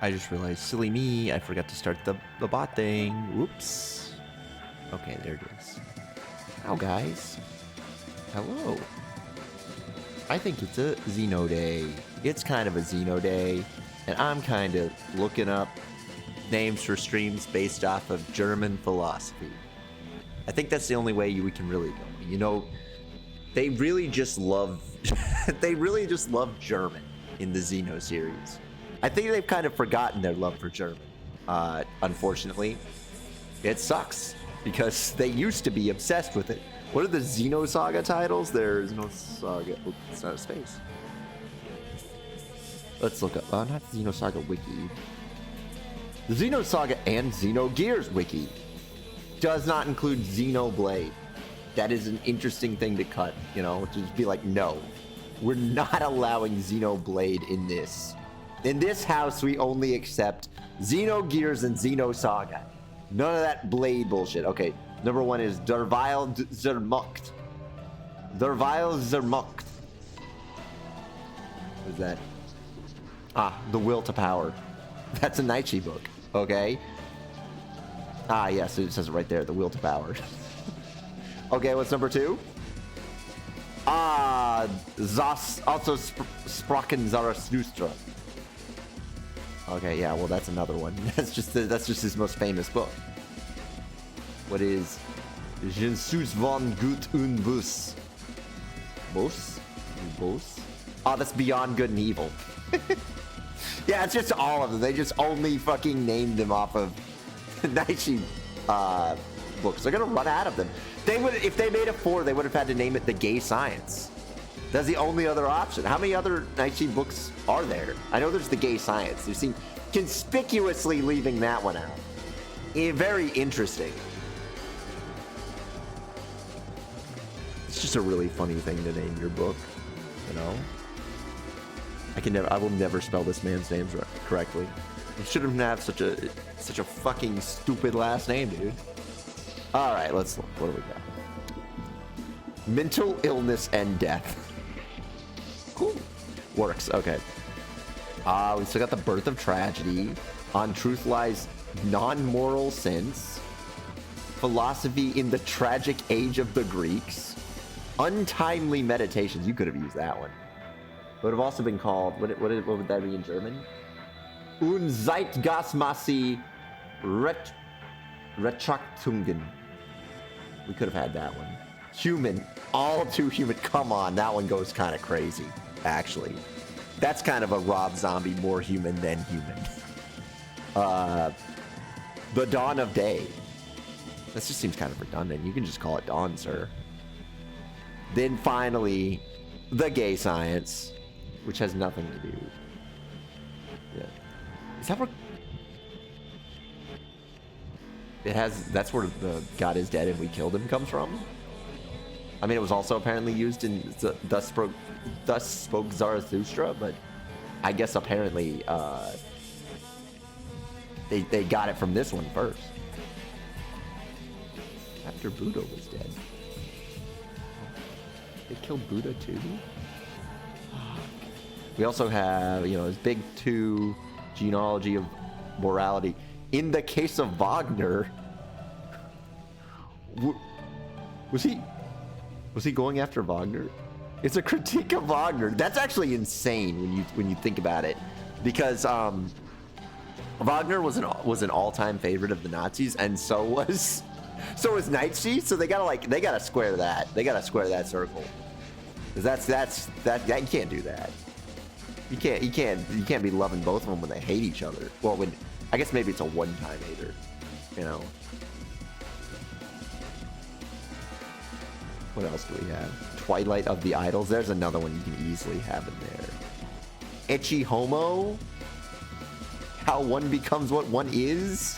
I just realized, silly me, I forgot to start the bot thing. Whoops. Okay, there it is. How guys? Hello. I think it's a Xeno day. It's kind of a Xeno day, and I'm kind of looking up names for streams based off of German philosophy. I think that's the only way we can really go. You know, they really just love they really just love German in the Xeno series. I think they've kind of forgotten their love for German. Unfortunately, it sucks because they used to be obsessed with it. What are the Xenosaga titles? There's no saga. Oh, it's not a space. Let's look up. Not the Xenosaga wiki. The Xenosaga and Xenogears wiki does not include Xenoblade. That is an interesting thing to cut, you know, just be like, no, we're not allowing Xenoblade in this. In this house, we only accept Xenogears and Xenosaga. None of that Blade bullshit. Okay, number one is Derweil Zermucht. Derweil Zermucht. What is that? Ah, The Will to Power. That's a Nietzsche book, okay? Ah, yes, it says it right there, The Will to Power. Okay, what's number two? Also Sprachen Zarathustra. Okay, yeah, well, that's another one. That's just his most famous book. What is Jesus von Gut und Bös? Bos? Bos? Oh, that's Beyond Good and Evil. Yeah, it's just all of them. They just only fucking named them off of Nietzsche books. They're gonna run out of them. They would, if they made a 4, they would have had to name it The Gay Science. That's the only other option. How many other Nietzsche books are there? I know there's The Gay Science. You seem conspicuously leaving that one out. Very interesting. It's just a really funny thing to name your book, you know? I will never spell this man's name correctly. You shouldn't have such a fucking stupid last name, dude. All right, let's look. What do we got? Mental illness and death. Cool. Works. Okay. We still got The Birth of Tragedy. On Truth Lies Non-Moral Sense. Philosophy in the Tragic Age of the Greeks. Untimely Meditations. You could have used that one. It would have also been called, what would that be in German? Unzeitgasmasse Retraktungen. We could have had that one. Human. All too human. Come on, that one goes kind of crazy, actually. That's kind of a Rob Zombie, more human than human. The Dawn of Day. That just seems kind of redundant. You can just call it Dawn, sir. Then finally, The Gay Science, which has nothing to do. Yeah. Is that where it has? That's where the God is dead and we killed him comes from. I mean, it was also apparently used in Thus Spoke Zarathustra, but I guess apparently they got it from this one first. After Buddha was dead, they killed Buddha too. We also have, you know, his big 2 genealogy of morality. In the case of Wagner, was he going after Wagner? It's a critique of Wagner. That's actually insane when you think about it, because Wagner was an all-time favorite of the Nazis, and so was Nietzsche. So they gotta square that. They gotta square that circle. Because that you can't do that. You can't be loving both of them when they hate each other. Well, I guess maybe it's a one-time hater, you know. What else do we have? Twilight of the Idols. There's another one you can easily have in there. Ecce Homo. How one becomes what one is.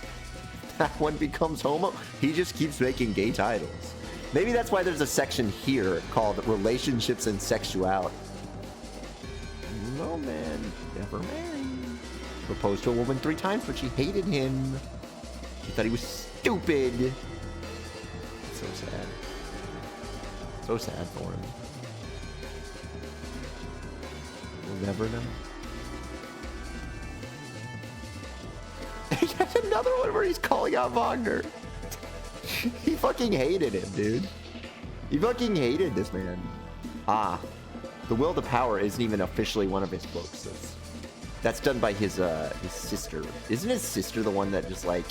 That one becomes homo. He just keeps making gay titles. Maybe that's why there's a section here called Relationships and Sexuality. No man, never married. Proposed to a woman 3 times, but she hated him. She thought he was stupid. So sad. So sad for him. We'll never know. he has another one where he's calling out Wagner. He fucking hated him, dude. He fucking hated this man. Ah, the will to power isn't even officially one of his books. That's done by his sister. Isn't his sister the one that just like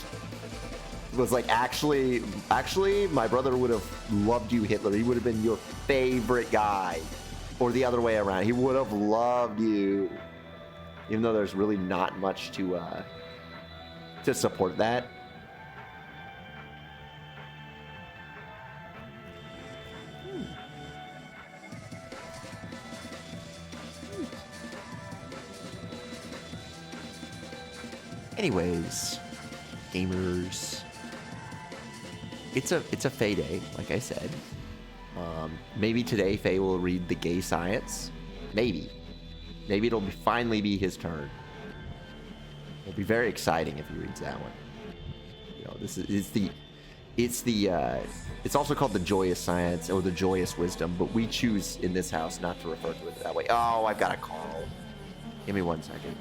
was like, actually, my brother would have loved you, Hitler. He would have been your favorite guy, or the other way around. He would have loved you, even though there's really not much to support that. Anyways, gamers, it's a Faye day, like I said. Maybe today Faye will read the gay science. Maybe it'll finally be his turn. It'll be very exciting if he reads that one. You know, it's also called the joyous science or the joyous wisdom, but we choose in this house not to refer to it that way. Oh, I've got a call. Give me 1 second.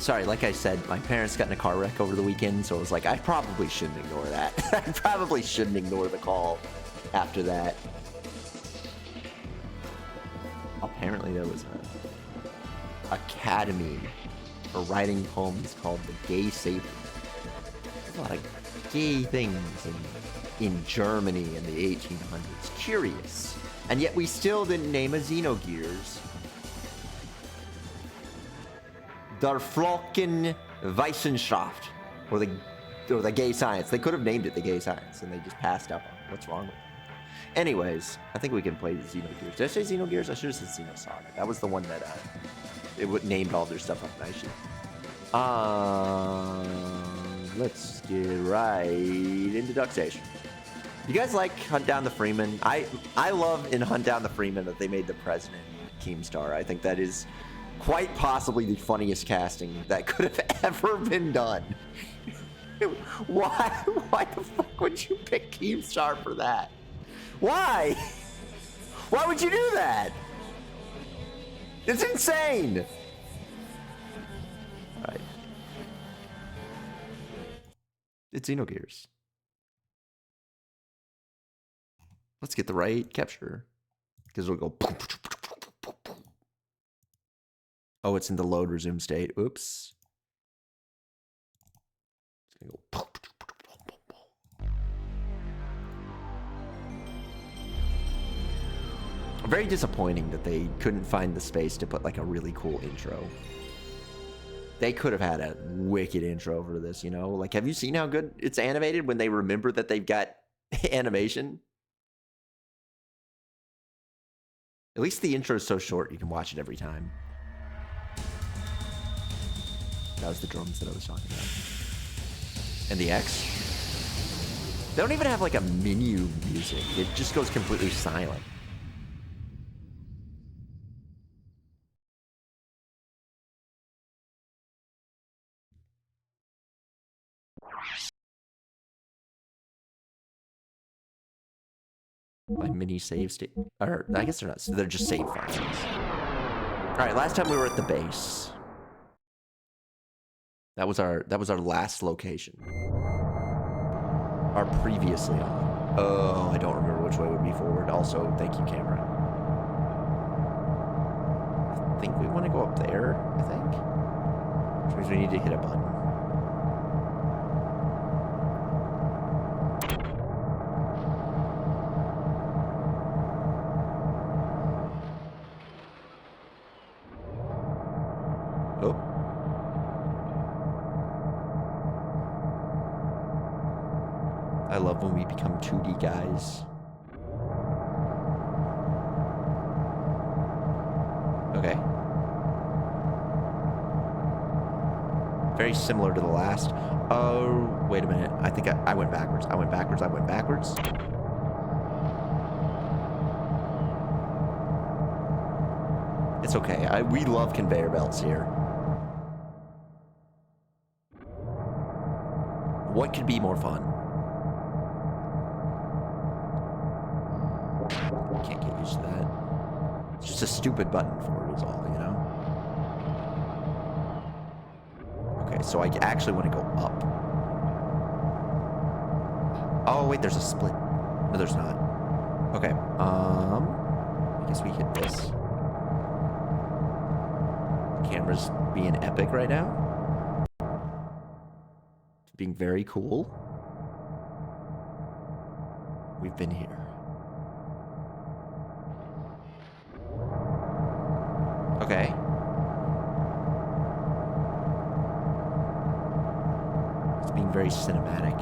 Sorry, like I said, my parents got in a car wreck over the weekend, so I was like, I probably shouldn't ignore that. I probably shouldn't ignore the call after that. Apparently there was a academy for writing poems called the Gay Saber. There's a lot of gay things in Germany in the 1800s. Curious. And yet we still didn't name a Xenogears Der Flocken Wissenschaft, or the gay science. They could have named it the gay science, and they just passed up on it. What's wrong with it? Anyways, I think we can play the Xenogears. Did I say Xenogears? I should have said Xenosaga. That was the one that it named all their stuff up nicely. Let's get right into Duck Station. You guys like Hunt Down the Freeman? I love in Hunt Down the Freeman that they made the president Keemstar. I think that is quite possibly the funniest casting that could have ever been done. Why the fuck would you pick Keemstar for that? Why? Why would you do that? It's insane. All right. It's Xenogears. Let's get the right capture, because it'll go. Oh, it's in the load resume state. Oops. It's gonna go. Very disappointing that they couldn't find the space to put like a really cool intro. They could have had a wicked intro for this, you know? Like, have you seen how good it's animated when they remember that they've got animation? At least the intro is so short, you can watch it every time. That was the drums that I was talking about. And the X. They don't even have like a menu music. It just goes completely silent. My mini save state, or I guess they're not. They're just save functions. All right, last time we were at the base. That was our last location. Our previously on. Oh, I don't remember which way would be forward. Also, thank you, camera. I think we want to go up there. I think, which means we need to hit a button. Oh. I love when we become 2D guys. Okay. Very similar to the last. Oh, wait a minute. I think I went backwards. I went backwards. It's okay. We love conveyor belts here. What could be more fun? Can't get used to that. It's just a stupid button for it is all, you know? Okay, so I actually want to go up. Oh, wait, there's a split. No, there's not. Okay, I guess we hit this. The camera's being epic right now. Being very cool. We've been here. Okay. It's being very cinematic.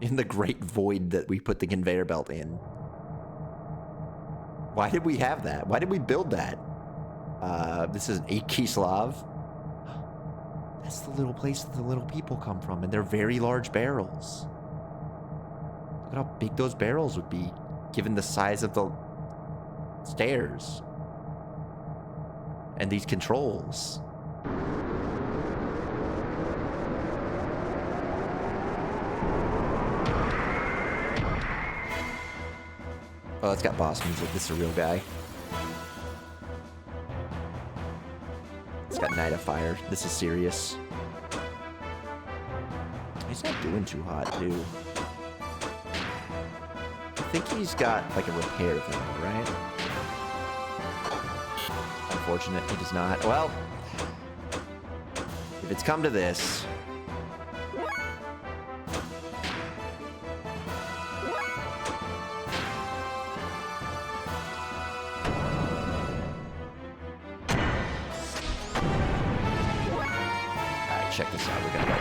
In the great void that we put the conveyor belt in. Why did we have that? Why did we build that? This is a Kislev. That's the little place that the little people come from, and they're very large barrels. Look at how big those barrels would be, given the size of the stairs. And these controls. Oh, it's got boss music. This is a real guy. It's got Night of Fire. This is serious. He's not doing too hot, too. I think he's got, like, a repair thing, right? Unfortunate, he does not. Well, if it's come to this... Alright, check this out. We're gonna go.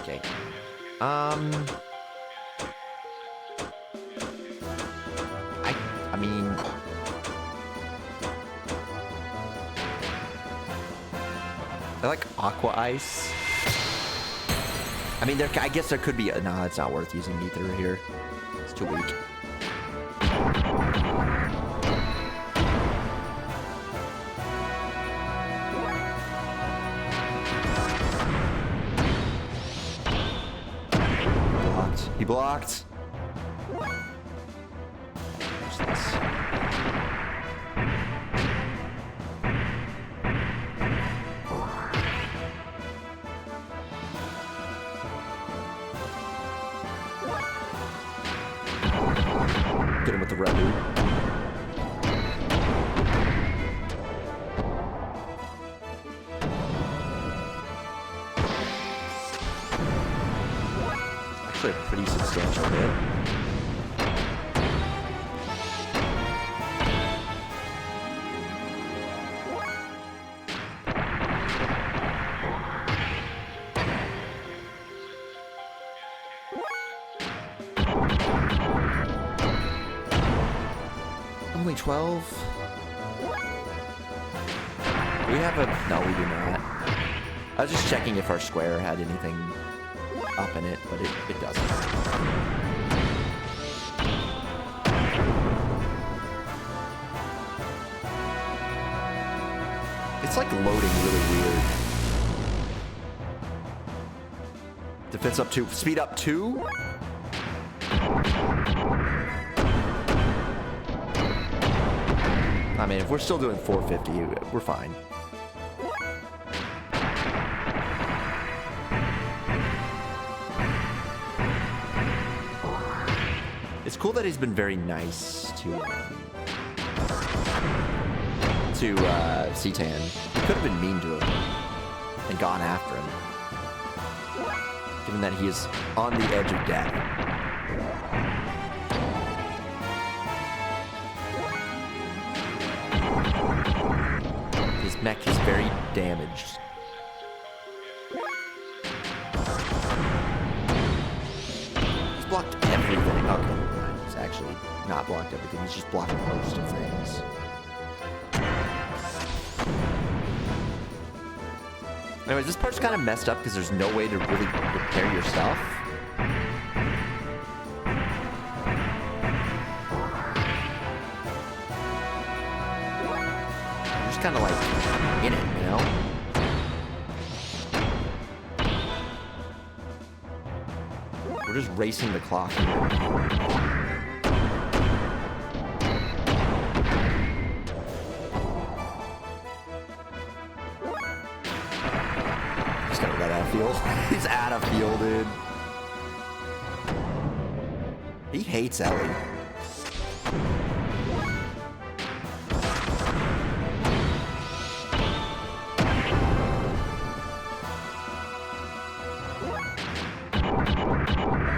Okay. I mean... I like Aqua Ice. I mean, I guess there could be a... Nah, it's not worth using Ether here. It's too weak. He blocked. What's this? Get him with the red loot. Actually, a pretty substantial hit. Only 12? We have a... No, we do not. I was just checking if our square had anything up in it, but it doesn't. It's like loading really weird. Defense up 2. Speed up 2? I mean, if we're still doing 450, we're fine. It's cool that he's been very nice to C-Tan. He could have been mean to him and gone after him, given that he is on the edge of death. His mech is very damaged. He's blocked everything. Okay. He's actually not blocked everything. He's just blocked most of things. Anyways, this part's kind of messed up because there's no way to really repair your stuff. You're just kind of like in it, you know? We're just racing the clock here. He's out of field, dude. He hates Elly.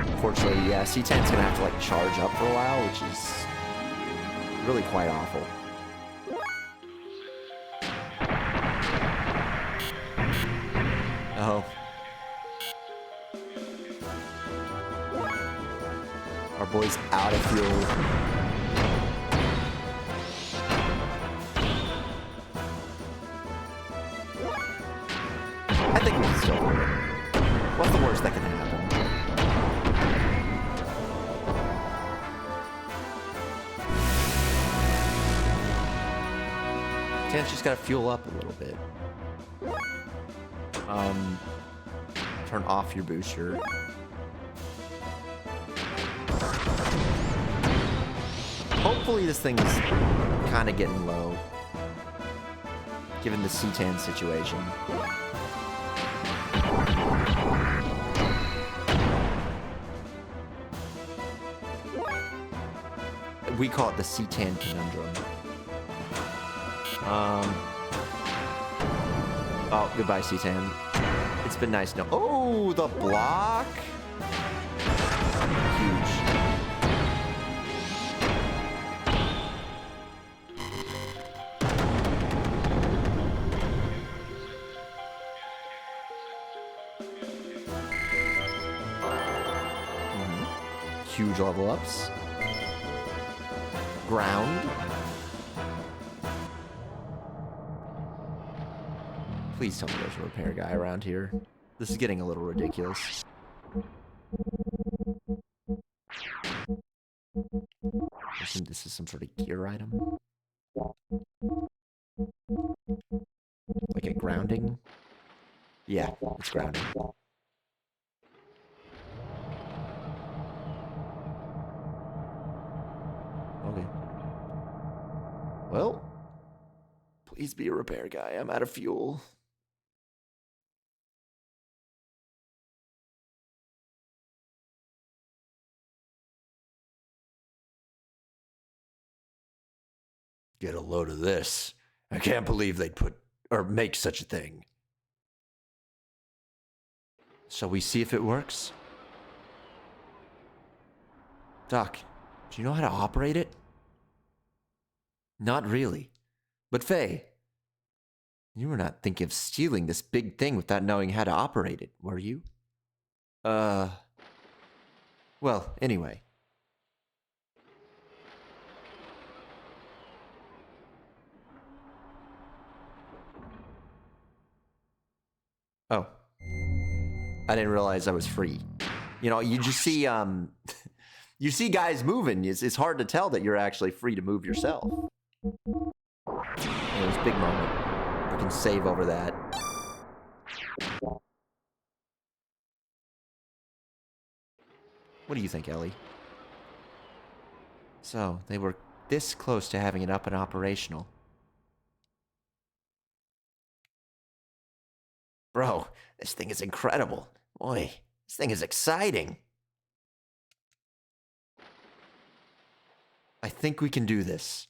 Unfortunately, yeah, C-Tan's gonna have to like charge up for a while, which is really quite awful. Oh. Our boy's out of fuel. I think we can still do it. What's the worst that can happen? Tan's just gotta fuel up a little bit. Turn off your booster. Hopefully this thing is kind of getting low, given the C10 situation. We call it the C10 conundrum. Oh, goodbye, C10. It's been nice. No. Oh, the block. Huge. Huge level ups. Ground. Please tell me there's a repair guy around here. This is getting a little ridiculous. This is some sort of gear item. Like a grounding? Yeah, it's grounding. Okay. Well, please be a repair guy. I'm out of fuel. Get a load of this. I can't believe they'd put or make such a thing. Shall we see if it works? Doc, do you know how to operate it? Not really. But Faye, you were not thinking of stealing this big thing without knowing how to operate it, were you? Well, anyway. Oh. I didn't realize I was free. You know, you just see, you see guys moving. It's hard to tell that you're actually free to move yourself. It was a big moment. I can save over that. What do you think, Elly? So, they were this close to having it up and operational. Bro, this thing is incredible. Boy, this thing is exciting. I think we can do this.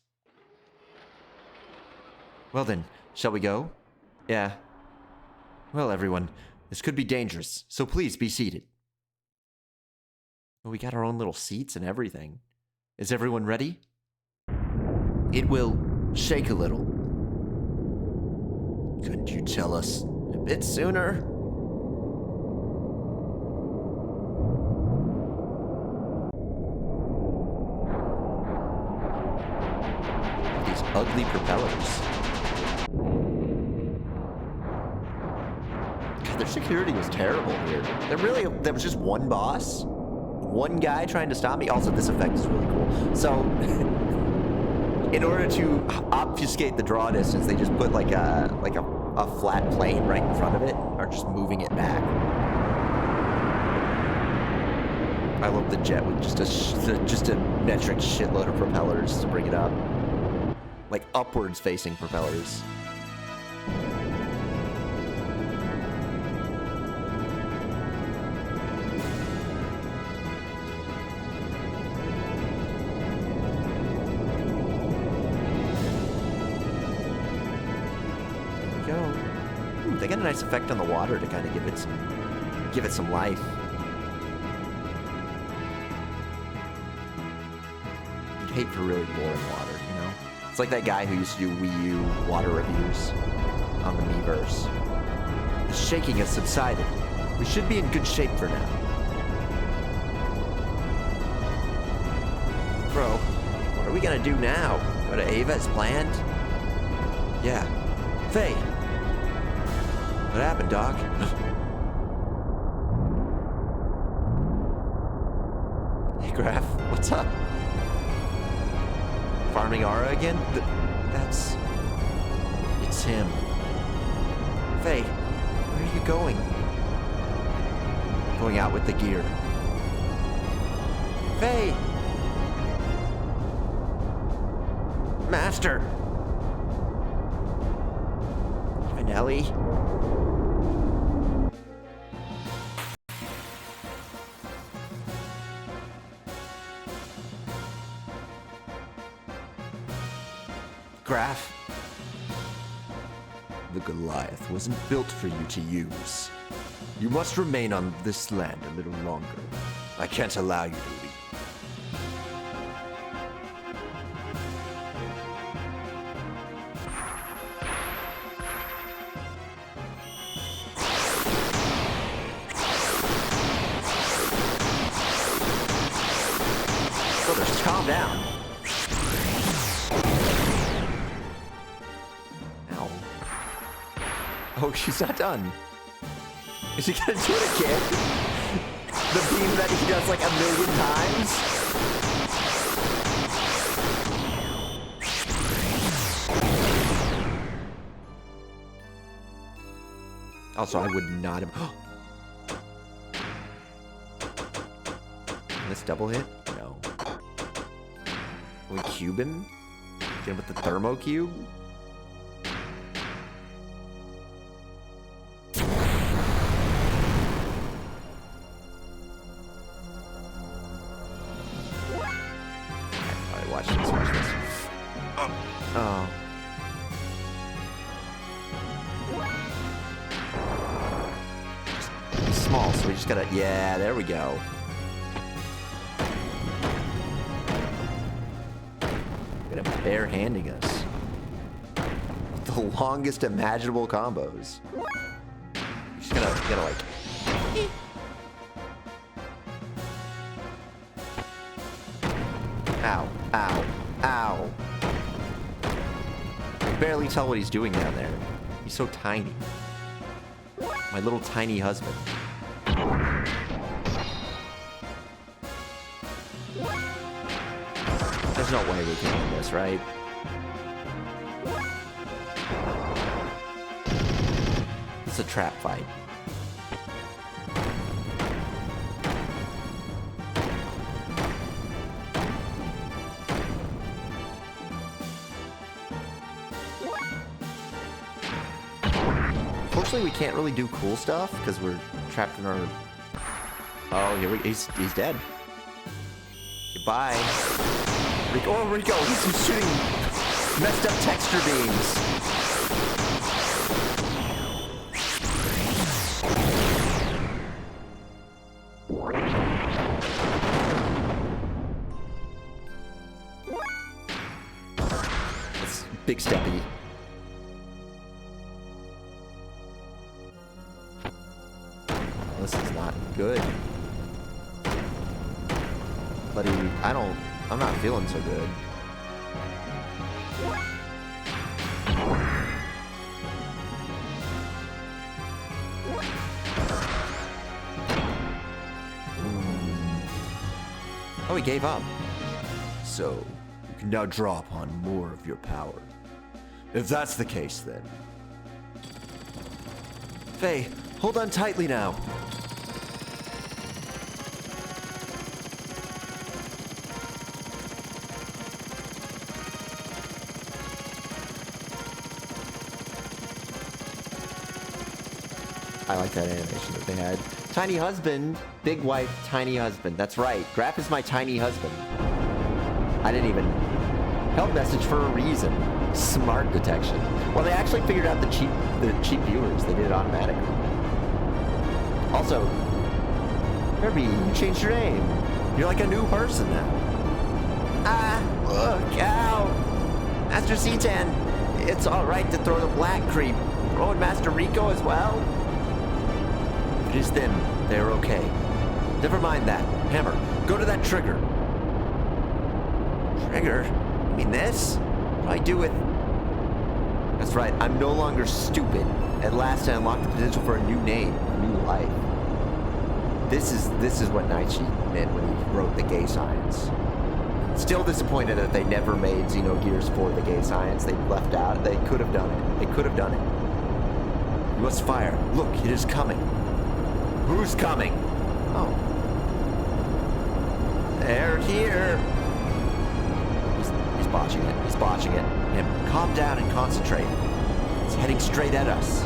Well then, shall we go? Yeah. Well, everyone, this could be dangerous, so please be seated. Well, we got our own little seats and everything. Is everyone ready? It will shake a little. Couldn't you tell us a bit sooner? These ugly propellers. God, their security was terrible here. There was just one boss, one guy trying to stop me. Also, this effect is really cool. So, in order to obfuscate the draw distance, they just put like a flat plane right in front of it, or just moving it back. I love the jet with just a metric shitload of propellers to bring it up, like upwards facing propellers. They got a nice effect on the water to kind of give it some life. You'd hate for really boring water, you know? It's like that guy who used to do Wii U water reviews on the Miiverse. The shaking has subsided. We should be in good shape for now. Bro, what are we gonna do now? Go to Ava as planned? Yeah. Faye! What happened, Doc? Hey, Graf, what's up? Farming Aura again? It's him. Faye, where are you going? Going out with the gear. Faye! Master! Even Elly? Graph? The Goliath wasn't built for you to use. You must remain on this land a little longer. I can't allow you to leave. Brothers, calm down. Ow. Oh, she's not done. Is he gonna do it again? The beam that he does like 1,000,000 times? Also, I would not have... This double hit? No. Can we cube him? Get him with the thermo cube? Alright, watch this, watch this. Oh. Just small, so we just gotta... Yeah, there we go. Bare-handing us. The longest imaginable combos. You just gotta like... Ow, ow, ow. I can barely tell what he's doing down there. He's so tiny. My little tiny husband. There's no way we can win this, right? It's a trap fight. Fortunately, we can't really do cool stuff because we're trapped in our... Oh, here he's dead. Goodbye. Rico, oh, Rico, he's shooting messed up texture beams. That's big steppy. This is not good. Buddy, I'm not feeling so good. Oh, he gave up. So, you can now draw upon more of your power. If that's the case, then. Faye, hold on tightly now. I like that animation that they had. Tiny husband, big wife, tiny husband. That's right. Graph is my tiny husband. I didn't even... Held message for a reason. Smart detection. Well, they actually figured out the cheap viewers. They did it automatically. Also, Kirby, you changed your name. You're like a new person now. Ah, look out. Master C10, it's alright to throw the black creep. Throw in Master Rico as well. If it is them, they're okay. Never mind that. Hammer, go to that trigger. Trigger? You mean this? What do I do with... That's right, I'm no longer stupid. At last I unlocked the potential for a new name, a new life. This is what Naichi meant when he wrote the gay science. Still disappointed that they never made Xenogears for the gay science. They left out. They could have done it. They could have done it. You must fire. Look, it is coming. Who's coming? Oh. They're here. He's botching it. He's botching it. down and concentrate. It's heading straight at us.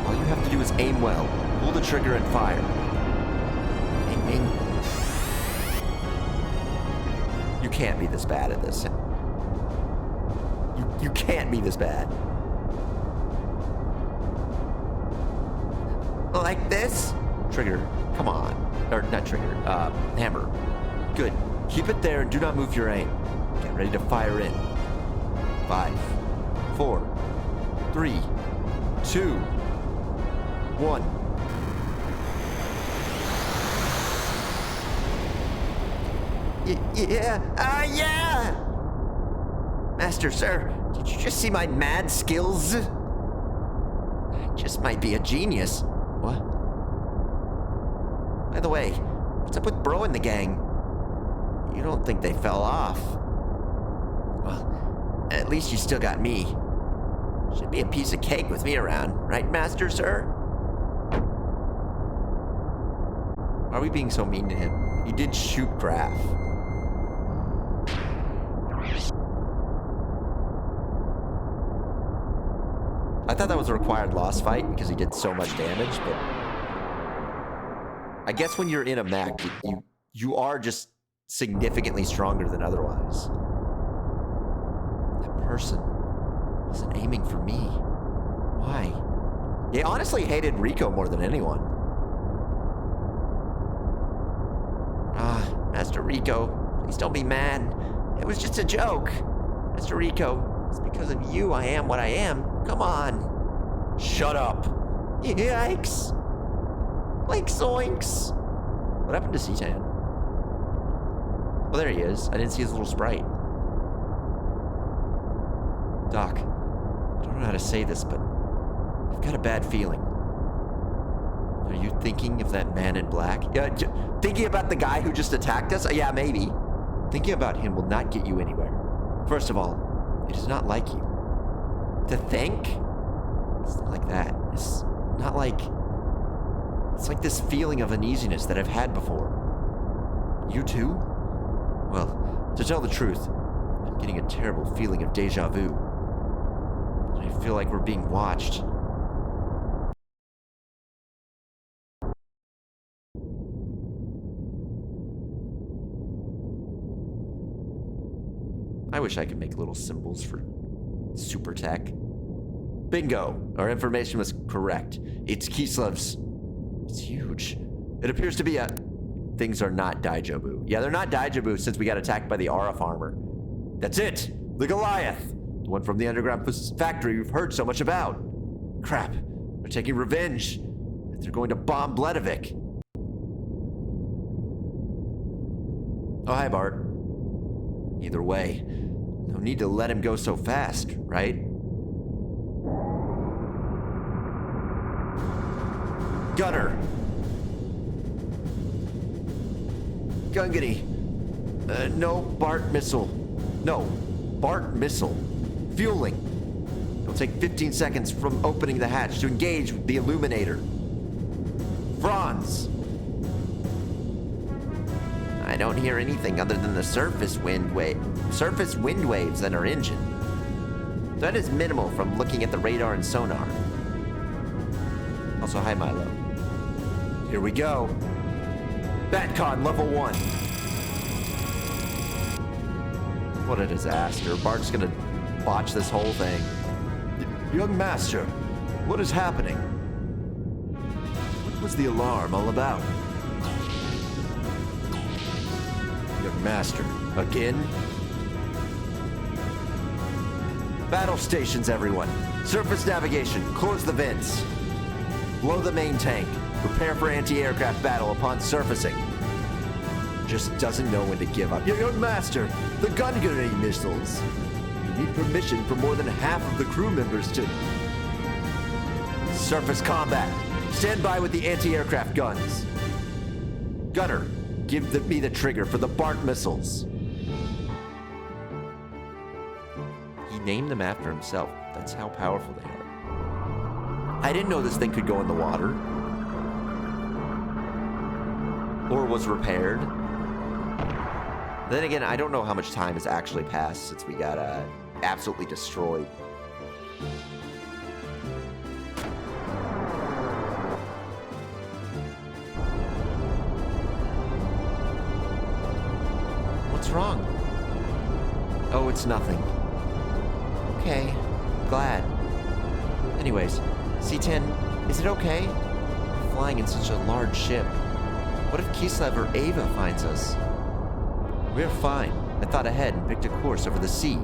All you have to do is aim well, pull the trigger and fire. Aiming. You can't be this bad at this. You can't be this bad. Like this? Trigger, come on. Or not trigger, hammer. Good. Keep it there and do not move your aim. Get ready to fire in. 5, 4, 3, 2, 1. Yeah! Master, sir, did you just see my mad skills? I just might be a genius. What? By the way, what's up with Bro and the gang? You don't think they fell off? Well, at least you still got me. Should be a piece of cake with me around, right, Master, sir? Why are we being so mean to him? He did shoot Graf. I thought that was a required loss fight because he did so much damage, but I guess when you're in a mech, you are just significantly stronger than otherwise. That person wasn't aiming for me. Why? He honestly hated Rico more than anyone. Master Rico, please don't be mad. It was just a joke. Master Rico, it's because of you I am what I am. Come on. Shut up. Yikes. Like zoinks. What happened to C-Tan? Oh, there he is. I didn't see his little sprite. Doc, I don't know how to say this, but I've got a bad feeling. Are you thinking of that man in black? Yeah, thinking about the guy who just attacked us? Yeah, maybe. Thinking about him will not get you anywhere. First of all, it is not like you. To think? It's not like that. It's not like... It's like this feeling of uneasiness that I've had before. You too? Well, to tell the truth, I'm getting a terrible feeling of deja vu. I feel like we're being watched. I wish I could make little symbols for super tech. Bingo! Our information was correct. It's Kislev's. It's huge. It appears to be a... Things are not Daijobu. Yeah, they're not Daijobu since we got attacked by the Aura farmer. That's it! The Goliath! The one from the underground factory we've heard so much about. Crap. They're taking revenge. They're going to bomb Bledovik. Oh, hi, Bart. Either way, no need to let him go so fast, right? Gunner! Gungany! No Bart missile. No, Bart missile. Fueling. It'll take 15 seconds from opening the hatch to engage with the illuminator. Franz! I don't hear anything other than the surface wind waves in our engine. That is minimal from looking at the radar and sonar. Also, hi Milo. Here we go. Batcon level 1. What a disaster. Bart's gonna botch this whole thing. Young Master, what is happening? What was the alarm all about? Young Master, again? Battle stations, everyone. Surface navigation, close the vents. Blow the main tank. Prepare for anti-aircraft battle upon surfacing. Just doesn't know when to give up. Young Master, the gun grenade missiles. You need permission from more than half of the crew members to... Surface combat. Stand by with the anti-aircraft guns. Gunner, give me the trigger for the Bart missiles. He named them after himself. That's how powerful they are. I didn't know this thing could go in the water. Or was repaired. Then again, I don't know how much time has actually passed since we got absolutely destroyed. What's wrong? Oh, it's nothing. Okay, glad. Anyways, C10, is it okay? We're flying in such a large ship. What if Kislev or Ava finds us? We're fine. I thought ahead and picked a course over the sea.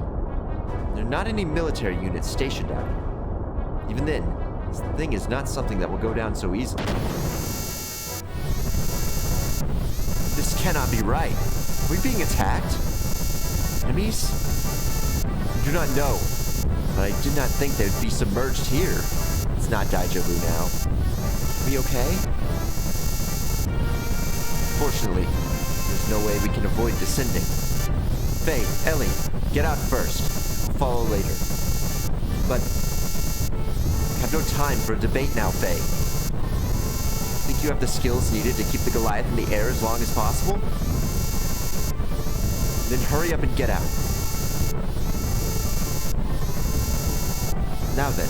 There are not any military units stationed out here. Even then, this thing is not something that will go down so easily. This cannot be right. Are we being attacked? Enemies? I do not know, but I did not think they would be submerged here. It's not deja vu now. Are we okay? Fortunately, there's no way we can avoid descending. Faye, Elly, get out first. We'll follow later. But I have no time for a debate now, Faye. Think you have the skills needed to keep the Goliath in the air as long as possible? Then hurry up and get out. Now then.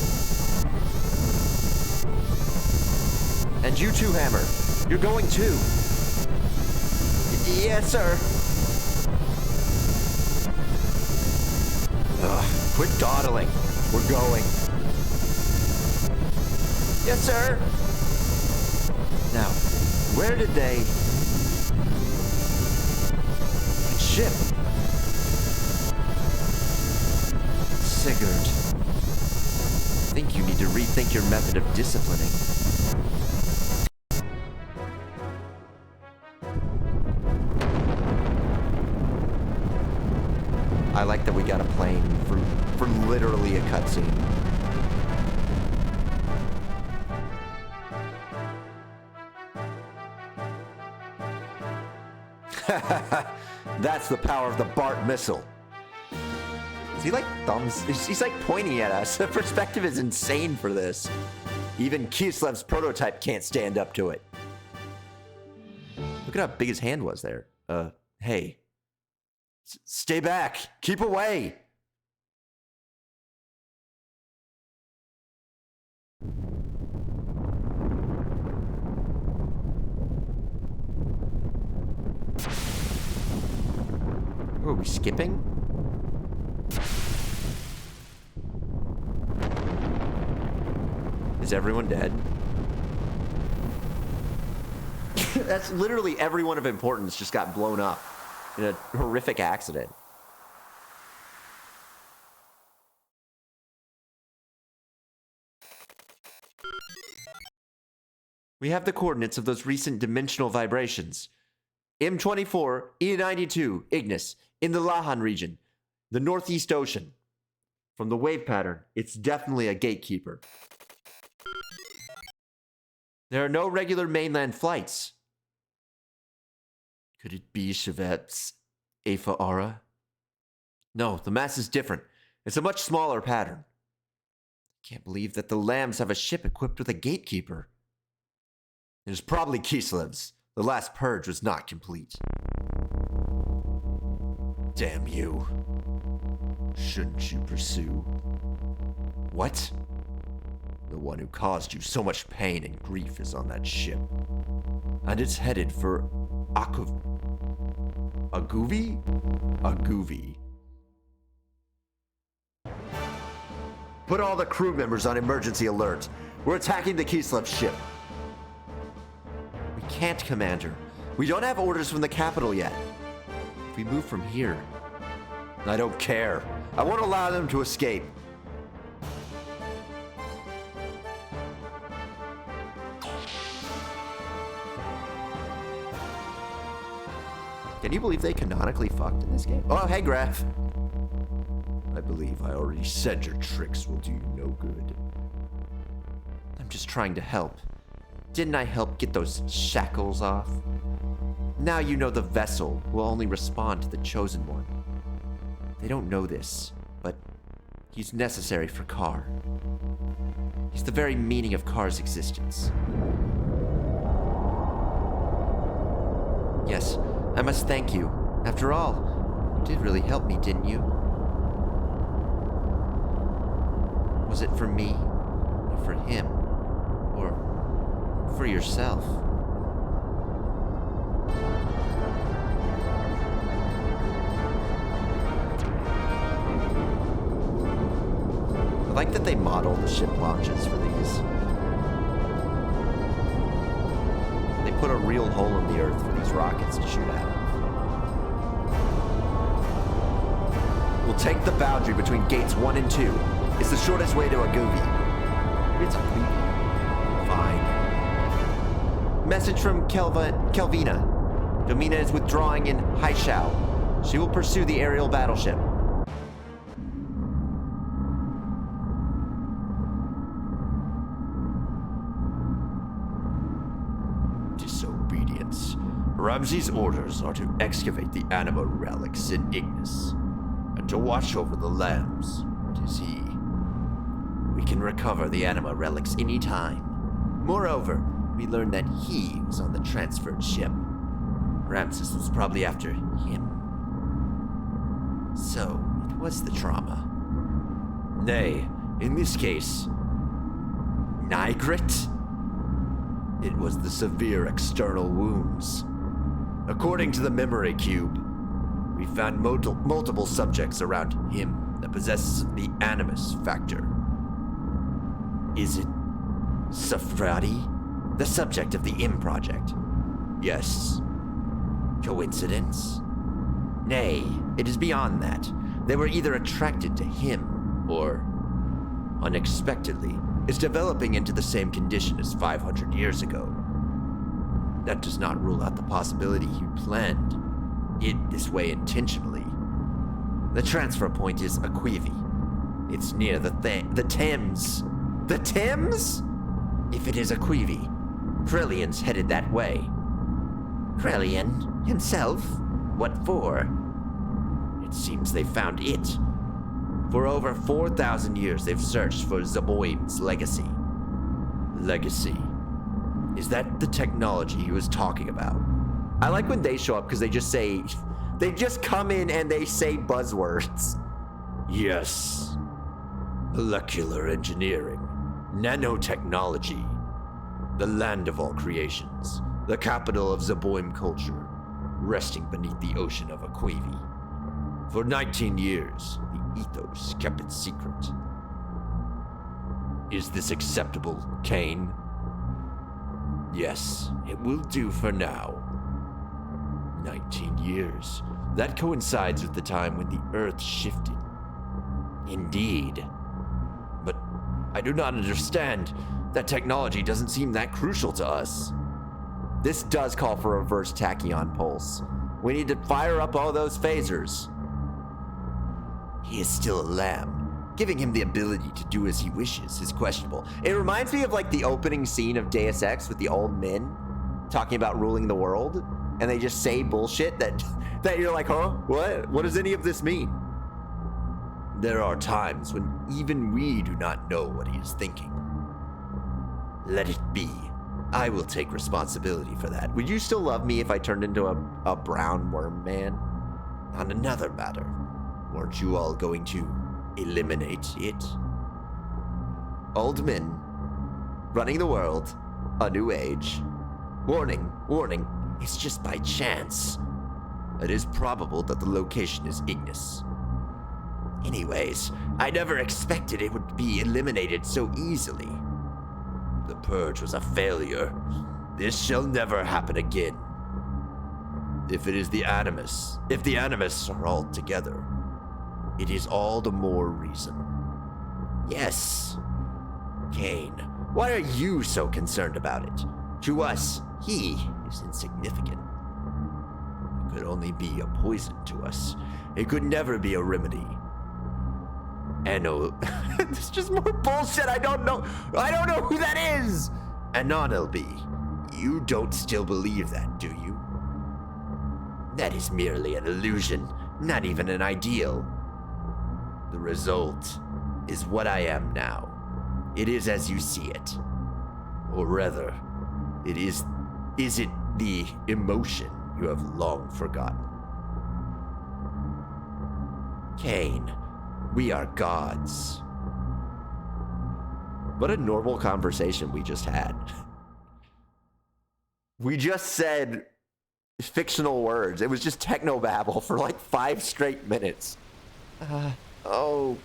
And you too, Hammer. You're going too. Yes, sir. Ugh, quit dawdling. We're going. Yes, sir. Now, where did they... Ship. Sigurd. I think you need to rethink your method of disciplining. I like that we got a plane for literally a cutscene. That's the power of the BART missile. Is he like thumbs? He's like pointing at us. The perspective is insane for this. Even Kislev's prototype can't stand up to it. Look at how big his hand was there. Hey. Stay back. Keep away. Oh, are we skipping? Is everyone dead? That's literally everyone of importance just got blown up in a horrific accident. We have the coordinates of those recent dimensional vibrations. M24, E92, Ignis, in the Lahan region, the Northeast Ocean. From the wave pattern, it's definitely a gatekeeper. There are no regular mainland flights. Could it be Chevet's Afa Aura? No, the mass is different. It's a much smaller pattern. Can't believe that the Lambs have a ship equipped with a gatekeeper. It is probably Kislev's. The last purge was not complete. Damn you. Shouldn't you pursue? What? The one who caused you so much pain and grief is on that ship. And it's headed for Aguvi? Aguvi. Put all the crew members on emergency alert. We're attacking the Kislev ship. We can't, Commander. We don't have orders from the capital yet. If we move from here... I don't care. I won't allow them to escape. Can you believe they canonically fucked in this game? Oh, hey, Graf. I believe I already said your tricks will do you no good. I'm just trying to help. Didn't I help get those shackles off? Now you know the vessel will only respond to the chosen one. They don't know this, but he's necessary for Kar. He's the very meaning of Kar's existence. Yes, I must thank you. After all, you did really help me, didn't you? Was it for me? Or for him? Or for yourself? I like that they model the ship launches for these. They put a real hole in the earth for these rockets to shoot out of. We'll take the boundary between gates 1 and 2. It's the shortest way to a Goovy. It's a Goovy. Fine. Message from Kelvina. Domina is withdrawing in Haishao. She will pursue the aerial battleship. Disobedience. Ramsey's orders are to excavate the anima relics in Ignis and to watch over the lambs. It is he. We can recover the anima relics any time. Moreover, we learned that he was on the transferred ship. Ramses was probably after him. So, it was the trauma. Nay, in this case, Nigrit? It was the severe external wounds. According to the memory cube, we found multiple subjects around him that possess the animus factor. Is it Safradi, the subject of the IM project? Yes. Coincidence? Nay, it is beyond that. They were either attracted to him, or, unexpectedly, is developing into the same condition as 500 years ago. That does not rule out the possibility he planned it this way intentionally. The transfer point is Aquivi. It's near the Thames. The Thames? If it is Aquivi, Krellian's headed that way. Krellian? Himself? What for? It seems they found it. For over 4,000 years, they've searched for Zeboim's legacy. Legacy? Is that the technology he was talking about? I like when they show up because they just come in and they say buzzwords. Yes. Molecular engineering. Nanotechnology. The land of all creations. The capital of Zeboim culture. Resting beneath the ocean of Aquivi. For 19 years, the ethos kept it secret. Is this acceptable, Kane? Yes, it will do for now. 19 years. That coincides with the time when the Earth shifted. Indeed. But I do not understand. That technology doesn't seem that crucial to us. This does call for a reverse tachyon pulse. We need to fire up all those phasers. He is still a lamb. Giving him the ability to do as he wishes is questionable. It reminds me of like the opening scene of Deus Ex with the old men talking about ruling the world, and they just say bullshit that you're like, huh? What? What does any of this mean? There are times when even we do not know what he is thinking. Let it be. I will take responsibility for that. Would you still love me if I turned into a brown worm man? On another matter, weren't you all going to eliminate it? Old men, running the world, a new age. Warning, warning, it's just by chance. It is probable that the location is Ignis. Anyways, I never expected it would be eliminated so easily. The purge was a failure. This shall never happen again. If it is the Animus, if the Animus are all together, it is all the more reason. Yes. Kane, why are you so concerned about it? To us, he is insignificant. It could only be a poison to us. It could never be a remedy. It's just more bullshit. I don't know who that is. Anonelby, you don't still believe that, do you? That is merely an illusion, not even an ideal. The result is what I am now. It is as you see it. Or rather, is it the emotion you have long forgotten? Kane, we are gods. What a normal conversation we just had. We just said fictional words. It was just technobabble for like 5 straight minutes. Oh.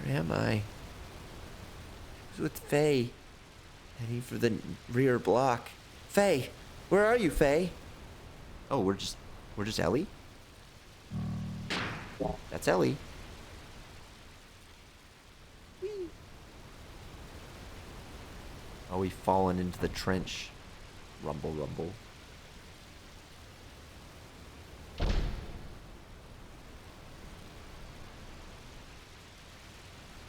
Where am I? I was with Faye. Heading for the rear block. Faye! Where are you, Faye? Oh, we're just Elly? That's Elly. Whee. Oh, we've fallen into the trench. Rumble, rumble.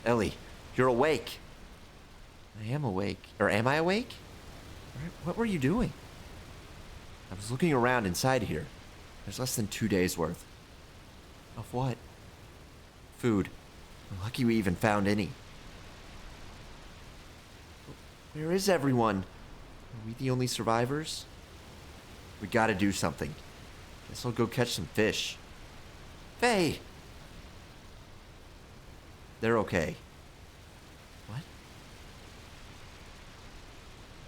Elly, you're awake. I am awake. Or am I awake? What were you doing? I was looking around inside here. There's less than 2 days worth. Of what? Food. We're lucky we even found any. Where is everyone? Are we the only survivors? We gotta do something. Guess I'll go catch some fish. Faye! They're okay. What?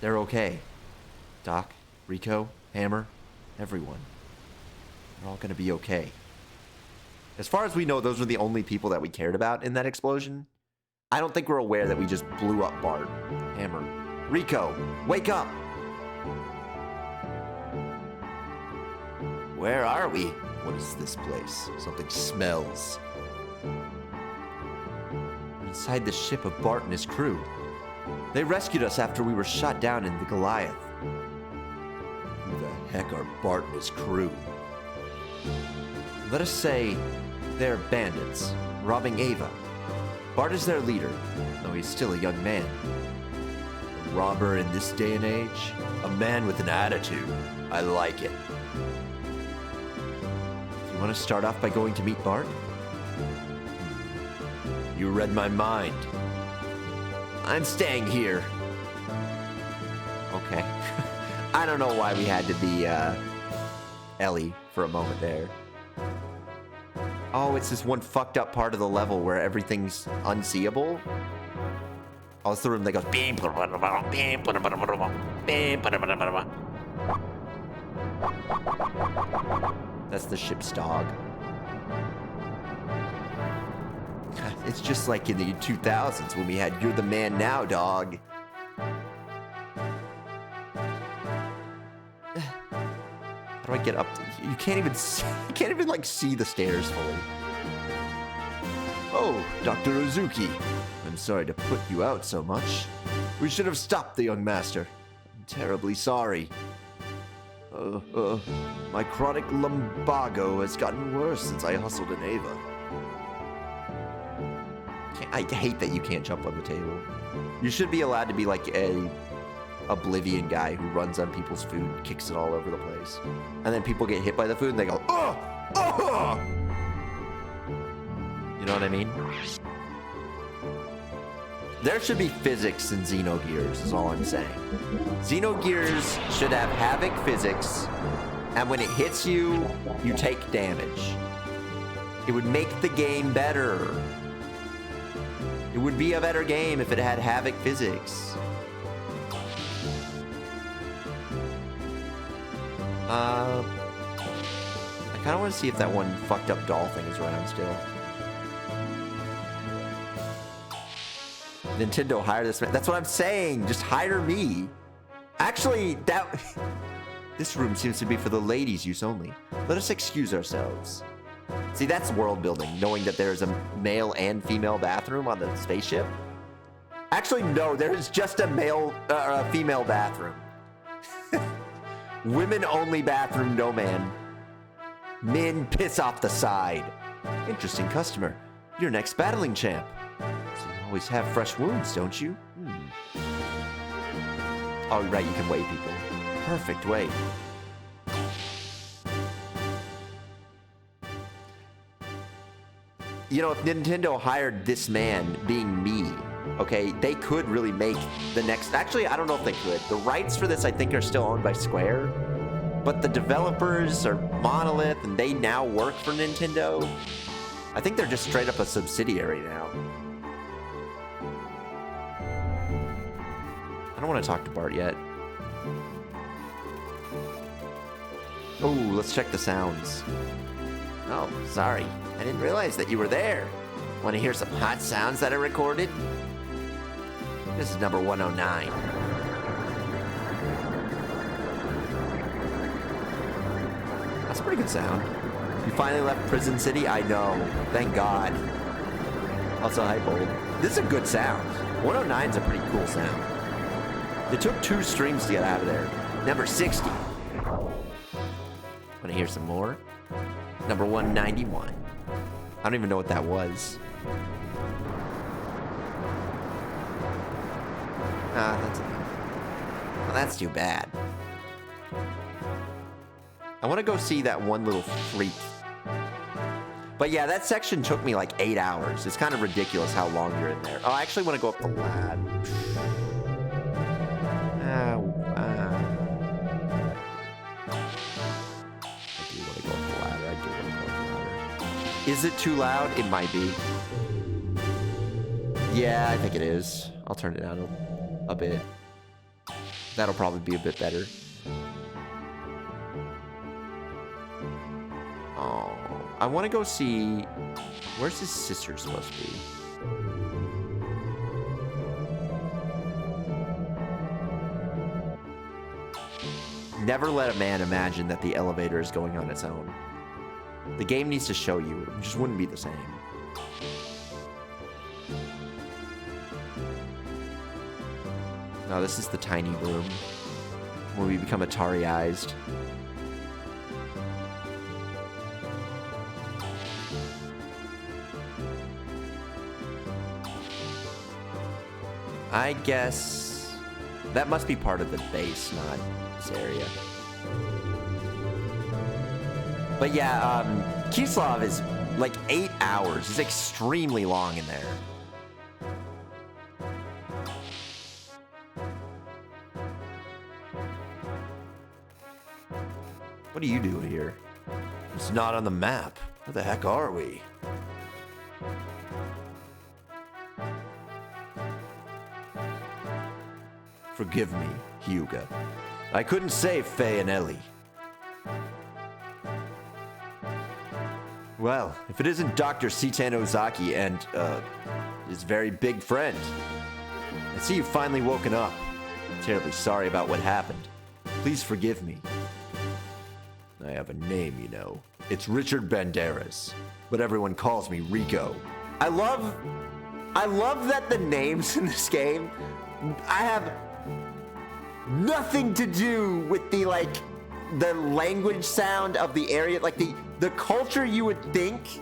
They're okay. Doc, Rico, Hammer, everyone. They're all gonna be okay. As far as we know, those were the only people that we cared about in that explosion. I don't think we're aware that we just blew up Bart. Hammer. Rico, wake up! Where are we? What is this place? Something smells. We're inside the ship of Bart and his crew. They rescued us after we were shot down in the Goliath. Who the heck are Bart and his crew? Let us say they're bandits, robbing Ava. Bart is their leader, though he's still a young man. A robber in this day and age? A man with an attitude. I like it. You want to start off by going to meet Bart? You read my mind. I'm staying here. Okay. I don't know why we had to be, Elly for a moment there. Oh, it's this one fucked up part of the level where everything's unseeable. Oh, it's the room that goes beep. That's the ship's dog. It's just like in the 2000s when we had "You're the Man Now, Dog." How do I get up? You can't even see, you can't even like see the stairs fully. Oh, Dr. Uzuki. I'm sorry to put you out so much. We should have stopped the young master. I'm terribly sorry. My chronic lumbago has gotten worse since I hustled in Ava. I hate that you can't jump on the table. You should be allowed to be like a oblivion guy who runs on people's food, kicks it all over the place. And then people get hit by the food and they go, oh! Oh! You know what I mean? There should be physics in Xenogears, is all I'm saying. Xenogears should have havoc physics, and when it hits you, you take damage. It would make the game better. It would be a better game if it had havoc physics. I kind of want to see if that one fucked up doll thing is around still. Nintendo, hire this man. That's what I'm saying. Just hire me. Actually, this room seems to be for the ladies' use only. Let us excuse ourselves. See, that's world building, knowing that there's a male and female bathroom on the spaceship. Actually, no, there is just a female bathroom. Women only bathroom, no man. Men piss off the side. Interesting customer. Your next battling champ. So you always have fresh wounds, don't you? Oh, right, you can weigh people. Perfect weight. You know, if Nintendo hired this man being me, okay, they could really make the next... Actually, I don't know if they could. The rights for this, I think, are still owned by Square. But the developers are Monolith, and they now work for Nintendo. I think they're just straight up a subsidiary now. I don't want to talk to Bart yet. Oh, let's check the sounds. Oh, sorry. I didn't realize that you were there. Want to hear some hot sounds that I recorded? This is number 109. That's a pretty good sound. You finally left Prison City? I know. Thank God. Also, hi, Bold. This is a good sound. 109 is a pretty cool sound. It took 2 streams to get out of there. Number 60. Want to hear some more? Number 191. I don't even know what that was. That's too bad. I want to go see that one little freak. But yeah, that section took me like 8 hours. It's kind of ridiculous how long you're in there. Oh, I actually want to go up the ladder. I do want to go up the ladder. Is it too loud? It might be. Yeah, I think it is. I'll turn it down a bit. That'll probably be a bit better. Oh, I want to go see... Where's his sister supposed to be? Never let a man imagine that the elevator is going on its own. The game needs to show you. It just wouldn't be the same. No, this is the tiny room where we become Atari-ized. I guess that must be part of the base, not this area. But yeah, Kislov is like 8 hours. It's extremely long in there. What are you doing here? It's not on the map. Where the heck are we? Forgive me, Hyuga. I couldn't save Faye and Elly. Well, if it isn't Dr. Sitan Ozaki and, his very big friend. I see you've finally woken up. I'm terribly sorry about what happened. Please forgive me. I have a name, you know. It's Richard Banderas, but everyone calls me Rico. I love that the names in this game, I have nothing to do with the language sound of the area, like the culture you would think,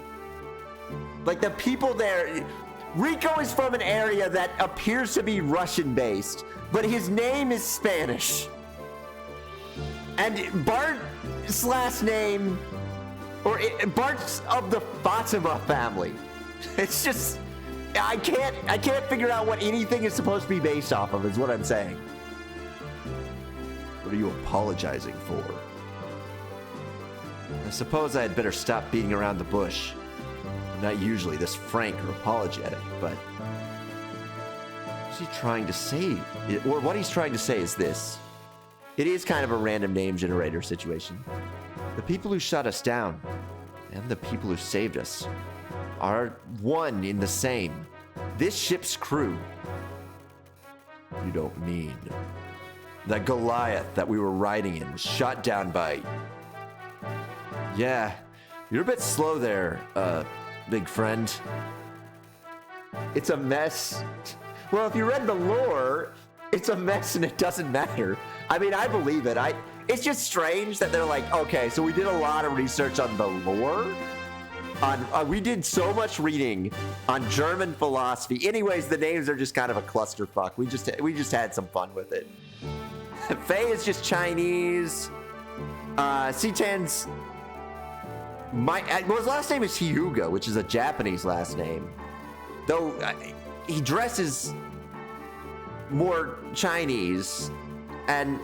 like the people there. Rico is from an area that appears to be Russian-based, but his name is Spanish. And Bart's last name, Bart's of the Fatima family. It's just, I can't figure out what anything is supposed to be based off of, is what I'm saying. What are you apologizing for? I suppose I had better stop beating around the bush. I'm not usually this frank or apologetic, but what's he trying to say? Or what he's trying to say is this. It is kind of a random name generator situation. The people who shut us down and the people who saved us are one in the same. This ship's crew. You don't mean that Goliath that we were riding in was shot down by... Yeah, you're a bit slow there, big friend. It's a mess. Well, if you read the lore, it's a mess and it doesn't matter. I mean, I believe it. It's just strange that they're like, okay, so we did a lot of research on the lore. We did so much reading on German philosophy. Anyways, the names are just kind of a clusterfuck. We just had some fun with it. Faye is just Chinese. Sitan's his last name is Hyuga, which is a Japanese last name. Though he dresses more Chinese, and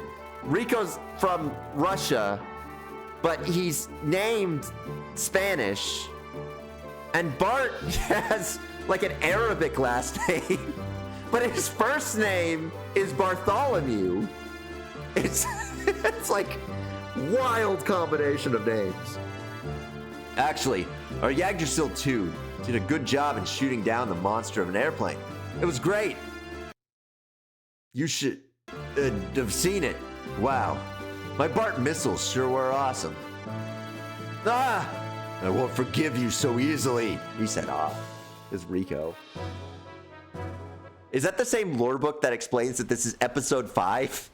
Rico's from Russia, but he's named Spanish. And Bart has like an Arabic last name, but his first name is Bartholomew. It's like wild combination of names. Actually, our Yggdrasil 2 did a good job in shooting down the monster of an airplane. It was great. You should have seen it. Wow. My Bart missiles sure were awesome. Ah! I won't forgive you so easily. He said, is Rico. Is that the same lore book that explains that this is episode 5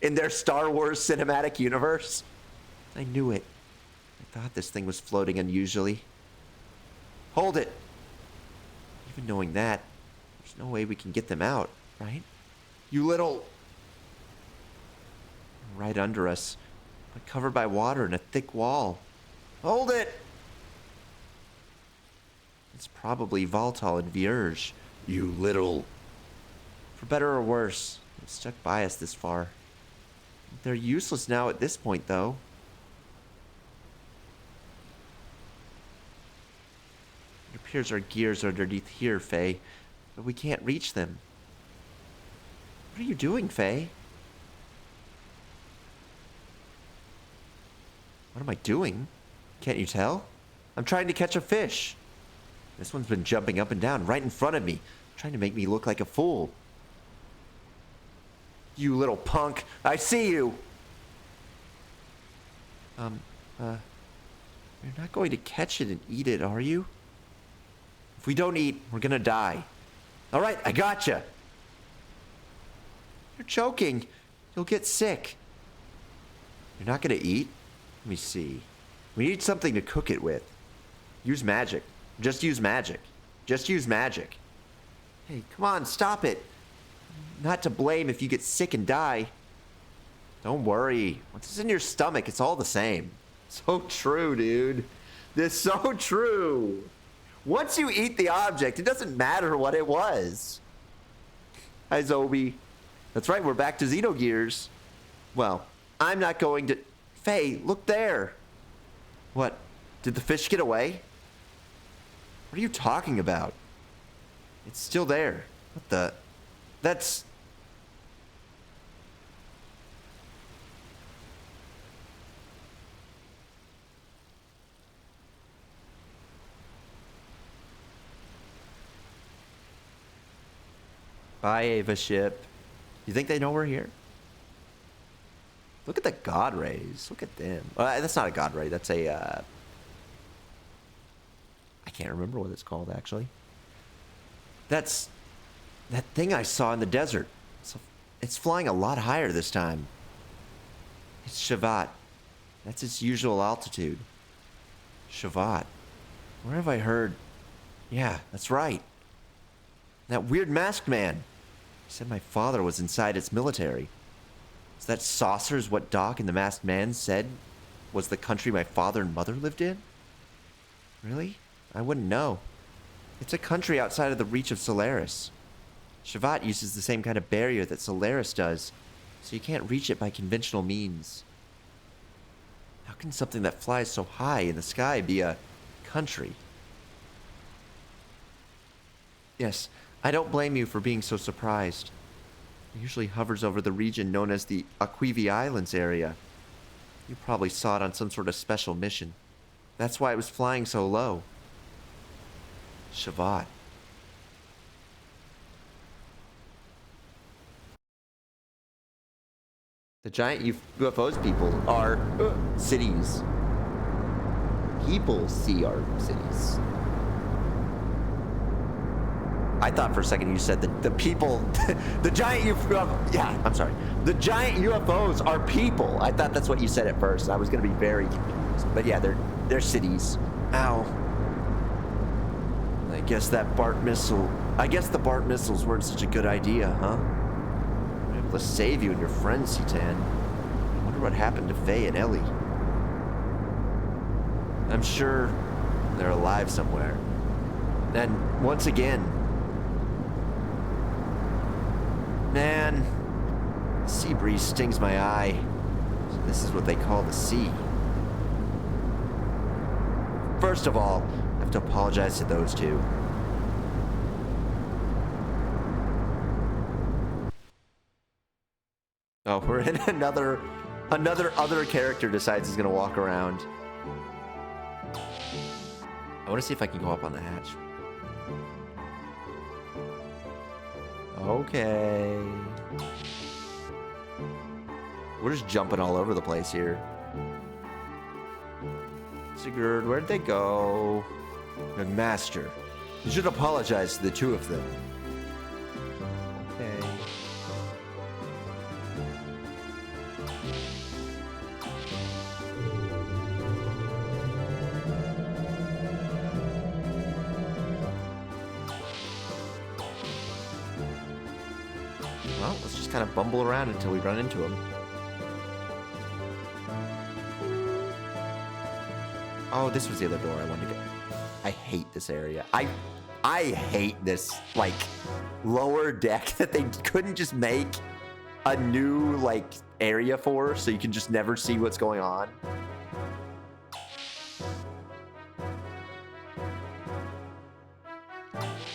in their Star Wars cinematic universe? I knew it. I thought this thing was floating unusually. Hold it. Even knowing that, there's no way we can get them out, right? You little... Right under us, but covered by water and a thick wall. Hold it! It's probably Voltal and Vierge. You little... For better or worse, they've stuck by us this far. They're useless now at this point, though. It appears our gears are underneath here, Faye, but we can't reach them. What are you doing, Faye? What am I doing? Can't you tell? I'm trying to catch a fish. This one's been jumping up and down right in front of me, trying to make me look like a fool. You little punk, I see you! You're not going to catch it and eat it, are you? If we don't eat, we're gonna die. Alright, I gotcha! You're choking. You'll get sick. You're not gonna eat? Let me see. We need something to cook it with. Use magic. Just use magic. Just use magic. Hey, come on, stop it. Not to blame if you get sick and die. Don't worry. Once it's in your stomach, it's all the same. So true, dude. This is so true. Once you eat the object, it doesn't matter what it was. Hi, Zobi. That's right, we're back to Xenogears. Well, I'm not going to... Faye, look there. What? Did the fish get away? What are you talking about? It's still there. What the... That's... Bye, Ava ship. You think they know we're here? Look at the god rays. Look at them. That's not a god ray. That's a... I can't remember what it's called, actually. That's... that thing I saw in the desert. It's flying a lot higher this time. It's Shavat. That's its usual altitude. Shavat. Where have I heard... Yeah, that's right. That weird masked man. He said my father was inside its military. Is that saucers what Doc and the masked man said was the country my father and mother lived in? Really? I wouldn't know. It's a country outside of the reach of Solaris. Shavat uses the same kind of barrier that Solaris does, so you can't reach it by conventional means. How can something that flies so high in the sky be a country? Yes, I don't blame you for being so surprised. It usually hovers over the region known as the Aquivi Islands area. You probably saw it on some sort of special mission. That's why it was flying so low. Shavat. The giant UFOs people are cities. People see our cities. I thought for a second you said that the people, the giant UFO, yeah, I'm sorry. The giant UFOs are people. I thought that's what you said at first. I was going to be very confused. But yeah, they're cities. Ow. I guess the Bart missiles weren't such a good idea, huh? I'm able to save you and your friends, Citan. I wonder what happened to Faye and Elly. I'm sure they're alive somewhere. And once again, man, the sea breeze stings my eye. So this is what they call the sea. First of all, I've to apologize to those two. Oh, we're in another other character decides he's gonna walk around. I want to see if I can go up on the hatch. Okay. We're just jumping all over the place here. Sigurd, where'd they go? Young master, you should apologize to the two of them. Okay. Well, let's just kind of bumble around until we run into him. Oh, this was the other door I wanted to go. I hate this area. I hate this, like, lower deck that they couldn't just make a new, like, area for so you can just never see what's going on.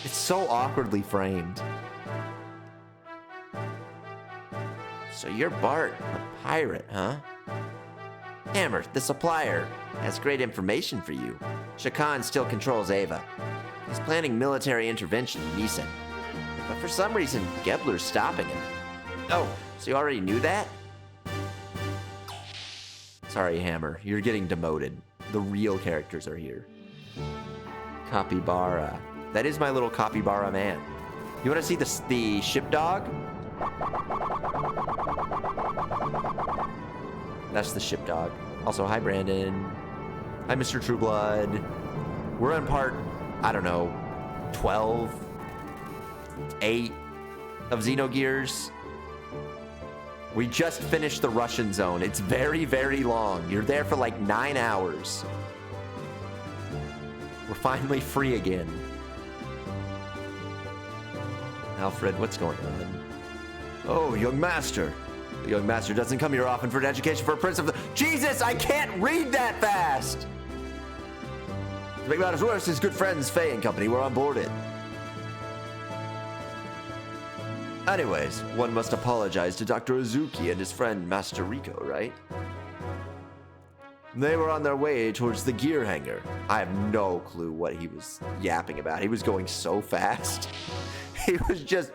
It's so awkwardly framed. So you're Bart, a pirate, huh? Hammer, the supplier, has great information for you. Shakan still controls Ava. He's planning military intervention in Nisan. But for some reason, Gebler's stopping him. Oh, so you already knew that? Sorry, Hammer, you're getting demoted. The real characters are here. Capybara. That is my little capybara man. You want to see the ship dog? That's the ship dog. Also, hi, Brandon. Hi, Mr. Trueblood. We're on part, I don't know, 12, 8 of Xenogears. We just finished the Russian zone. It's very, very long. You're there for like 9 hours. We're finally free again. Alfred, what's going on? Oh, young master. The young master doesn't come here often for an education for a prince of the... Jesus, I can't read that fast! To make matters worse, his good friends, Faye and company, were on board it. Anyways, one must apologize to Dr. Azuki and his friend, Master Rico, right? They were on their way towards the gear hangar. I have no clue what he was yapping about. He was going so fast. He was just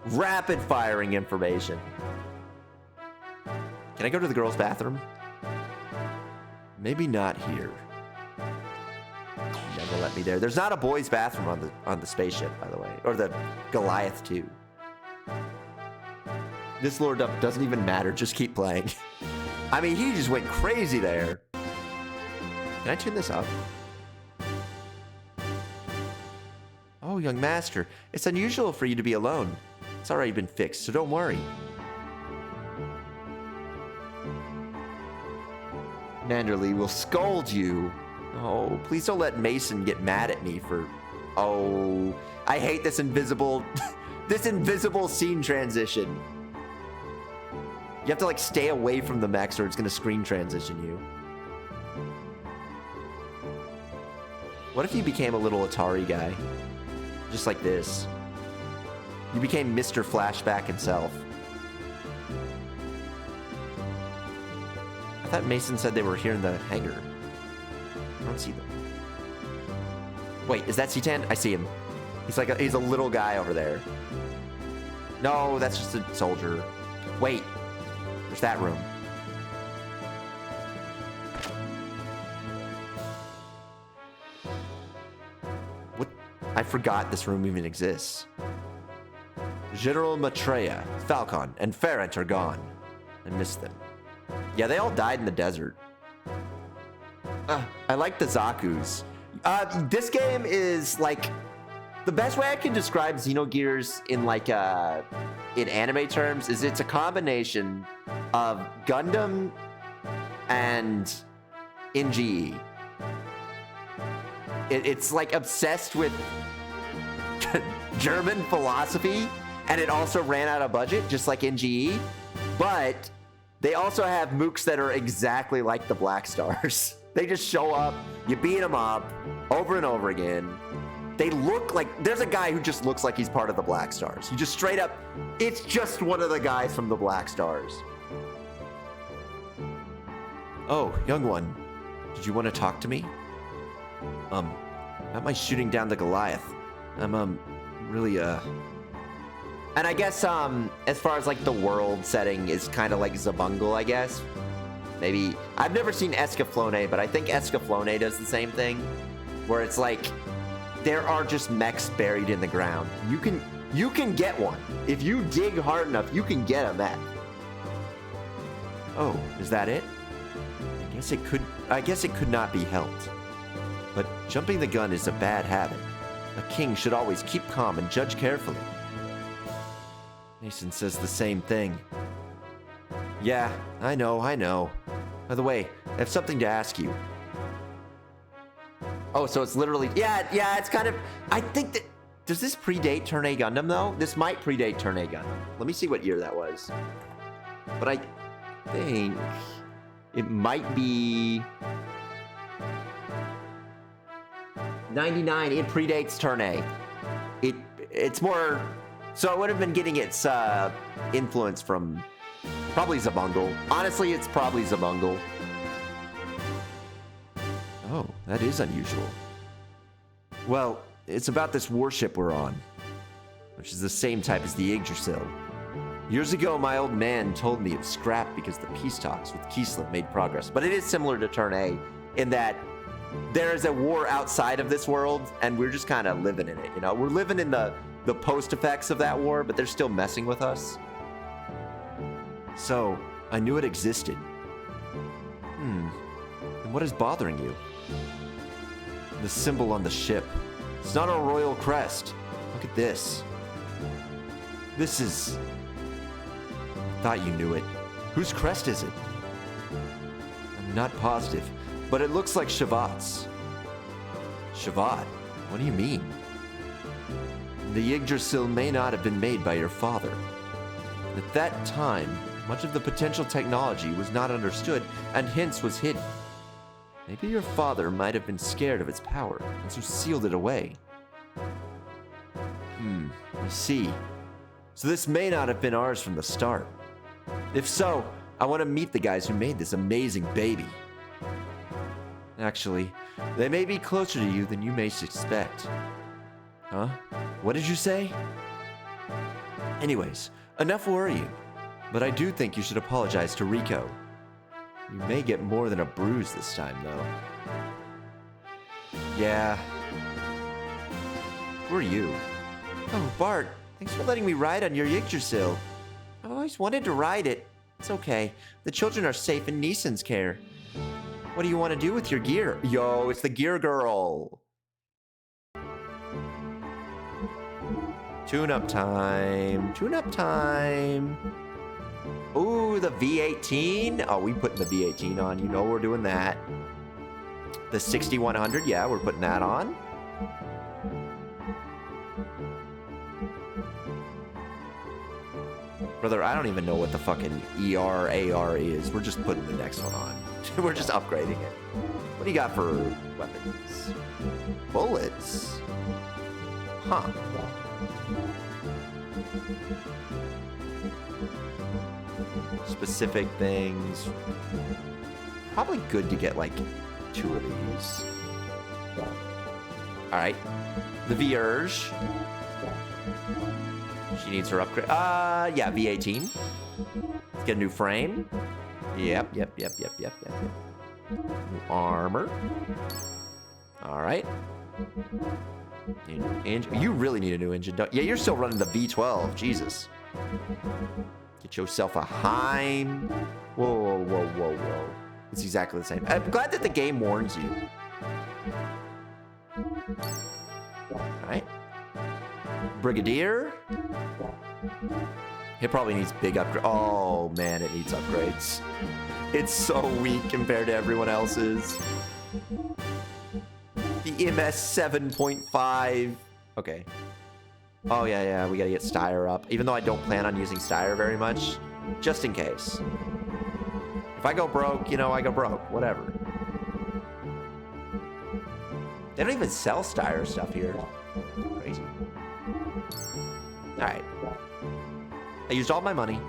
rapid firing information. Can I go to the girls' bathroom? Maybe not here. Never let me there. There's not a boys' bathroom on the spaceship, by the way, or the Goliath too. This Lord Up doesn't even matter. Just keep playing. I mean, he just went crazy there. Can I turn this up? Oh, young master, it's unusual for you to be alone. It's already been fixed, so don't worry. Nanderly will scold you. Oh, please don't let Mason get mad at me for... Oh, I hate this invisible... this invisible scene transition. You have to, like, stay away from the mechs or it's going to screen transition you. What if you became a little Atari guy? Just like this. You became Mr. Flashback himself. I thought Mason said they were here in the hangar. I don't see them. Wait, is that C10? I see him. He's a little guy over there. No, that's just a soldier. Wait, there's that room. What? I forgot this room even exists. General Maitreya, Falcon, and Ferrant are gone. I missed them. Yeah, they all died in the desert. I like the Zakus. This game is like... The best way I can describe Xenogears in like in anime terms is it's a combination of Gundam and NGE. It's like obsessed with German philosophy, and it also ran out of budget, just like NGE. But they also have mooks that are exactly like the Black Stars. They just show up, you beat them up over and over again. They look like, there's a guy who just looks like he's part of the Black Stars. He just straight up, it's just one of the guys from the Black Stars. Oh, young one, did you want to talk to me? Not my shooting down the Goliath. I'm, really, And I guess, as far as, like, the world setting is kind of like Zabungle, I guess. Maybe, I've never seen Escaflowne, but I think Escaflowne does the same thing. Where it's like, there are just mechs buried in the ground. You can get one. If you dig hard enough, you can get a mech. Oh, is that it? I guess it could not be helped. But jumping the gun is a bad habit. A king should always keep calm and judge carefully. Mason says the same thing. Yeah, I know. By the way, I have something to ask you. Oh, so it's literally... Yeah, it's kind of... I think that... Does this predate Turn A Gundam, though? This might predate Turn A Gundam. Let me see what year that was. But I think... It might be... 99. It predates Turn A. It's more... So it would have been getting its influence from probably Zabungle. Honestly, it's probably Zabungle. Oh, that is unusual. Well, it's about this warship we're on, which is the same type as the Yggdrasil. Years ago, my old man told me it was scrapped because the peace talks with Kislev made progress. But it is similar to Turn A in that there is a war outside of this world, and we're just kind of living in it, you know? We're living in the post-effects of that war, but they're still messing with us. So, I knew it existed. And what is bothering you? The symbol on the ship. It's not a royal crest. Look at this. This is... I thought you knew it. Whose crest is it? I'm not positive, but it looks like Shavat's. Shavat? What do you mean? The Yggdrasil may not have been made by your father. At that time, much of the potential technology was not understood and hence was hidden. Maybe your father might have been scared of its power and so sealed it away. I see. So this may not have been ours from the start. If so, I want to meet the guys who made this amazing baby. Actually, they may be closer to you than you may suspect. Huh? What did you say? Anyways, enough worrying. But I do think you should apologize to Rico. You may get more than a bruise this time, though. Yeah. Who are you? Oh, Bart, thanks for letting me ride on your Yggdrasil. I've always wanted to ride it. It's okay. The children are safe in Neeson's care. What do you want to do with your gear? Yo, it's the gear girl. Tune-up time. Tune-up time. Ooh, the V18. Oh, we putting the V18 on. You know we're doing that. The 6100. Yeah, we're putting that on. Brother, I don't even know what the fucking ER, AR is. We're just putting the next one on. We're just upgrading it. What do you got for weapons? Bullets. Huh. Specific things. Probably good to get like 2 of these. Alright. The Vierge. She needs her upgrade. Yeah, V18. Let's get a new frame. Yep. New armor. Alright. You really need a new engine, don't you? Yeah, you're still running the V12. Jesus. Get yourself a Heim. Whoa. It's exactly the same. I'm glad that the game warns you. Alright. Brigadier. It probably needs big upgrade. Oh, man, it needs upgrades. It's so weak compared to everyone else's. The MS 7.5. Okay. Oh, yeah, we gotta get Steyr up. Even though I don't plan on using Steyr very much. Just in case. If I go broke, you know, I go broke. Whatever. They don't even sell Styro stuff here. Crazy. All right. I used all my money.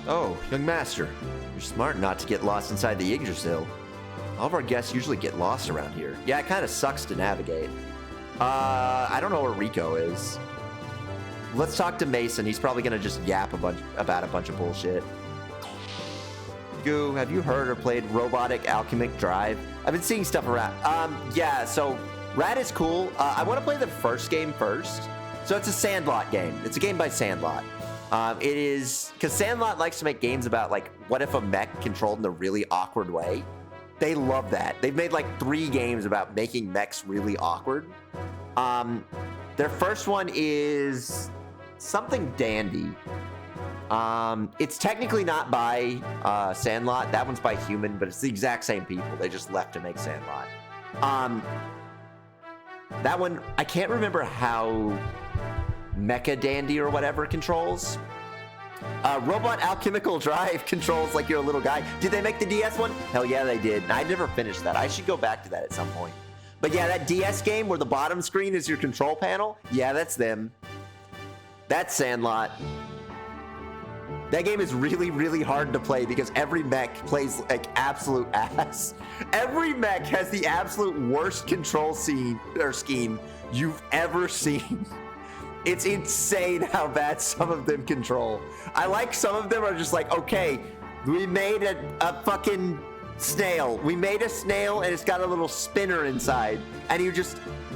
Oh, young master. You're smart not to get lost inside the Yggdrasil. All of our guests usually get lost around here. Yeah, it kind of sucks to navigate. I don't know where Rico is. Let's talk to Mason. He's probably going to just yap about a bunch of bullshit. Goo, have you heard or played Robotic Alchemic Drive? I've been seeing stuff around. Yeah, so Rad is cool. I want to play the first game first. So it's a Sandlot game. It's a game by Sandlot. It is, because Sandlot likes to make games about, like, what if a mech controlled in a really awkward way? They love that. They've made, like, 3 games about making mechs really awkward. Their first one is something Dandy. It's technically not by Sandlot. That one's by Human, but it's the exact same people. They just left to make Sandlot. That one, I can't remember how Mecha Dandy or whatever controls. Robot Alchemical Drive controls like you're a little guy. Did they make the DS one? Hell yeah, they did. I never finished that. I should go back to that at some point. But yeah, that DS game where the bottom screen is your control panel, yeah, that's them. That's Sandlot. That game is really, really hard to play because every mech plays like absolute ass. Every mech has the absolute worst control scheme you've ever seen. It's insane how bad some of them control. I like some of them are just like, okay, we made a fucking snail. We made a snail and it's got a little spinner inside. And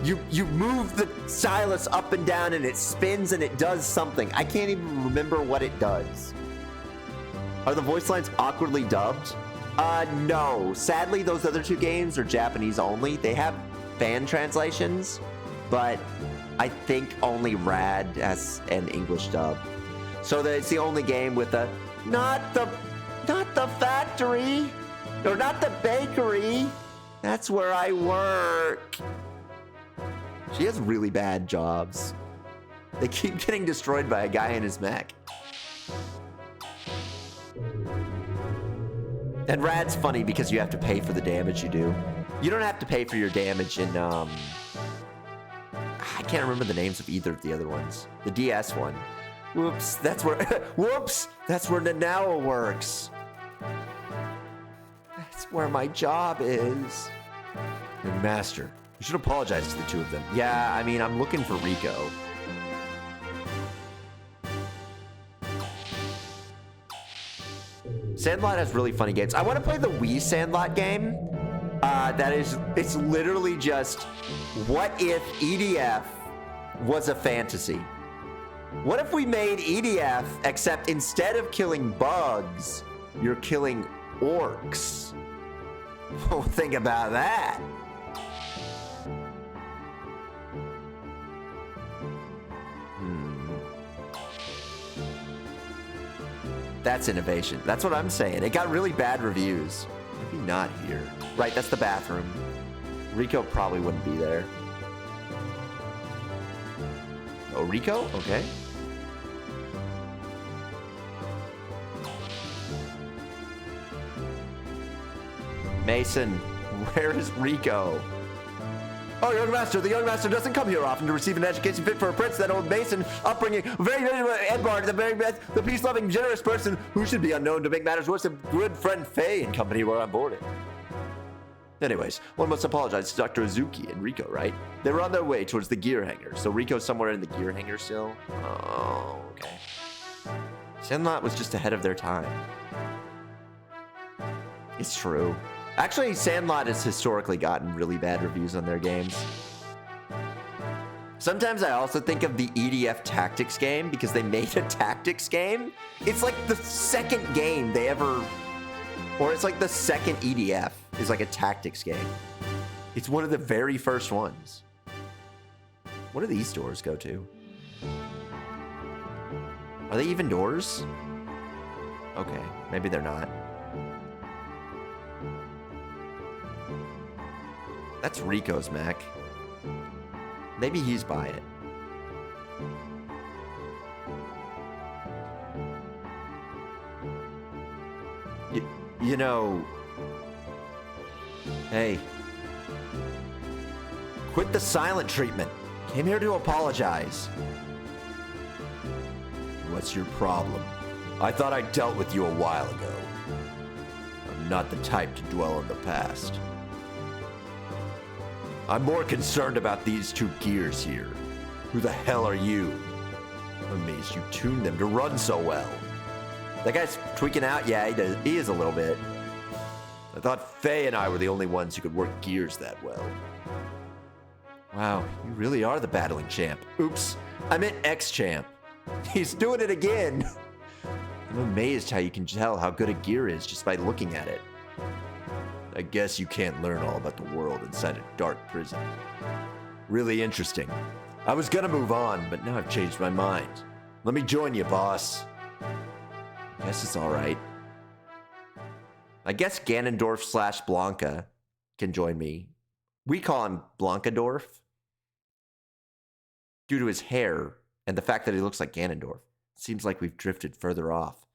you move the stylus up and down and it spins and it does something. I can't even remember what it does. Are the voice lines awkwardly dubbed? No. Sadly, those other 2 games are Japanese only. They have fan translations, but I think only Rad has an English dub. So it's the only game with a not the factory or not the bakery. That's where I work. She has really bad jobs. They keep getting destroyed by a guy in his mech. And Rad's funny because you have to pay for the damage you do. You don't have to pay for your damage in I can't remember the names of either of the other ones. The DS one. Whoops, that's where whoops, that's where Nanawa works. That's where my job is. And Master, you should apologize to the 2 of them. Yeah, I mean, I'm looking for Rico. Sandlot has really funny games. I want to play the Wii Sandlot game. It's literally just, what if EDF was a fantasy? What if we made EDF, except instead of killing bugs, you're killing orcs? Oh, think about that. That's innovation. That's what I'm saying. It got really bad reviews. Maybe not here. Right, that's the bathroom. Rico probably wouldn't be there. Oh, Rico? Okay. Mason, where is Rico? Oh, young master, the young master doesn't come here often to receive an education fit for a prince. That old Mason upbringing, very Edward, the very best, the peace-loving, generous person who should be unknown to make matters worse. A good friend Faye in company where I'm boarding. Anyways, one must apologize to Dr. Azuki and Rico, right? They were on their way towards the gear hangar, so Rico's somewhere in the gear hangar still. Oh, okay. Sandlot was just ahead of their time. It's true. Actually, Sandlot has historically gotten really bad reviews on their games. Sometimes I also think of the EDF Tactics game because they made a tactics game. It's like the second game they ever, or it's like the second EDF is like a tactics game. It's one of the very first ones. What do these doors go to? Are they even doors? Okay, maybe they're not. That's Rico's mech. Maybe he's by it. You know... Hey. Quit the silent treatment. Came here to apologize. What's your problem? I thought I dealt with you a while ago. I'm not the type to dwell on the past. I'm more concerned about these two gears here. Who the hell are you? I'm amazed you tuned them to run so well. That guy's tweaking out. Yeah, he is a little bit. I thought Faye and I were the only ones who could work gears that well. Wow, you really are the battling champ. Oops, I meant ex-champ. He's doing it again. I'm amazed how you can tell how good a gear is just by looking at it. I guess you can't learn all about the world inside a dark prison. Really interesting. I was gonna move on, but now I've changed my mind. Let me join you, boss. I guess it's all right. I guess Ganondorf / Blanca can join me. We call him Blancadorf due to his hair and the fact that he looks like Ganondorf. It seems like we've drifted further off.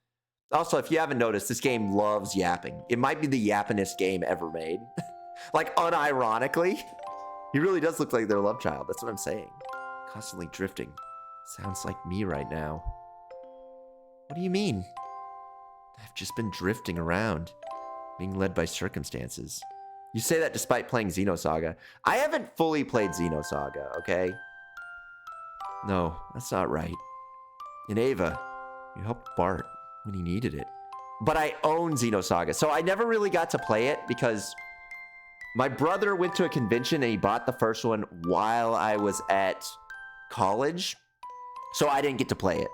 Also, if you haven't noticed, this game loves yapping. It might be the yappinest game ever made. Like, unironically. He really does look like their love child. That's what I'm saying. Constantly drifting. Sounds like me right now. What do you mean? I've just been drifting around, being led by circumstances. You say that despite playing Xenosaga. I haven't fully played Xenosaga, okay? No, that's not right. In Ava, you helped Bart when he needed it. But I own Xenosaga, so I never really got to play it because my brother went to a convention and he bought the first one while I was at college, so I didn't get to play it.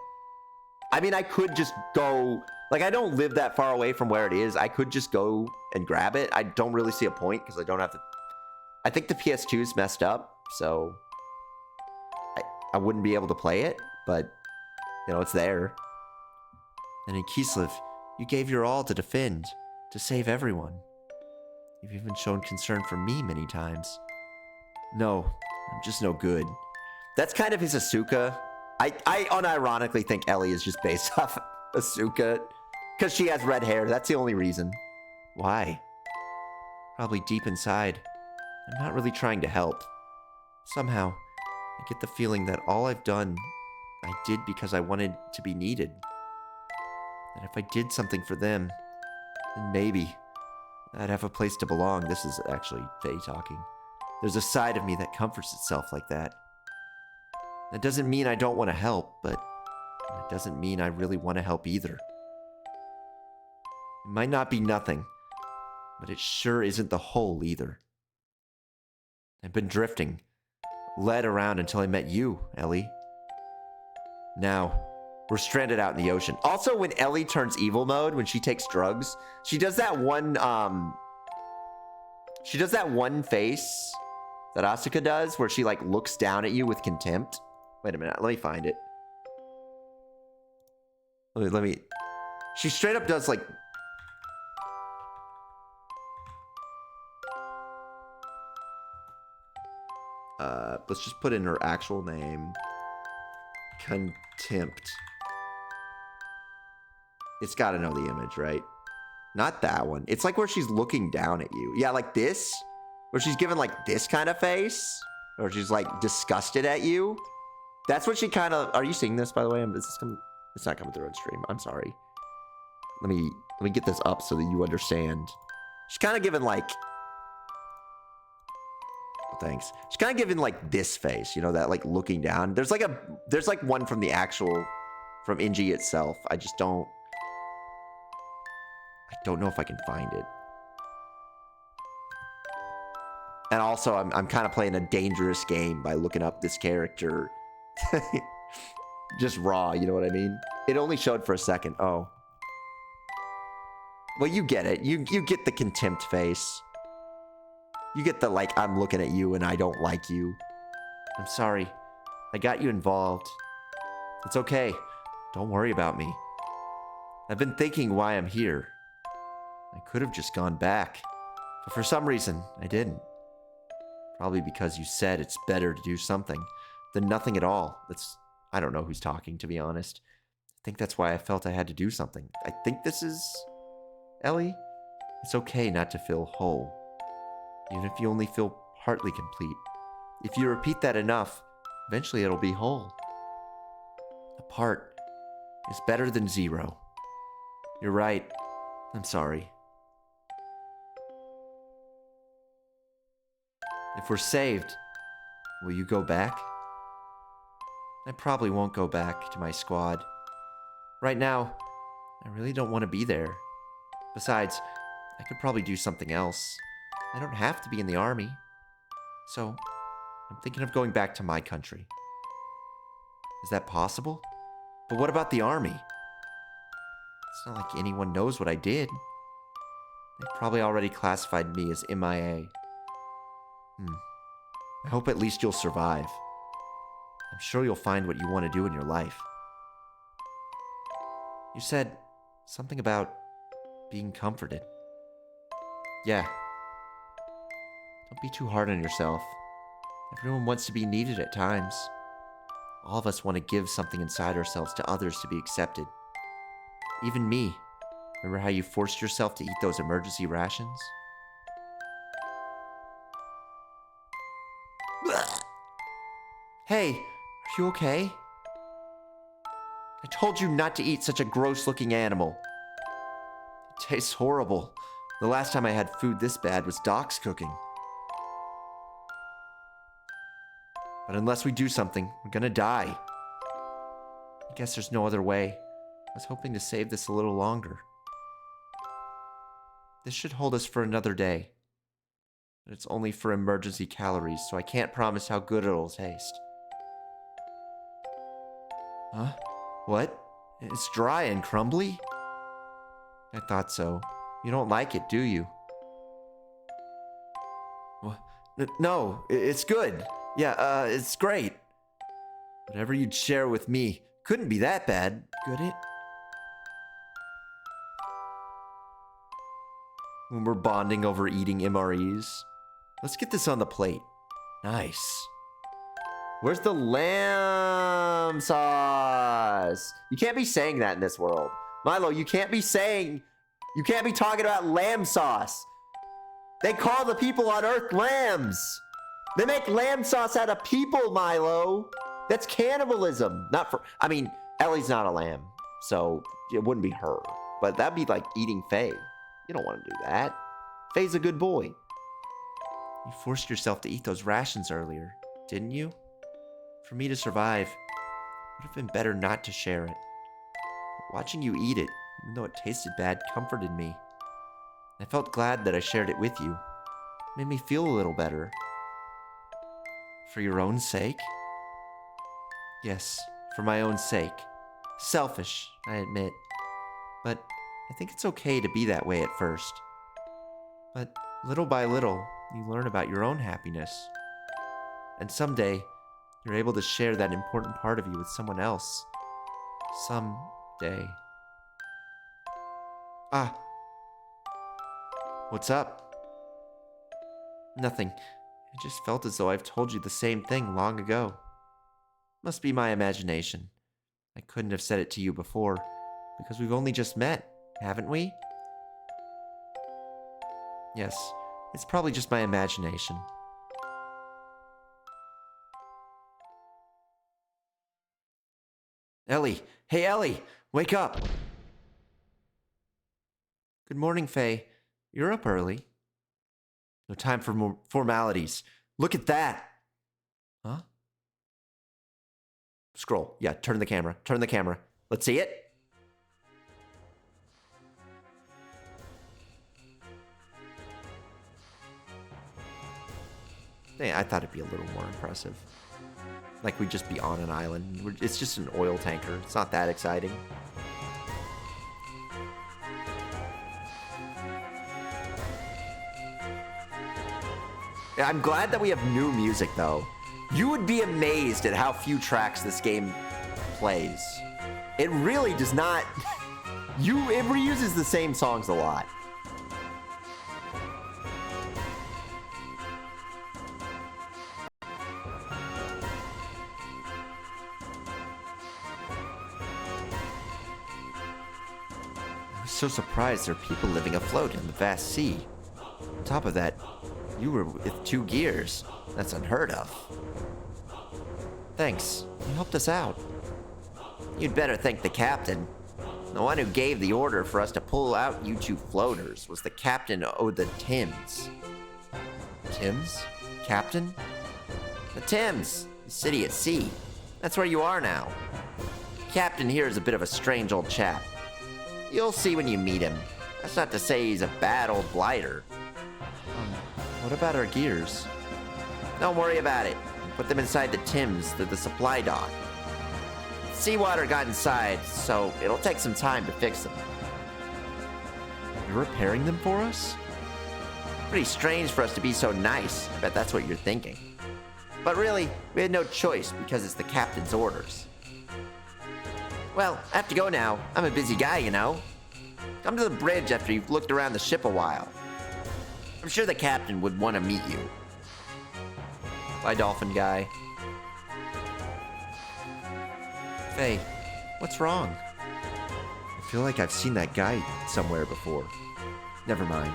I mean, I could just go, like, I don't live that far away from where it is. I could just go and grab it. I don't really see a point because I don't have to. I think the PS2 is messed up, so I wouldn't be able to play it, but, you know, it's there. And in Kislev, you gave your all to defend, to save everyone. You've even shown concern for me many times. No, I'm just no good. That's kind of his Asuka. I unironically think Elly is just based off Asuka because she has red hair. That's the only reason. Why? Probably deep inside, I'm not really trying to help. Somehow, I get the feeling that all I've done, I did because I wanted to be needed. That if I did something for them, then maybe I'd have a place to belong. This is actually Faye talking. There's a side of me that comforts itself like that. That doesn't mean I don't want to help, but it doesn't mean I really want to help either. It might not be nothing, but it sure isn't the whole either. I've been drifting, led around until I met you, Elly. Now, we're stranded out in the ocean. Also, when Elly turns evil mode, when she takes drugs, she does that one face that Asuka does where she like looks down at you with contempt. Wait a minute, let me find it. Let me she straight up does like let's just put in her actual name. Contempt. It's got to know the image, right? Not that one. It's like where she's looking down at you. Yeah, like this. Where she's given like this kind of face. Or she's like disgusted at you. That's what she kind of... Are you seeing this, by the way? Is this coming? It's not coming through on stream. I'm sorry. Let me get this up so that you understand. She's kind of given like... Oh, thanks. She's kind of given like this face. You know, that like looking down. There's like one from the actual... From Inji itself. I just don't... I don't know if I can find it. And also, I'm kind of playing a dangerous game by looking up this character. Just raw, you know what I mean? It only showed for a second. Oh. Well, you get it. You get the contempt face. You get the, like, I'm looking at you and I don't like you. I'm sorry. I got you involved. It's okay. Don't worry about me. I've been thinking why I'm here. I could have just gone back. But for some reason, I didn't. Probably because you said it's better to do something than nothing at all. I don't know who's talking, to be honest. I think that's why I felt I had to do something. I think this is Elly, it's okay not to feel whole, even if you only feel partly complete. If you repeat that enough, eventually it'll be whole. A part is better than zero. You're right. I'm sorry. If we're saved, will you go back? I probably won't go back to my squad. Right now, I really don't want to be there. Besides, I could probably do something else. I don't have to be in the army. So, I'm thinking of going back to my country. Is that possible? But what about the army? It's not like anyone knows what I did. They probably already classified me as MIA. I hope at least you'll survive. I'm sure you'll find what you want to do in your life. You said something about being comforted. Yeah. Don't be too hard on yourself. Everyone wants to be needed at times. All of us want to give something inside ourselves to others to be accepted. Even me. Remember how you forced yourself to eat those emergency rations? Hey, are you okay? I told you not to eat such a gross-looking animal. It tastes horrible. The last time I had food this bad was Doc's cooking. But unless we do something, we're gonna die. I guess there's no other way. I was hoping to save this a little longer. This should hold us for another day. But it's only for emergency calories, so I can't promise how good it'll taste. Huh? What? It's dry and crumbly? I thought so. You don't like it, do you? What? No, it's good. Yeah, it's great. Whatever you'd share with me couldn't be that bad, could it? When we're bonding over eating MREs. Let's get this on the plate. Nice. Where's the lamb sauce? You can't be saying that in this world. Milo, you can't be talking about lamb sauce. They call the people on Earth lambs. They make lamb sauce out of people, Milo. That's cannibalism. Elly's not a lamb, so it wouldn't be her. But that'd be like eating Faye. You don't want to do that. Faye's a good boy. You forced yourself to eat those rations earlier, didn't you? For me to survive, it would have been better not to share it. But watching you eat it, even though it tasted bad, comforted me. I felt glad that I shared it with you. It made me feel a little better. For your own sake? Yes, for my own sake. Selfish, I admit. But I think it's okay to be that way at first. But little by little, you learn about your own happiness. And someday, you're able to share that important part of you with someone else. Someday. What's up? Nothing. I just felt as though I've told you the same thing long ago. Must be my imagination. I couldn't have said it to you before, because we've only just met, haven't we? Yes, it's probably just my imagination. Elly! Hey, Elly! Wake up! Good morning, Faye. You're up early. No time for more formalities. Look at that! Huh? Scroll. Yeah, turn the camera. Turn the camera. Let's see it. I thought it'd be a little more impressive. Like we'd just be on an island. It's just an oil tanker. It's not that exciting. I'm glad that we have new music, though. You would be amazed at how few tracks this game plays. It really does not... It reuses the same songs a lot. was so surprised there are people living afloat in the vast sea. On top of that, you were with 2 gears. That's unheard of. Thanks. You helped us out. You'd better thank the captain. The one who gave the order for us to pull out you 2 floaters was the captain of the Thames. Thames? Captain? The Thames, the city at sea. That's where you are now. Captain here is a bit of a strange old chap. You'll see when you meet him. That's not to say he's a bad old blighter. What about our gears? Don't worry about it. Put them inside the Thames to the supply dock. Seawater got inside, so it'll take some time to fix them. You're repairing them for us? Pretty strange for us to be so nice. I bet that's what you're thinking. But really, we had no choice because it's the captain's orders. Well, I have to go now. I'm a busy guy, you know. Come to the bridge after you've looked around the ship a while. I'm sure the captain would want to meet you. Bye, dolphin guy. Hey, what's wrong? I feel like I've seen that guy somewhere before. Never mind.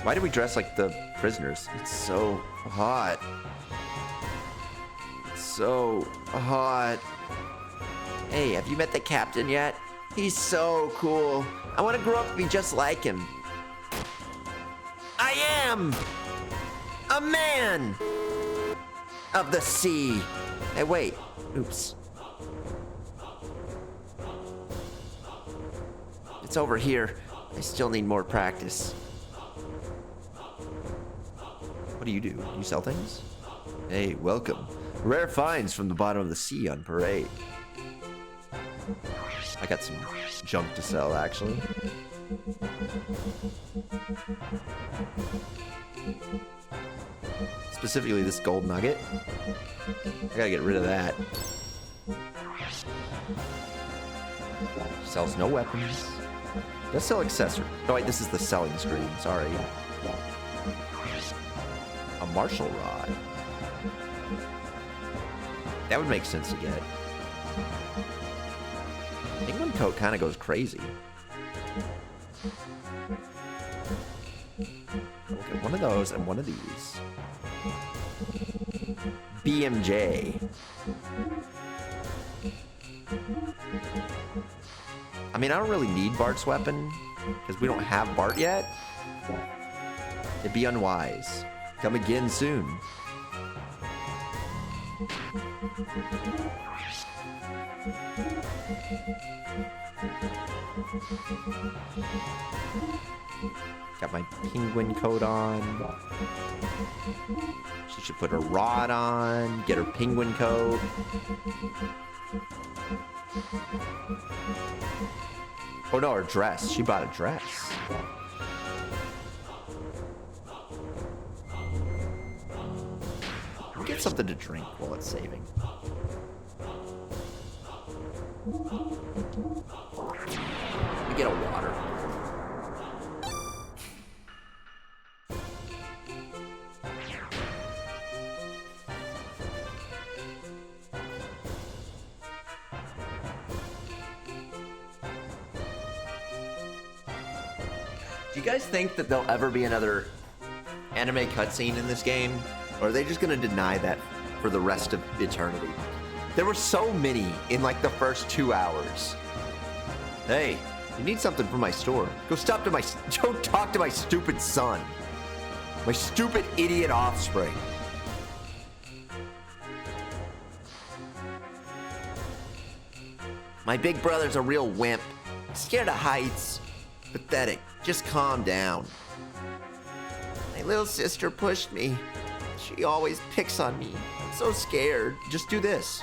Why do we dress like the prisoners? It's so hot. It's so hot. Hey, have you met the captain yet? He's so cool. I want to grow up to be just like him. I am a man of the sea. Hey, wait. Oops. It's over here. I still need more practice. What do? You sell things? Hey, welcome. Rare finds from the bottom of the sea on parade. I got some junk to sell, actually. Specifically this gold nugget. I gotta get rid of that. Sells no weapons. Does sell accessories. Oh wait, this is the selling screen, sorry. A martial rod. That would make sense to get. Penguin coat kind of goes crazy. Okay, one of those and one of these. BMJ. I mean, I don't really need Bart's weapon because we don't have Bart yet. It'd be unwise. Come again soon. Got my penguin coat on. She should put her rod on, get her penguin coat. Oh no, her dress. She bought a dress. Get something to drink while it's saving. Let me get a water. Do you guys think that there'll ever be another anime cutscene in this game? Or are they just gonna deny that for the rest of eternity? There were so many in like the first 2 hours. Hey, you need something from my store. Go talk to my stupid son. My stupid idiot offspring. My big brother's a real wimp. Scared of heights. Pathetic. Just calm down. My little sister pushed me. She always picks on me. I'm so scared. Just do this.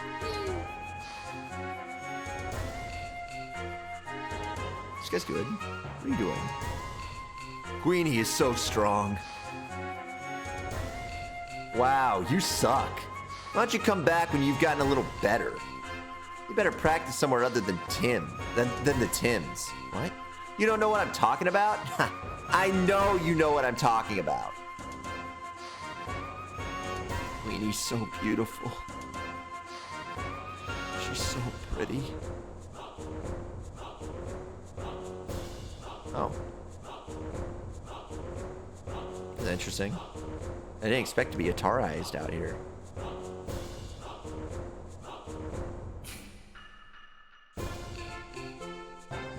This guy's good. What are you doing? Queenie is so strong. Wow, you suck. Why don't you come back when you've gotten a little better? You better practice somewhere other than than the Tims. What? You don't know what I'm talking about? I know you know what I'm talking about. Queenie's so beautiful. She's so pretty. Oh. That's interesting. I didn't expect to be Atarized out here. We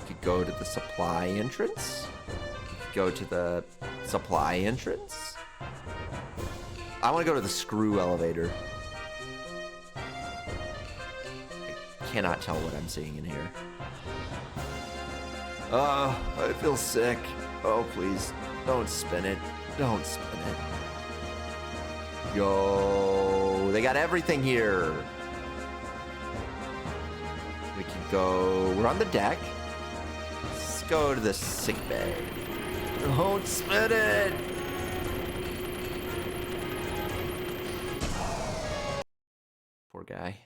could go to the supply entrance. We could go to the supply entrance. I want to go to the screw elevator. I cannot tell what I'm seeing in here. I feel sick. Oh, please. Don't spin it. Don't spin it. Yo, they got everything here. We can go. We're on the deck. Let's go to the sick bay. Don't spin it. Poor guy.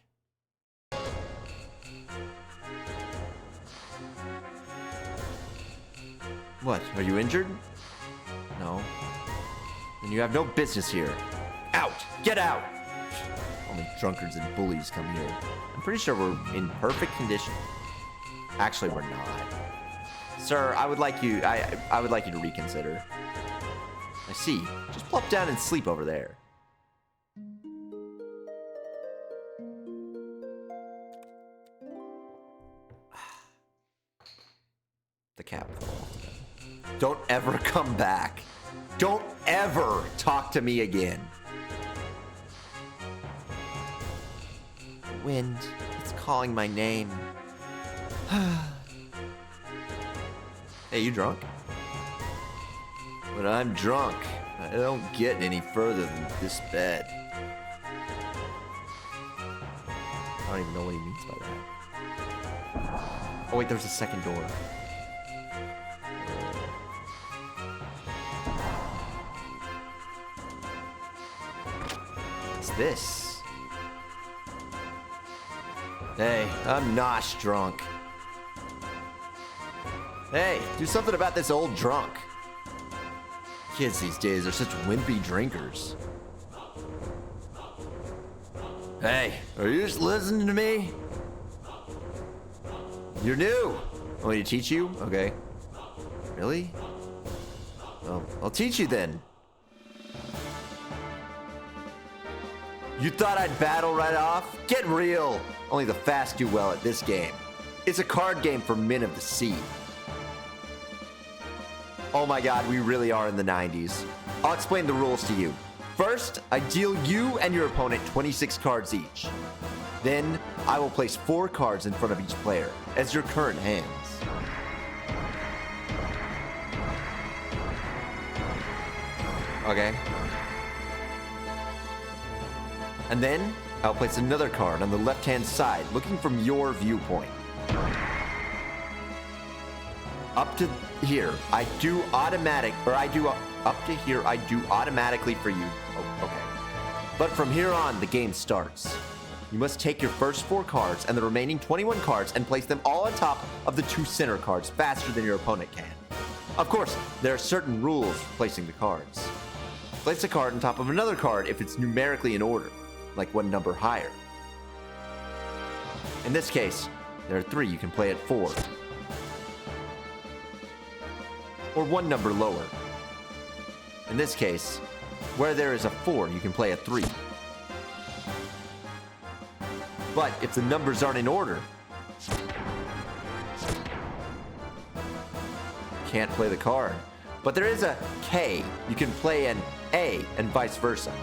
What? Are you injured? No. Then you have no business here. Out! Get out! Only drunkards and bullies come here. I'm pretty sure we're in perfect condition. Actually, we're not. Sir, I would like you. I would like you to reconsider. I see. Just plop down and sleep over there. The cap. Don't ever come back. Don't ever talk to me again. The wind, it's calling my name. Hey, you drunk? When I'm drunk, I don't get any further than this bed. I don't even know what he means by that. Oh wait, there's a second door. This. Hey, I'm nosh drunk. Hey, do something about this old drunk. Kids these days are such wimpy drinkers. Hey, are you just listening to me? You're new. Want me to teach you? Okay. Really? Well, I'll teach you then. You thought I'd battle right off? Get real! Only the fast do well at this game. It's a card game for men of the sea. Oh my god, we really are in the 90s. I'll explain the rules to you. First, I deal you and your opponent 26 cards each. Then, I will place 4 cards in front of each player as your current hands. Okay. And then, I'll place another card on the left-hand side, looking from your viewpoint. Up to here, I do automatically for you. Oh, okay. But from here on, the game starts. You must take your first 4 cards and the remaining 21 cards and place them all on top of the 2 center cards faster than your opponent can. Of course, there are certain rules for placing the cards. Place a card on top of another card if it's numerically in order, like 1 number higher. In this case, there are 3 you can play at 4. Or 1 number lower. In this case, where there is a 4, you can play a 3. But if the numbers aren't in order, you can't play the card. But there is a K, you can play an A, and vice versa.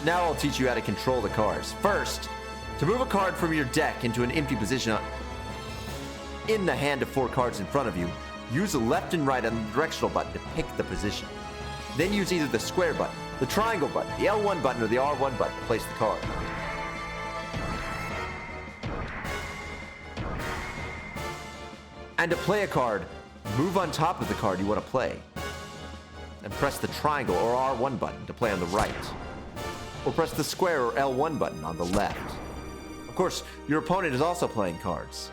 Now I'll teach you how to control the cards. First, to move a card from your deck into an empty position in the hand of 4 cards in front of you, use the left and right on the directional button to pick the position. Then use either the square button, the triangle button, the L1 button, or the R1 button to place the card. And to play a card, move on top of the card you want to play. And press the triangle or R1 button to play on the right. Or press the square or L1 button on the left. Of course, your opponent is also playing cards.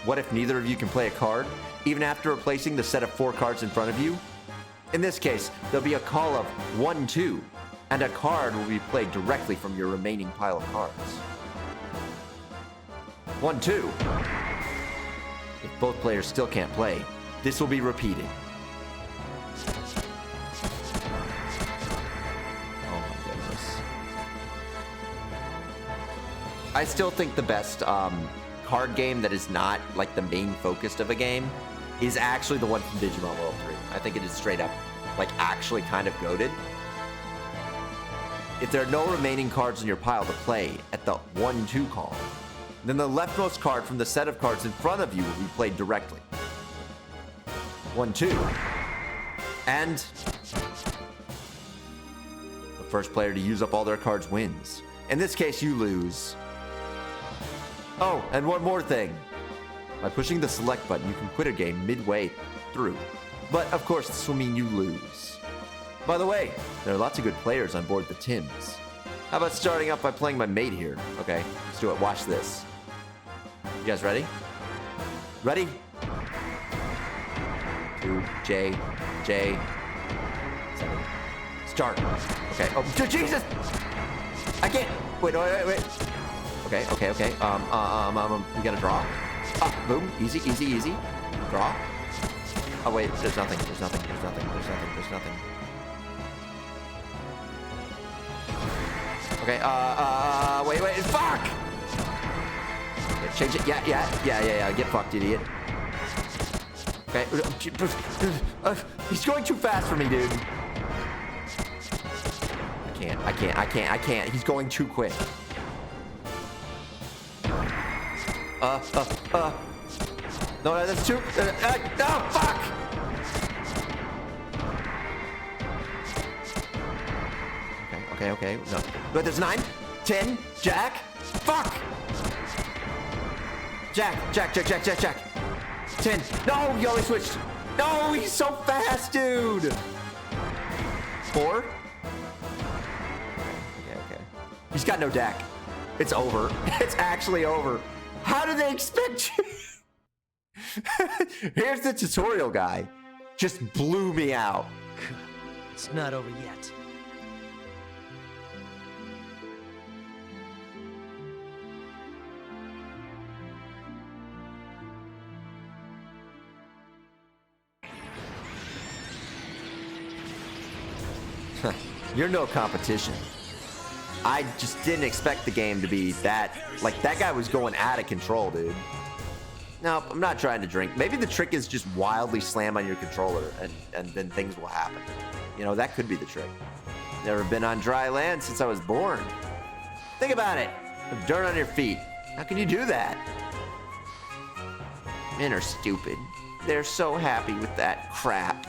What if neither of you can play a card, even after replacing the set of 4 cards in front of you? In this case, there'll be a call of 1-2, and a card will be played directly from your remaining pile of cards. 1-2. If both players still can't play, this will be repeated. Oh my goodness. I still think the best card game that is not like the main focus of a game is actually the one from Digimon World 3. I think it is straight up, like, actually kind of goated. If there are no remaining cards in your pile to play at the 1-2 call, then the leftmost card from the set of cards in front of you will be played directly. 1-2. And the first player to use up all their cards wins. In this case, you lose. Oh, and one more thing. By pushing the select button, you can quit a game midway through. But, of course, this will mean you lose. By the way, there are lots of good players on board the Tims. How about starting off by playing my mate here? Okay, let's do it. Watch this. You guys ready? Ready? 2, J, 7. Start. Okay. Oh, Jesus! I can't. Wait. Okay. We gotta draw. Boom. Easy. Draw. Oh, wait. There's nothing. Okay. Wait. Fuck! Okay, change it. Yeah. Get fucked, idiot. Okay. He's going too fast for me, dude. I can't. He's going too quick. No, that's too. No, fuck! Okay. No. But there's 9, 10, Jack. Fuck! Jack. 10. No, he always switched. No, he's so fast, dude. 4. Okay. He's got no deck. It's over. It's actually over. How do they expect you? Here's the tutorial guy. Just blew me out. It's not over yet. You're no competition. I just didn't expect the game to be that. Like, that guy was going out of control, dude. No, I'm not trying to drink. Maybe the trick is just wildly slam on your controller and then things will happen. You know, that could be the trick. Never been on dry land since I was born. Think about it. With dirt on your feet. How can you do that? Men are stupid. They're so happy with that crap.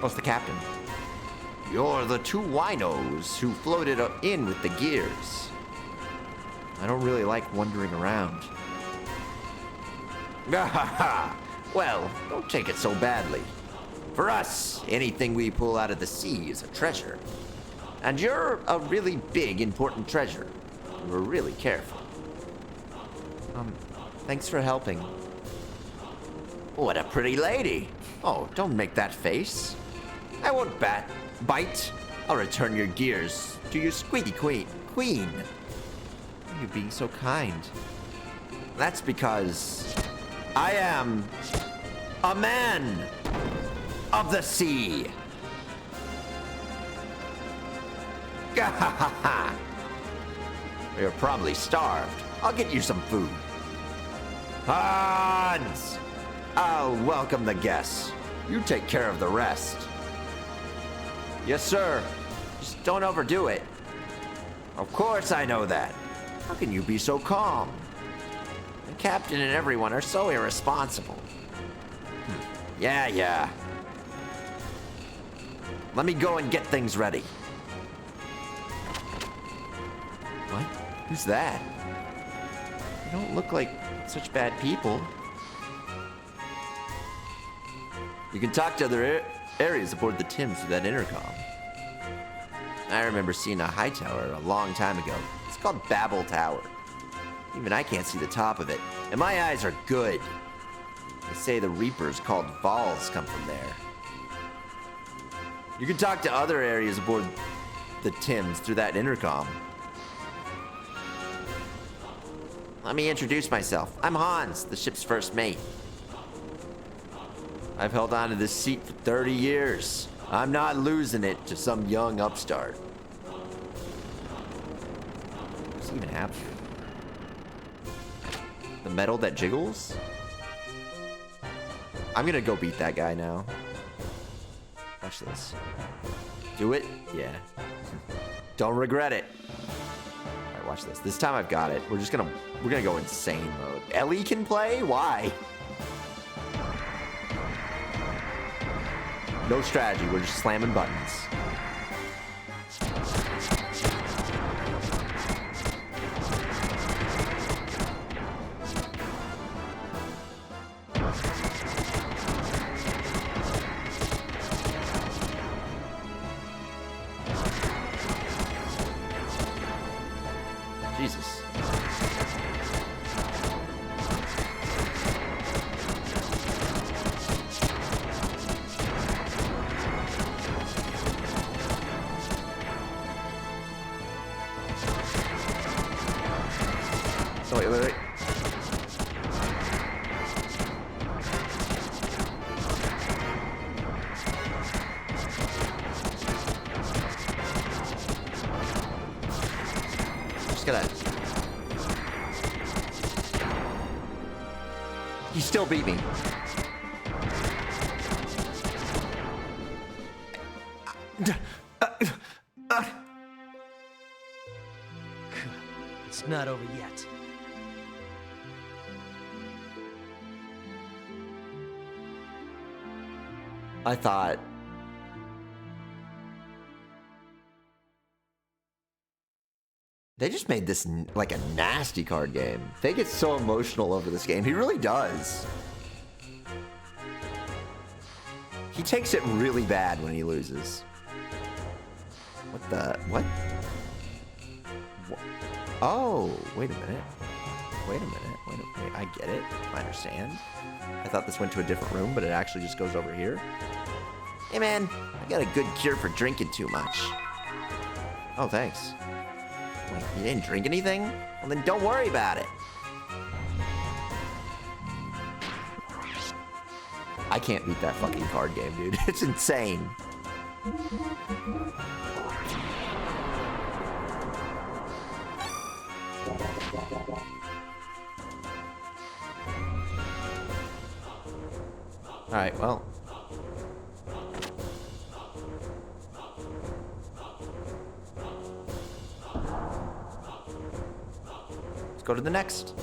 What's the captain? You're the 2 winos who floated in with the gears. I don't really like wandering around. Well, don't take it so badly. For us, anything we pull out of the sea is a treasure. And you're a really big, important treasure. We're really careful. Thanks for helping. What a pretty lady. Oh, don't make that face. I won't bite. I'll return your gears to your squeaky queen. You're being so kind. That's because I am a man of the sea. You're probably starved. I'll get you some food. Hans! I'll welcome the guests. You take care of the rest. Yes, sir. Just don't overdo it. Of course I know that. How can you be so calm? The captain and everyone are so irresponsible. Yeah. Let me go and get things ready. What? Who's that? They don't look like such bad people. You can talk to other areas aboard the Tims through that intercom. I remember seeing a high tower a long time ago. It's called Babel Tower. Even I can't see the top of it. And my eyes are good. They say the Reapers called Vals come from there. You can talk to other areas aboard the Tims through that intercom. Let me introduce myself. I'm Hans, the ship's first mate. I've held on to this seat for 30 years. I'm not losing it to some young upstart. What does he even have here? The metal that jiggles? I'm gonna go beat that guy now. Watch this. Do it? Yeah. Don't regret it. Alright, watch this. This time I've got it. We're gonna go insane mode. Elly can play? Why? No strategy, we're just slamming buttons. Jesus. Oh, wait. Just gotta... You still beat me. It's not over yet. I thought... They just made this like a nasty card game. They get so emotional over this game. He really does. He takes it really bad when he loses. What the... What? Oh, wait a minute. Wait, I get it. I understand. I thought this went to a different room, but it actually just goes over here. Hey man, I got a good cure for drinking too much. Oh, thanks. Wait, you didn't drink anything? Well then don't worry about it. I can't beat that fucking card game, dude. It's insane. Alright, well. Let's go to the next.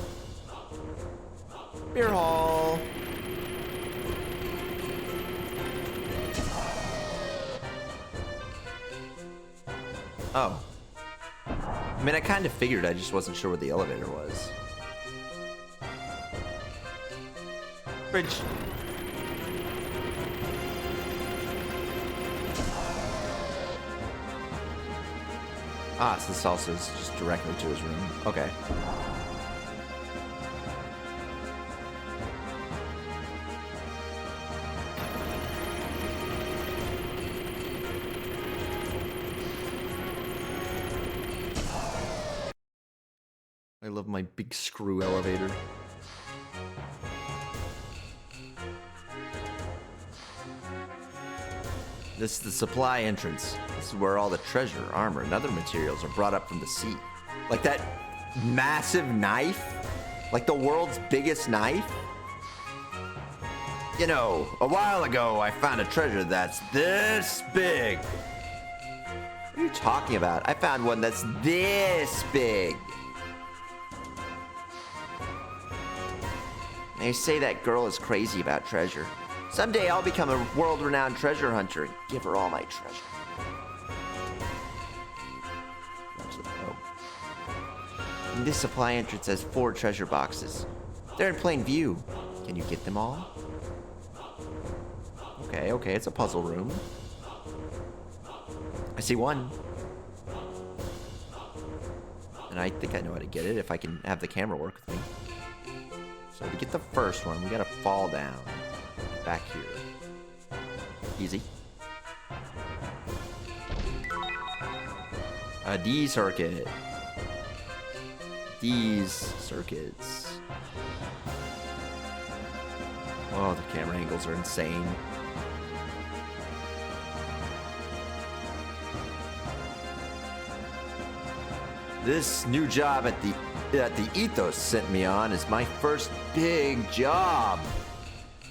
Beer hall. Oh. I mean, I kind of figured, I just wasn't sure where the elevator was. Bridge. Ah, so this also is just directly to his room. Okay. I love my big screw elevator. This is the supply entrance. This is where all the treasure, armor, and other materials are brought up from the sea. Like that massive knife? Like the world's biggest knife? You know, a while ago I found a treasure that's this big. What are you talking about? I found one that's this big. They say that girl is crazy about treasure. Someday I'll become a world-renowned treasure hunter and give her all my treasure. And this supply entrance has 4 treasure boxes. They're in plain view. Can you get them all? Okay, it's a puzzle room. I see one. And I think I know how to get it if I can have the camera work with me. So to get the first one, we gotta fall down. Back here. Easy. A D circuit. These circuits. Oh, the camera angles are insane. This new job at the Ethos sent me on is my first big job.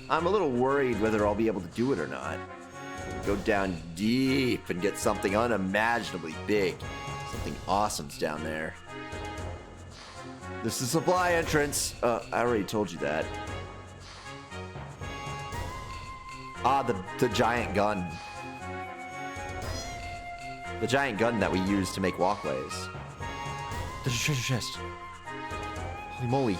I'm a little worried whether I'll be able to do it or not. Go down deep and get something unimaginably big. Something awesome's down there. This is the supply entrance. I already told you that. Ah, the giant gun. The giant gun that we use to make walkways. There's a treasure chest. Holy moly.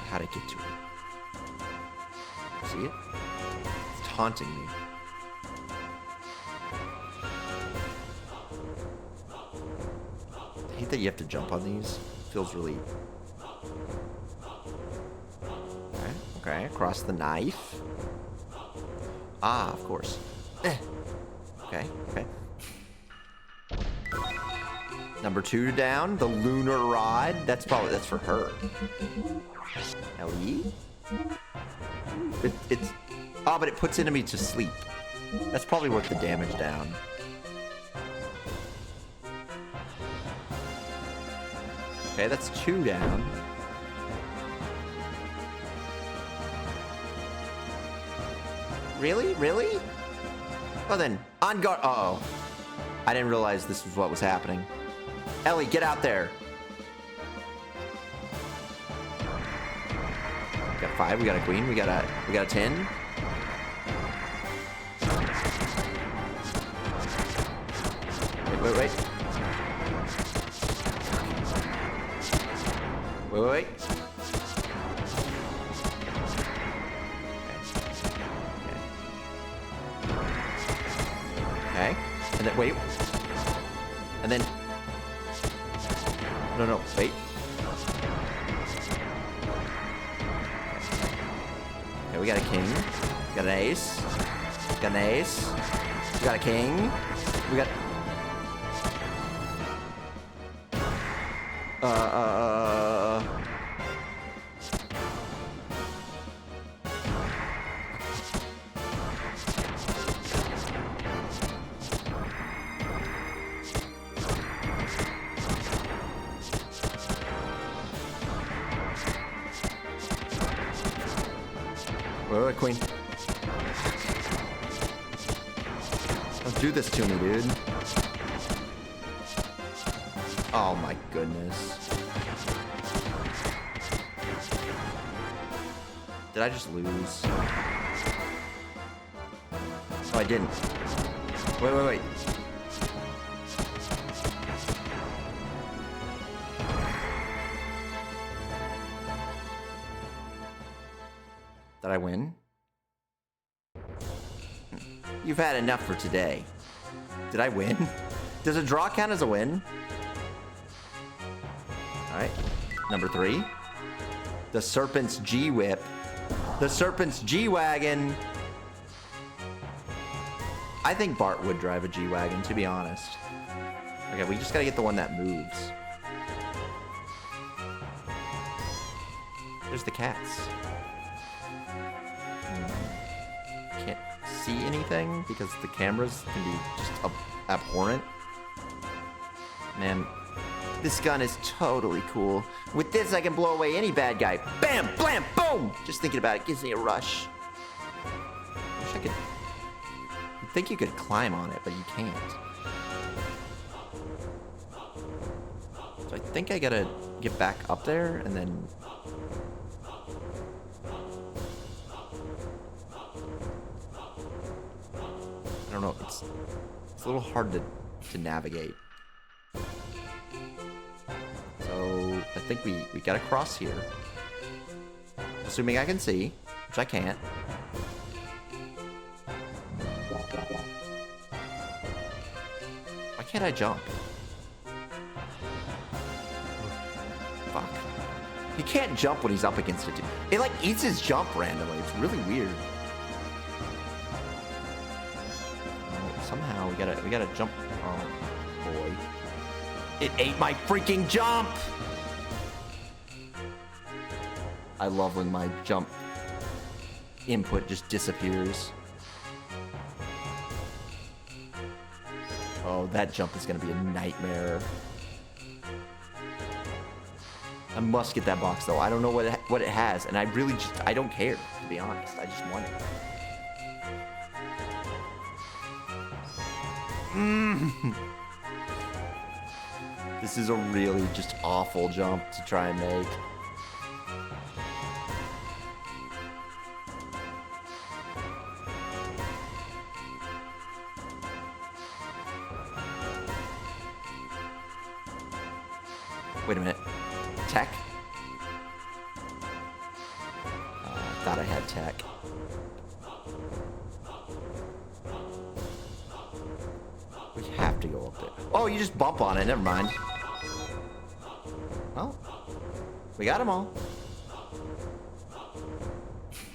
How to get to it? See it? It's taunting me. I hate that you have to jump on these. It feels really... Okay, across the knife. Ah, of course. Okay. Number 2 down, the lunar rod. That's for her. Elly? But it puts enemy to sleep. That's probably worth the damage down. Okay, that's 2 down. Really? Well then, on guard. Uh-oh. I didn't realize this was what was happening. Elly, get out there. We got 5, we got a queen, we got a 10. Wait. Wait. Okay. And then, wait. And then... No, wait. Okay, we got a king. We got an ace. We got an ace. We got a king. We got... Wait, queen. Don't do this to me, dude. Oh my goodness. Did I just lose? Oh, I didn't. Wait. Did I win? You've had enough for today. Did I win? Does a draw count as a win? Alright. Number 3. The Serpent's G-Whip. The Serpent's G-Wagon. I think Bart would drive a G-Wagon, to be honest. Okay, we just gotta get the one that moves. There's the cats. Can't see anything because the cameras can be just abhorrent. Man, this gun is totally cool. With this, I can blow away any bad guy. Bam, blam, boom! Just thinking about it gives me a rush. Wish I could... You'd think you could climb on it, but you can't. So I think I gotta get back up there and then... I don't know, it's a little hard to navigate. So I think we gotta cross here. Assuming I can see, which I can't. Why can't I jump? Fuck. He can't jump when he's up against it. It like eats his jump randomly. It's really weird. Oh, somehow we gotta jump. Oh boy. It ate my freaking jump! I love when my jump input just disappears. Oh, that jump is gonna be a nightmare. I must get that box though. I don't know what it has, and I really I don't care, to be honest. I just want it. This is a really just awful jump to try and make. Wait a minute. Tech? I thought I had tech. We have to go up there. Oh, you just bump on it. Never mind. Well, we got them all.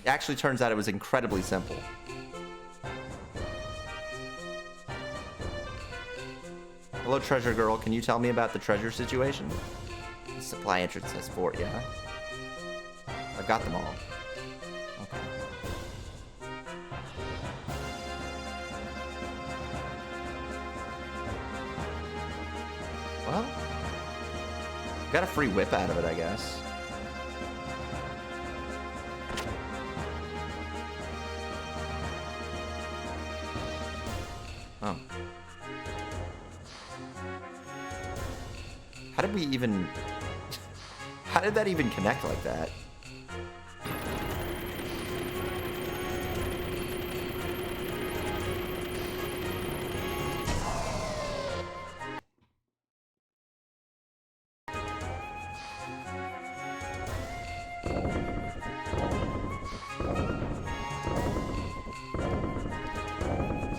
It actually turns out it was incredibly simple. Hello, treasure girl. Can you tell me about the treasure situation? The supply entrance has 4, yeah? I've got them all. Okay. Well, got a free whip out of it, I guess. Oh. How did we even... How did that even connect like that?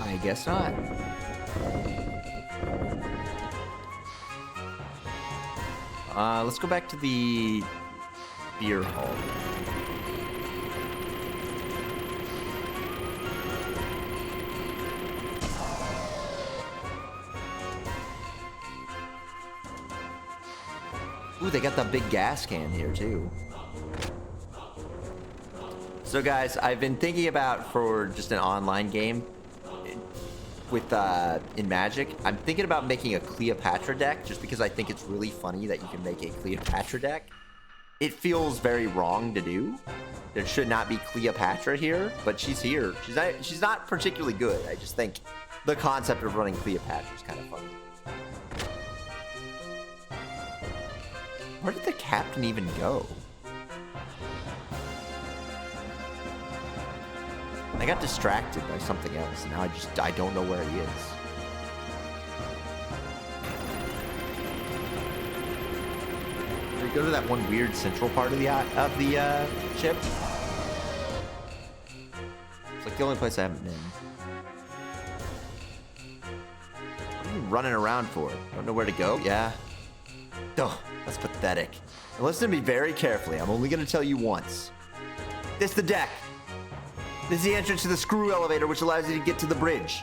I guess not. Let's go back to the beer hall. Ooh, they got the big gas can here too. So guys, I've been thinking about for just an online game with in Magic, I'm thinking about making a Cleopatra deck just because I think it's really funny that you can make a Cleopatra deck. It feels very wrong to do. There should not be Cleopatra here, but she's here. She's not particularly good. I just think the concept of running Cleopatra is kind of funny. Where did the captain even go? I got distracted by something else. Now I don't know where he is. Did we go to that one weird central part of the ship? It's like the only place I haven't been. What are you running around for? Don't know where to go? Yeah. Oh, that's pathetic. And listen to me very carefully. I'm only going to tell you once. This is the deck. This is the entrance to the screw elevator, which allows you to get to the bridge.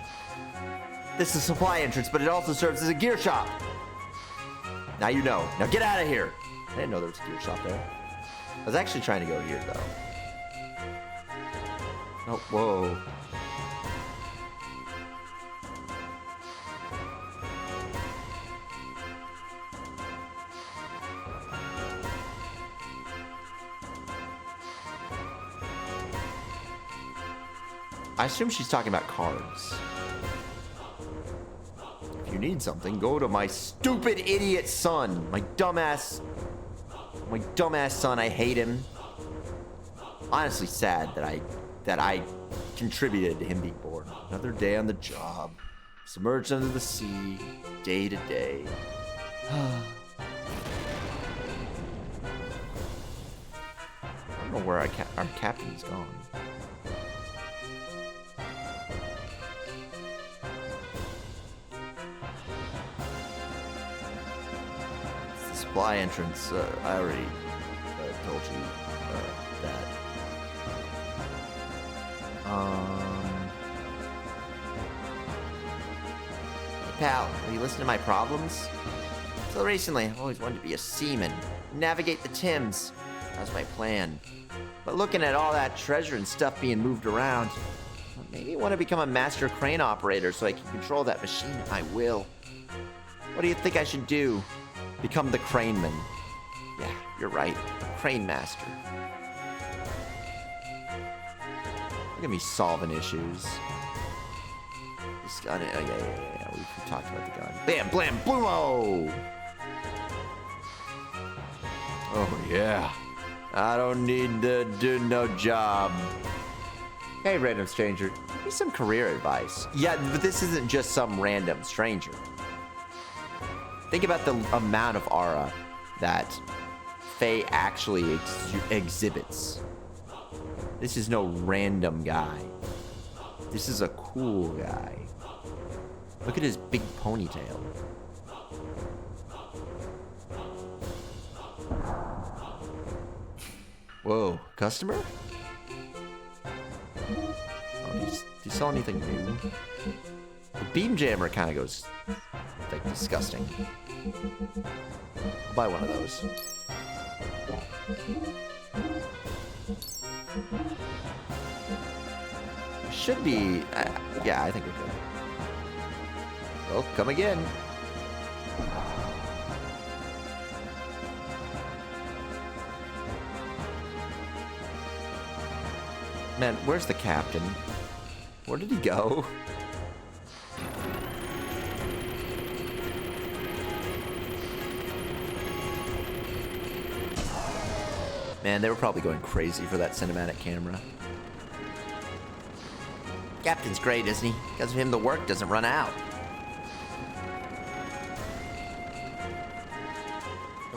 This is a supply entrance, but it also serves as a gear shop. Now you know. Now get out of here. I didn't know there was a gear shop there. I was actually trying to go here, though. Oh, whoa. I assume she's talking about cards. If you need something, go to my stupid idiot son. My dumbass son, I hate him. Honestly sad that I contributed to him being born. Another day on the job. Submerged under the sea, day to day. don't know where our captain's gone. It's the supply entrance. I already told you that. Hey, pal, will you listen to my problems? So recently, I've always wanted to be a seaman, navigate the Thames. That was my plan. But looking at all that treasure and stuff being moved around, maybe I want to become a master crane operator so I can control that machine. I will. What do you think I should do? Become the craneman. Yeah, you're right. Crane master. Look at me solving issues. This gun, yeah. We talked about the gun. Bam, blam, bloomo! Oh, yeah. I don't need to do no job. Hey, random stranger. Give me some career advice. Yeah, but this isn't just some random stranger. Think about the amount of aura that Faye actually exhibits. This is no random guy. This is a cool guy. Look at his big ponytail. Whoa, customer? Oh, do you sell anything new? The beam jammer kind of goes, like, disgusting. I'll buy one of those. Should be, yeah, I think we're good. Well, come again. Man, where's the captain? Where did he go? Man, they were probably going crazy for that cinematic camera. Captain's great, isn't he? Because of him, the work doesn't run out.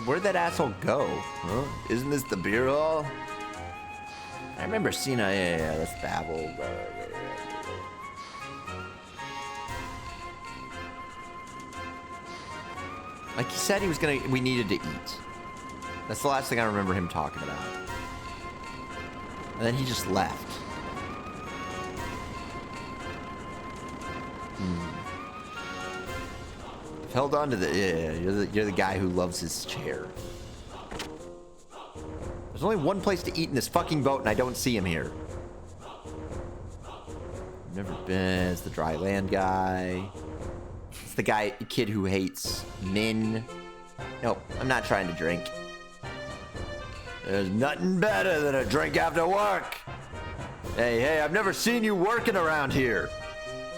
Where'd that asshole go? Huh? Isn't this the beer hall? I remember seeing that's Babel. Like he said he was we needed to eat. That's the last thing I remember him talking about. And then he just left. I've held on to you're the guy who loves his chair. There's only one place to eat in this fucking boat, and I don't see him here. I've never been. It's the dry land guy. It's the kid who hates men. Nope, I'm not trying to drink. There's nothing better than a drink after work. Hey, I've never seen you working around here.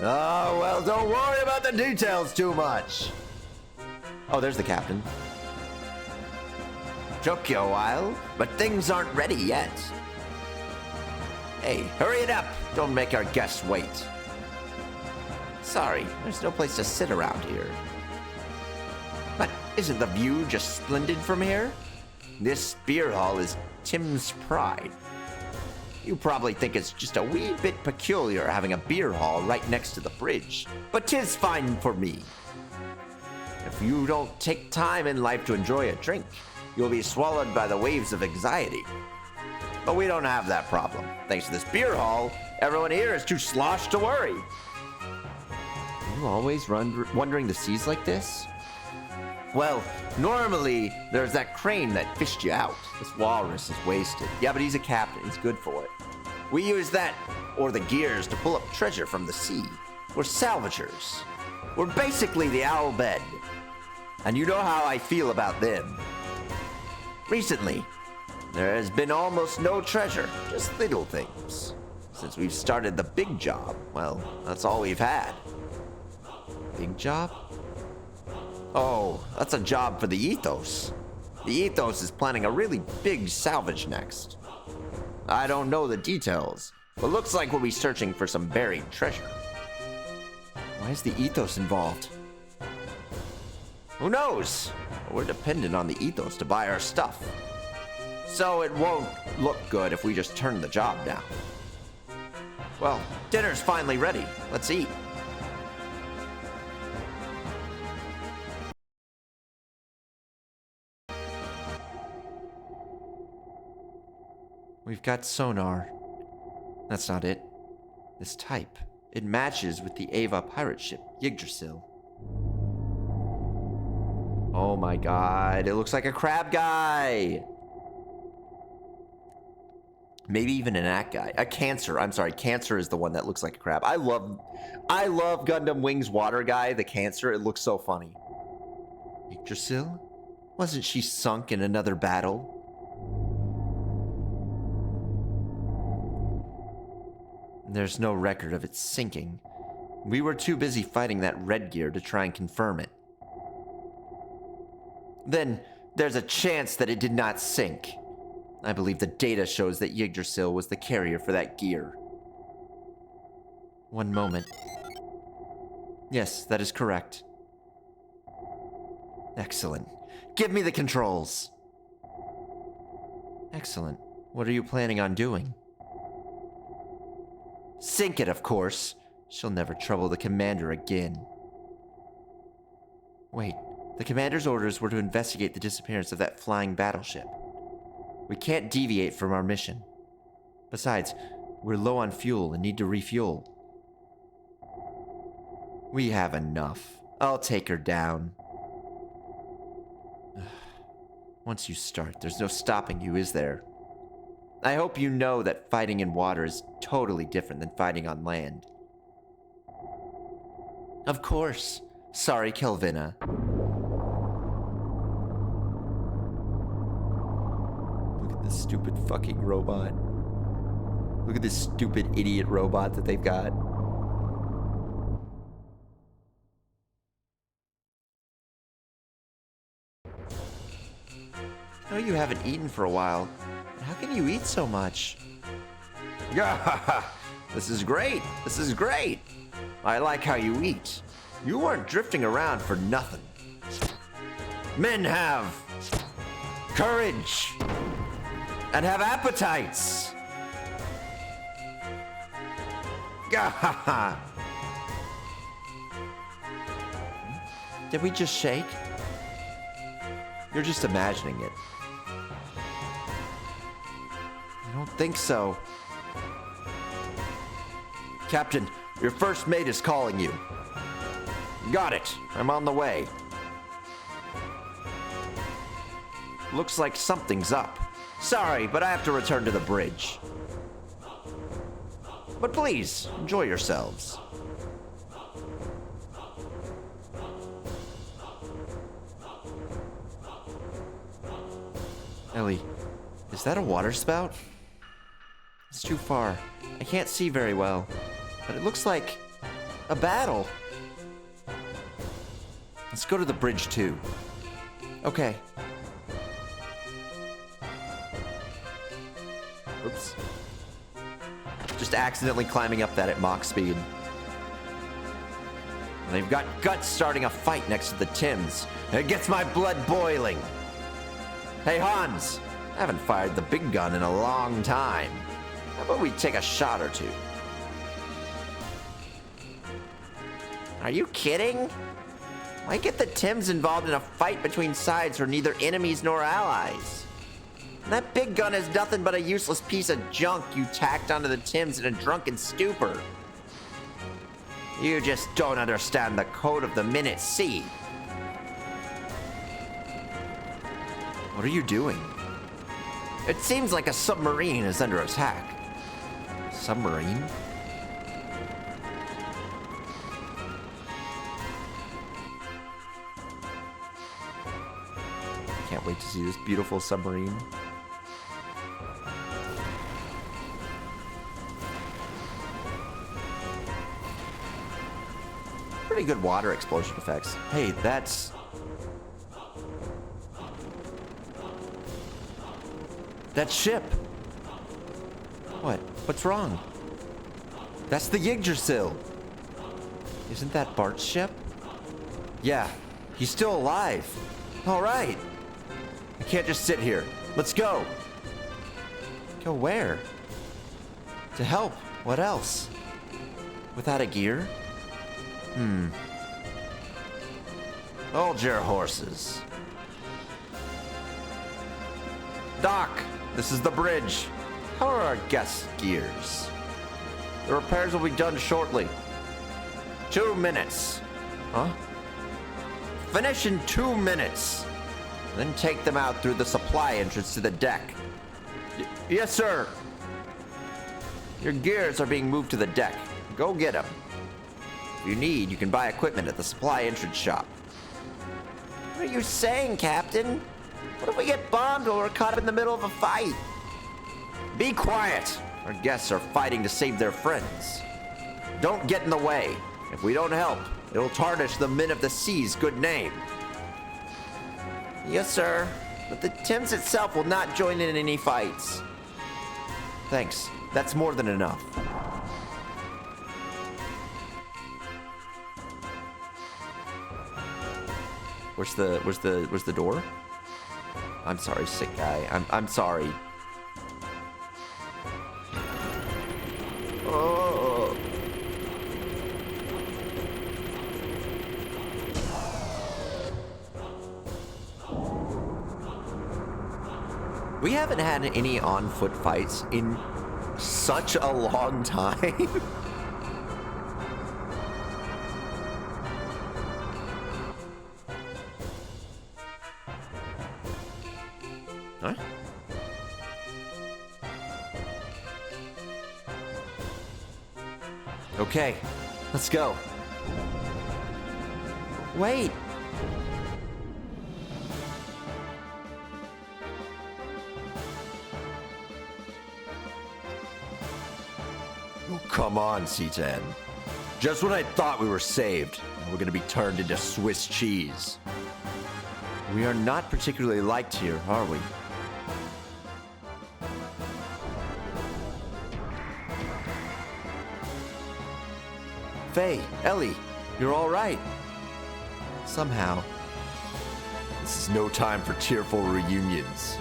Oh, well, don't worry about the details too much. Oh, there's the captain. Took you a while, but things aren't ready yet. Hey, hurry it up. Don't make our guests wait. Sorry, there's no place to sit around here. But isn't the view just splendid from here? This beer hall is Tim's pride. You probably think it's just a wee bit peculiar having a beer hall right next to the bridge, but 'tis fine for me. If you don't take time in life to enjoy a drink, you'll be swallowed by the waves of anxiety. But we don't have that problem. Thanks to this beer hall, everyone here is too sloshed to worry. Are you always wandering the seas like this? Well, normally, there's that crane that fished you out. This walrus is wasted. Yeah, but he's a captain. He's good for it. We use that, or the gears, to pull up treasure from the sea. We're salvagers. We're basically the owl bed. And you know how I feel about them. Recently, there has been almost no treasure, just little things. Since we've started the big job, well, that's all we've had. Big job? Oh, that's a job for the Ethos. The Ethos is planning a really big salvage next. I don't know the details, but looks like we'll be searching for some buried treasure. Why is the Ethos involved? Who knows? We're dependent on the Ethos to buy our stuff. So it won't look good if we just turn the job down. Well, dinner's finally ready. Let's eat. We've got sonar. That's not it. This type. It matches with the Ava pirate ship, Yggdrasil. Oh my god, it looks like a crab guy! Maybe even an act guy. A Cancer. I'm sorry, Cancer is the one that looks like a crab. I love Gundam Wings water guy, the Cancer. It looks so funny. Yggdrasil? Wasn't she sunk in another battle? There's no record of it sinking. We were too busy fighting that red gear to try and confirm it. Then, there's a chance that it did not sink. I believe the data shows that Yggdrasil was the carrier for that gear. One moment. Yes, that is correct. Excellent. Give me the controls! Excellent. What are you planning on doing? Sink it, of course. She'll never trouble the commander again. Wait, the commander's orders were to investigate the disappearance of that flying battleship. We can't deviate from our mission. Besides, we're low on fuel and need to refuel. We have enough. I'll take her down. Once you start, there's no stopping you, is there? I hope you know that fighting in water is totally different than fighting on land. Of course. Sorry, Kelvina. Look at this stupid fucking robot. Look at this stupid idiot robot that they've got. I know you haven't eaten for a while. How can you eat so much? Yeah, this is great. This is great. I like how you eat. You weren't drifting around for nothing. Men have courage and have appetites. Did we just shake? You're just imagining it. I don't think so. Captain, your first mate is calling you. Got it. I'm on the way. Looks like something's up. Sorry, but I have to return to the bridge. But please, enjoy yourselves. Elly, is that a water spout? It's too far. I can't see very well. But it looks like a battle. Let's go to the bridge too. Okay. Oops. Just accidentally climbing up that at Mach speed. And they've got Guts starting a fight next to the Tims. It gets my blood boiling. Hey Hans, I haven't fired the big gun in a long time. How about we take a shot or two? Are you kidding? Why get the Tims involved in a fight between sides who are neither enemies nor allies? That big gun is nothing but a useless piece of junk you tacked onto the Tims in a drunken stupor. You just don't understand the code of the Minute Sea. What are you doing? It seems like a submarine is under attack. Submarine? Can't wait to see this beautiful submarine. Pretty good water explosion effects. Hey, that's... that ship! What? What's wrong? That's the Yggdrasil! Isn't that Bart's ship? Yeah, he's still alive. Alright. I can't just sit here. Let's go. Go where? To help. What else? Without a gear? Hold your horses. Doc, this is the bridge. How are our guest gears? The repairs will be done shortly. 2 minutes. Huh? Finish in 2 minutes. Then take them out through the supply entrance to the deck. Yes, sir. Your gears are being moved to the deck. Go get them. If you need, you can buy equipment at the supply entrance shop. What are you saying, Captain? What if we get bombed or we're caught up in the middle of a fight? Be quiet. Our guests are fighting to save their friends. Don't get in the way. If we don't help, it'll tarnish the Men of the Sea's good name. Yes, sir. But the Thames itself will not join in any fights. Thanks. That's more than enough. Where's the door? I'm sorry, sick guy. I'm sorry. Oh. We haven't had any on-foot fights in such a long time. Huh? Okay, let's go. Wait. Oh, come on, C10. Just when I thought we were saved, we're gonna be turned into Swiss cheese. We are not particularly liked here, are we? Faye, Elly, you're all right. Somehow. This is no time for tearful reunions.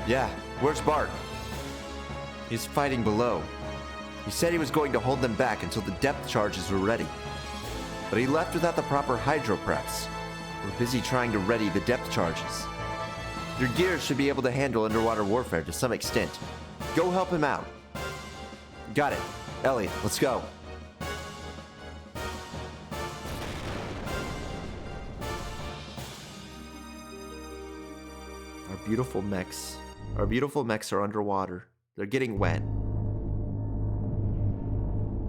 Yeah, where's Bart? He's fighting below. He said he was going to hold them back until the depth charges were ready. But he left without the proper hydro press. We're busy trying to ready the depth charges. Your gears should be able to handle underwater warfare to some extent. Go help him out. Got it. Elly, let's go. Our beautiful mechs are underwater. They're getting wet.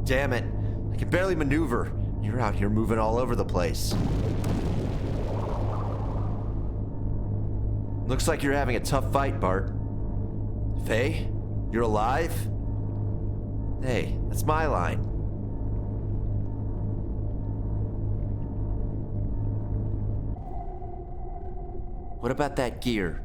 Damn it. I can barely maneuver. You're out here moving all over the place. Looks like you're having a tough fight, Bart. Faye, you're alive? Hey, that's my line. What about that gear?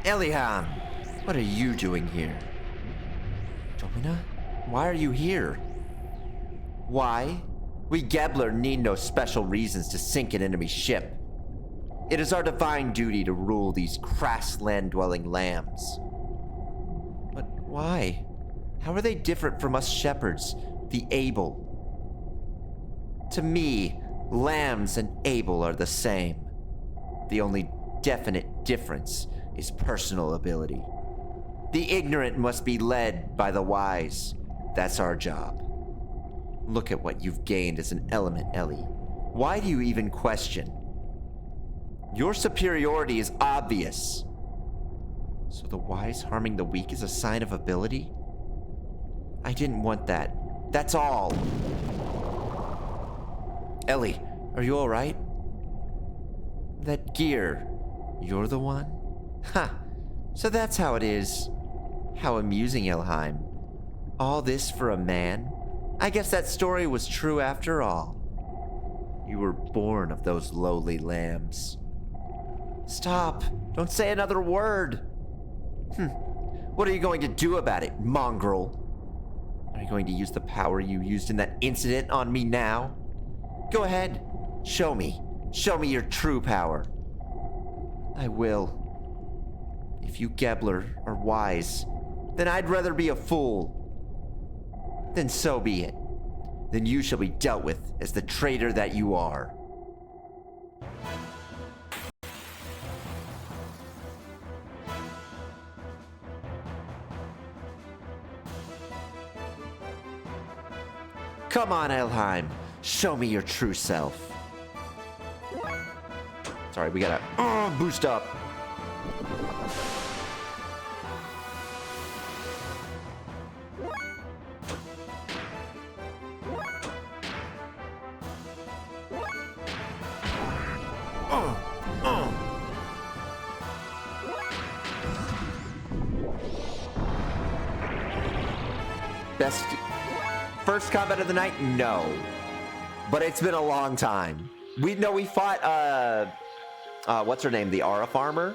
Ellyhan, what are you doing here? Domina, why are you here? Why? We Gebler need no special reasons to sink an enemy ship. It is our divine duty to rule these crass land-dwelling lambs. But why? How are they different from us shepherds, the able? To me, lambs and able are the same. The only definite difference is personal ability. The ignorant must be led by the wise. That's our job. Look at what you've gained as an element, Elly. Why do you even question? Your superiority is obvious. So the wise harming the weak is a sign of ability? I didn't want that. That's all. Elly, are you all right? That gear, you're the one? Ha! So that's how it is. How amusing, Elheim. All this for a man? I guess that story was true after all. You were born of those lowly lambs. Stop! Don't say another word! What are you going to do about it, mongrel? Are you going to use the power you used in that incident on me now? Go ahead. Show me. Show me your true power. I will. If you Gebler are wise, then I'd rather be a fool. Then so be it. Then you shall be dealt with as the traitor that you are. Come on, Elheim. Show me your true self. Sorry, we gotta boost up. Best first combat of the night? No. But it's been a long time. We fought what's her name? The Aura farmer.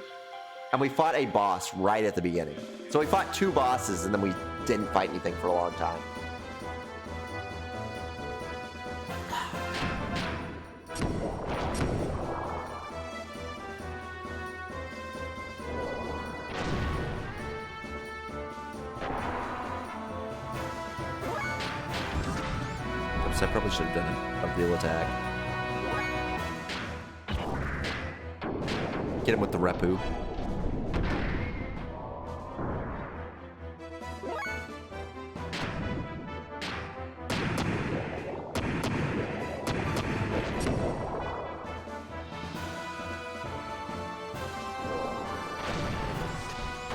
And we fought a boss right at the beginning. So we fought 2 bosses and then we didn't fight anything for a long time. I probably should have done a real attack. Get him with the Repu.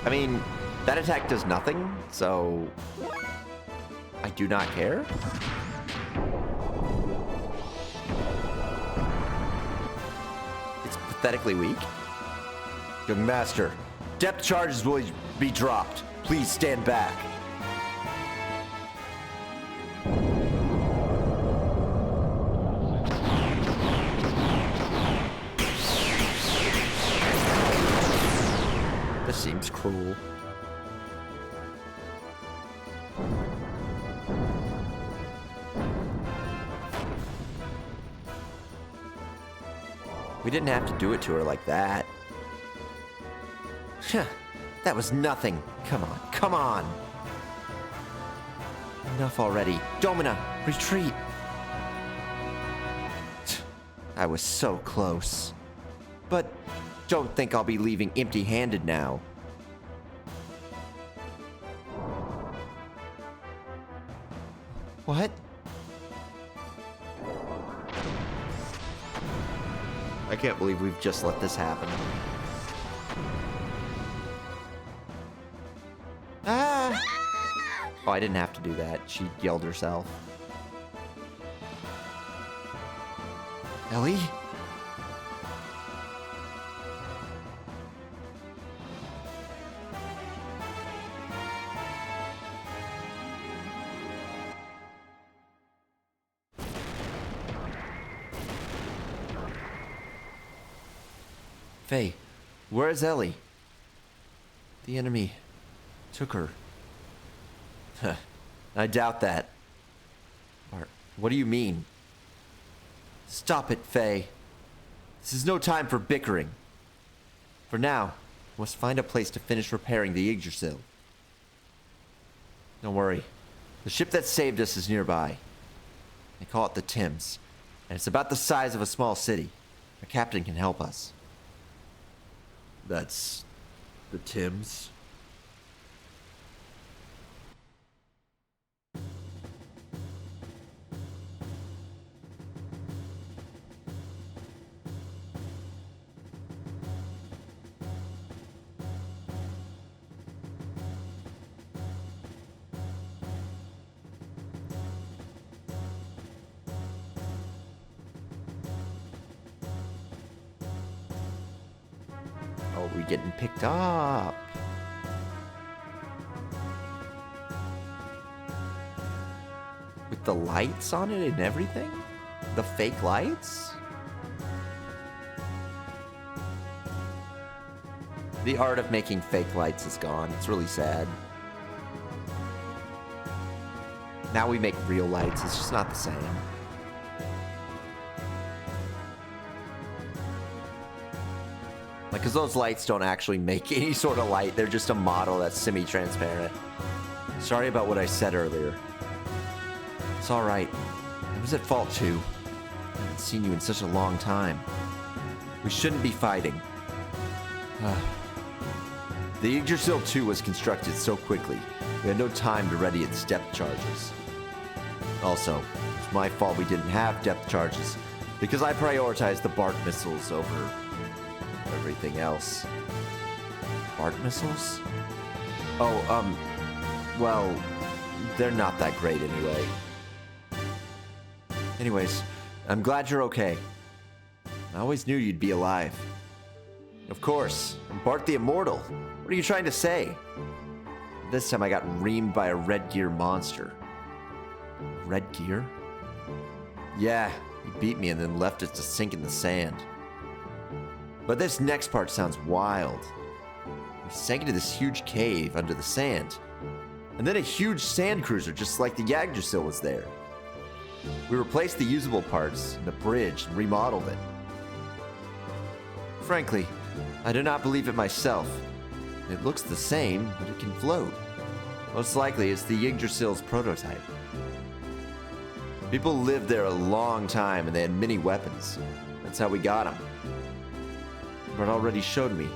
I mean, that attack does nothing, so I do not care. Pathetically weak. Young master, depth charges will be dropped. Please stand back. This seems cruel. We didn't have to do it to her like that. That was nothing. Come on, come on. Enough already. Domina, retreat. I was so close. But don't think I'll be leaving empty-handed now. What? I can't believe we've just let this happen. Ah! Oh, I didn't have to do that. She yelled herself. Elly? Faye, where is Elly? The enemy took her. I doubt that. What do you mean? Stop it, Faye. This is no time for bickering. For now, we must find a place to finish repairing the Yggdrasil. Don't worry. The ship that saved us is nearby. They call it the Thames, and it's about the size of a small city. A captain can help us. That's the Thames. Oh, we're getting picked up. With the lights on it and everything? The fake lights? The art of making fake lights is gone. It's really sad. Now we make real lights. It's just not the same. Like, because those lights don't actually make any sort of light. They're just a model that's semi-transparent. Sorry about what I said earlier. It's alright. I was at fault too. I haven't seen you in such a long time. We shouldn't be fighting. The Yggdrasil 2 was constructed so quickly, we had no time to ready its depth charges. Also, it's my fault we didn't have depth charges, because I prioritized the BART missiles over everything else. BART missiles? Oh, well, they're not that great anyway. Anyways, I'm glad you're okay. I always knew you'd be alive. Of course, I'm Bart the Immortal. What are you trying to say? This time I got reamed by a red gear monster. Red gear? Yeah, he beat me and then left us to sink in the sand. But this next part sounds wild. We sank into this huge cave under the sand. And then a huge sand cruiser just like the Yggdrasil was there. We replaced the usable parts in the bridge and remodeled it. Frankly, I do not believe it myself. It looks the same, but it can float. Most likely it's the Yggdrasil's prototype. People lived there a long time and they had many weapons. That's how we got them. But already showed me,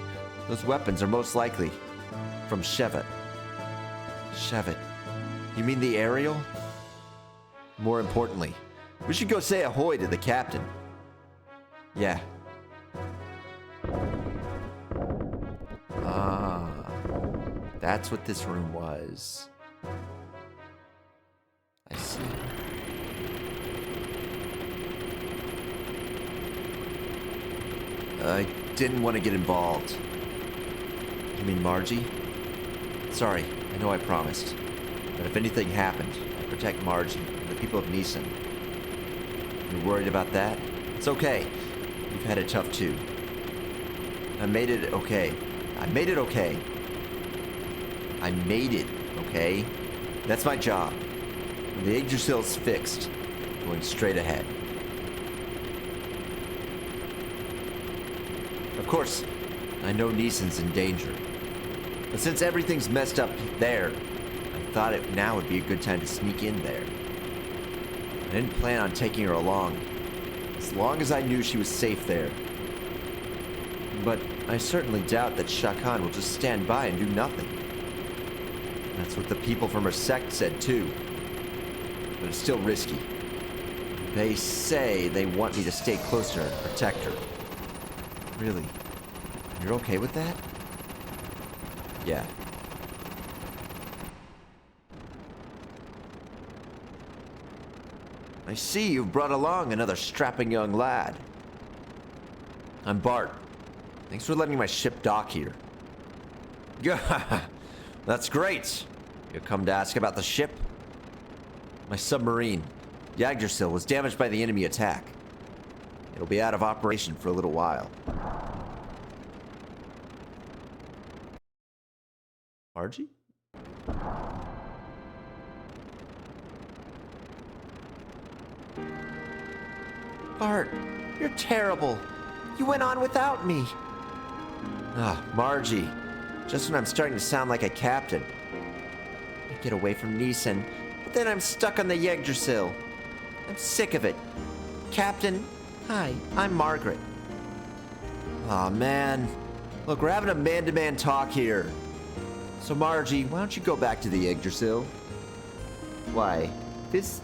those weapons are most likely from Shevet. Shevet? You mean the Ariel? More importantly, we should go say ahoy to the captain. Yeah. Ah, that's what this room was. I see. I didn't want to get involved. You mean Margie? Sorry, I know I promised. But if anything happened, I'd protect Margie and the people of Nisan. You're worried about that? It's okay. You've had it tough too. I made it okay. I made it okay. I made it okay. That's my job. When the Yggdrasil's fixed, going straight ahead. Of course, I know Nisan's in danger. But since everything's messed up there, I thought now would be a good time to sneak in there. I didn't plan on taking her along, as long as I knew she was safe there. But I certainly doubt that Shakan will just stand by and do nothing. That's what the people from her sect said too. But it's still risky. They say they want me to stay close to her and protect her. Really? You're okay with that? Yeah. I see you've brought along another strapping young lad. I'm Bart. Thanks for letting my ship dock here. Yeah, that's great. You come to ask about the ship? My submarine, Yggdrasil, was damaged by the enemy attack. It'll be out of operation for a little while. Margie? Bart, you're terrible. You went on without me. Ah, Margie. Just when I'm starting to sound like a captain. I get away from Nisan, but then I'm stuck on the Yggdrasil. I'm sick of it. Captain, hi, I'm Margaret. Aw, man. Look, we're having a man-to-man talk here. So Margie, why don't you go back to the Yggdrasil? Why? If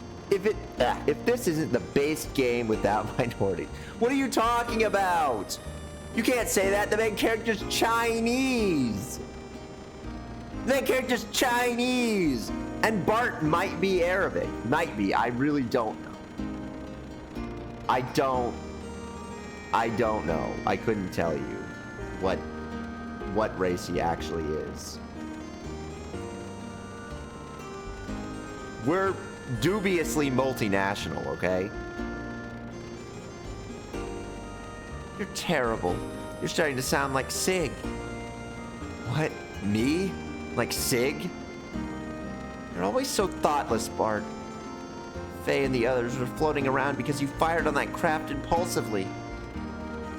this isn't the base game without minorities, what are you talking about? You can't say that. The main character's Chinese. The main character's Chinese. And Bart might be Arabic. Might be. I really don't know. I don't know. I couldn't tell you what race he actually is. We're dubiously multinational, okay? You're terrible. You're starting to sound like Sig. What? Me? Like Sig? You're always so thoughtless, Bart. Faye and the others were floating around because you fired on that craft impulsively.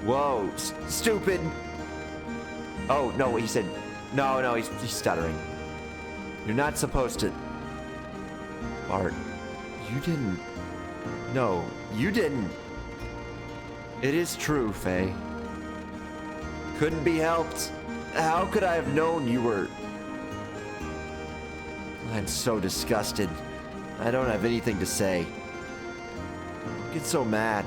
Whoa, stupid. Oh, no, he said... No, he's stuttering. You're not supposed to... Bart, you didn't... No, you didn't. It is true, Faye. Couldn't be helped. How could I have known you were... I'm so disgusted. I don't have anything to say. I get so mad.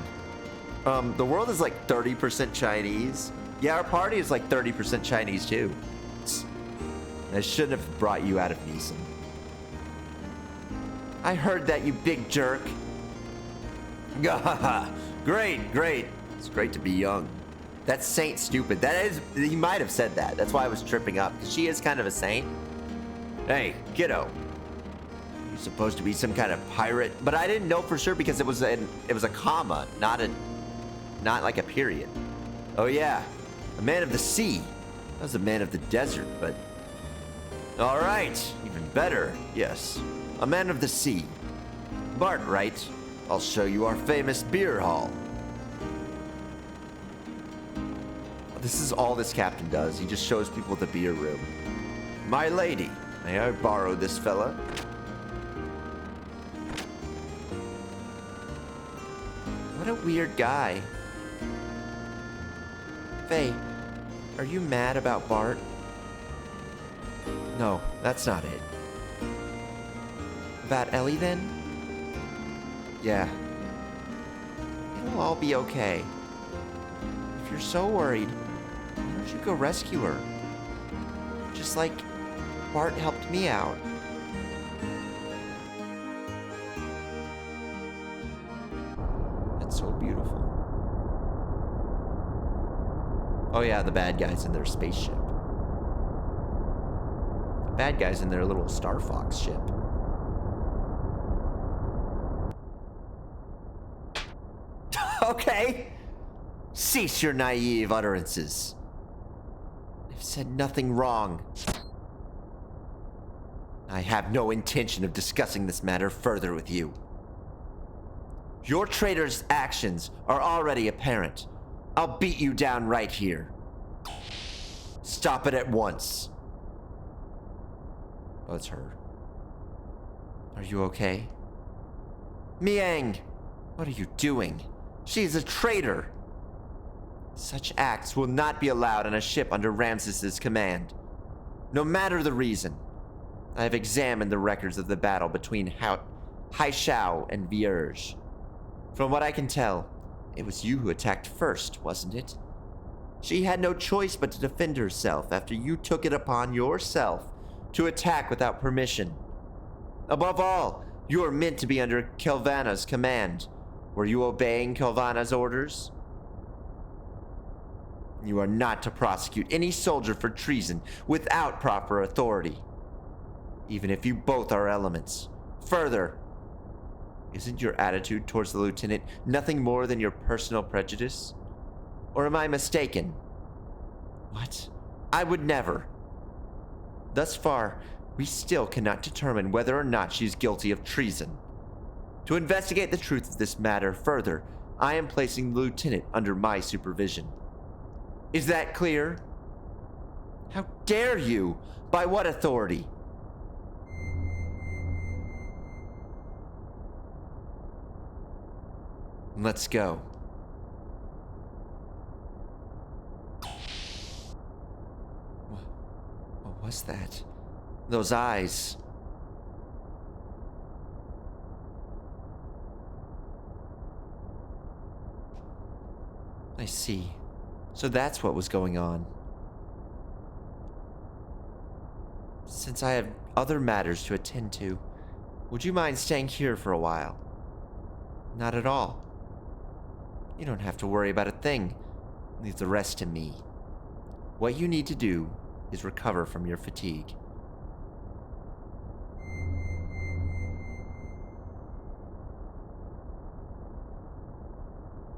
The world is like 30% Chinese. Yeah, our party is like 30% Chinese too. I shouldn't have brought you out of Neeson. I heard that, you big jerk. Great. It's great to be young. That's Saint stupid. That is, he might have said that. That's why I was tripping up. She is kind of a saint. Hey, kiddo. You're supposed to be some kind of pirate, but I didn't know for sure because it was a comma, not like a period. Oh yeah, a man of the sea. I was a man of the desert, but all right, even better. Yes, a man of the sea. Bart, right? I'll show you our famous beer hall. This is all this captain does. He just shows people the beer room. My lady, may I borrow this fella? What a weird guy. Faye, are you mad about Bart? No, that's not it. About Elly then? Yeah. It'll all be okay. If you're so worried, why don't you go rescue her? Just like Bart helped me out. That's so beautiful. Oh yeah, the bad guys in their spaceship. The bad guys in their little Star Fox ship. Okay. Cease your naive utterances. I've said nothing wrong. I have no intention of discussing this matter further with you. Your traitor's actions are already apparent. I'll beat you down right here. Stop it at once. Oh, it's her. Are you okay? Miang, what are you doing? She is a traitor. Such acts will not be allowed on a ship under Ramses's command. No matter the reason. I have examined the records of the battle between Haishao and Vierge. From what I can tell, it was you who attacked first, wasn't it? She had no choice but to defend herself after you took it upon yourself to attack without permission. Above all, you are meant to be under Kelvana's command. Were you obeying Kelvana's orders? You are not to prosecute any soldier for treason without proper authority, even if you both are elements. Further, isn't your attitude towards the lieutenant nothing more than your personal prejudice? Or am I mistaken? What? I would never. Thus far, we still cannot determine whether or not she is guilty of treason. To investigate the truth of this matter further, I am placing the lieutenant under my supervision. Is that clear? How dare you? By what authority? Let's go. What was that? Those eyes. I see. So that's what was going on. Since I have other matters to attend to, would you mind staying here for a while? Not at all. You don't have to worry about a thing. Leave the rest to me. What you need to do is recover from your fatigue.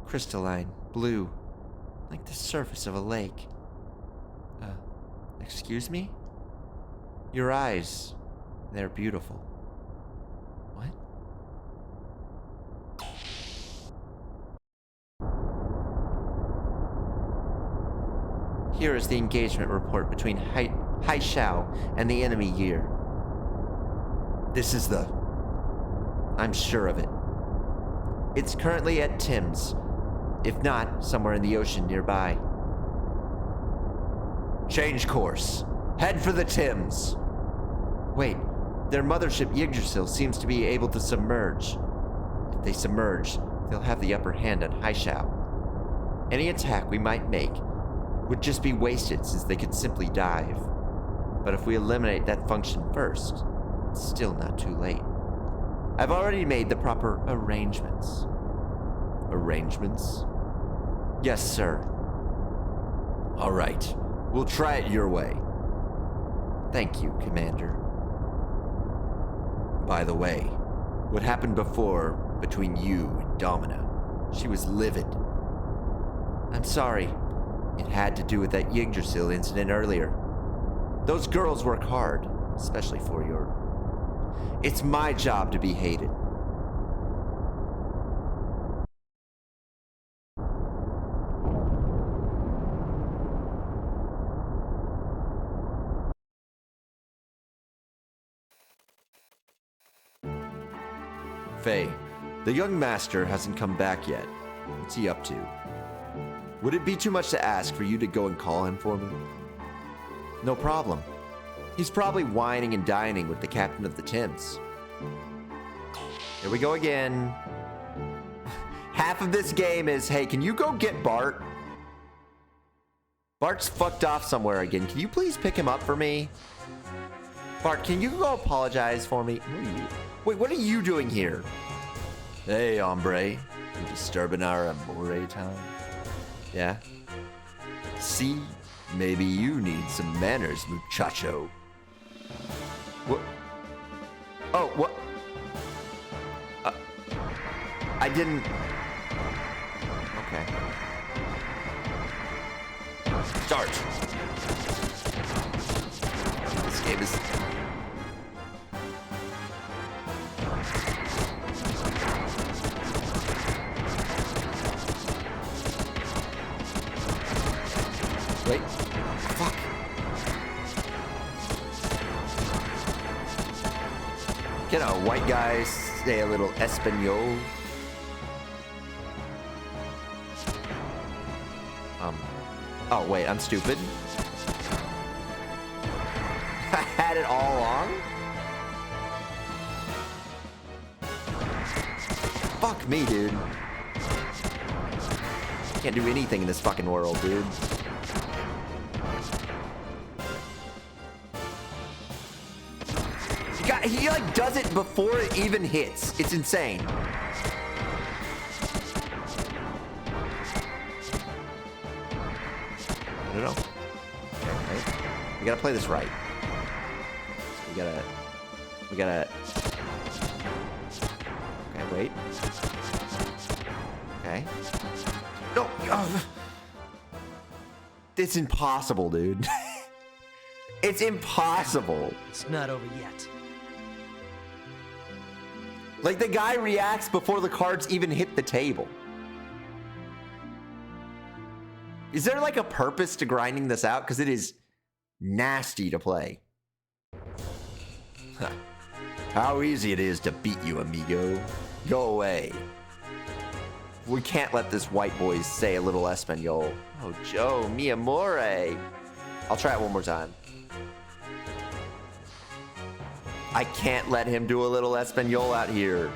Crystalline, blue, like the surface of a lake. Excuse me? Your eyes, they're beautiful. What? Here is the engagement report between Hai Xiao and the enemy year. This is the... I'm sure of it. It's currently at Tim's, if not somewhere in the ocean nearby. Change course. Head for the Tims. Wait, their mothership Yggdrasil seems to be able to submerge. If they submerge, they'll have the upper hand on Hai Xiao. Any attack we might make would just be wasted since they could simply dive. But if we eliminate that function first, it's still not too late. I've already made the proper arrangements. Arrangements? Yes, sir. All right. We'll try it your way. Thank you, Commander. By the way, what happened before between you and Domina? She was livid. I'm sorry. It had to do with that Yggdrasil incident earlier. Those girls work hard, especially for your... It's my job to be hated. Faye, the young master hasn't come back yet. What's he up to? Would it be too much to ask for you to go and call him for me? No problem. He's probably whining and dining with the captain of the Tims. Here we go again. Half of this game is, hey, can you go get Bart? Bart's fucked off somewhere again. Can you please pick him up for me? Bart, can you go apologize for me? Who are you? Wait, what are you doing here? Hey, hombre. You disturbing our amore time? Yeah? See? Maybe you need some manners, muchacho. What? Oh, what? I didn't... Okay. Start. This game is... Wait. Fuck. Can a white guy say a little Espanol? Oh, wait, I'm stupid. I had it all along? Fuck me, dude. Can't do anything in this fucking world, dude. He like does it before it even hits. It's insane. I don't know. Okay, right. We gotta play this right. So we gotta. Okay, wait. Okay. No. Oh. It's impossible, dude. It's impossible. It's not over yet. Like, the guy reacts before the cards even hit the table. Is there, like, a purpose to grinding this out? Because it is nasty to play. Huh. How easy it is to beat you, amigo. Go away. We can't let this white boy say a little Espanol. Oh, Joe, mi amore. I'll try it one more time. I can't let him do a little Espanol out here.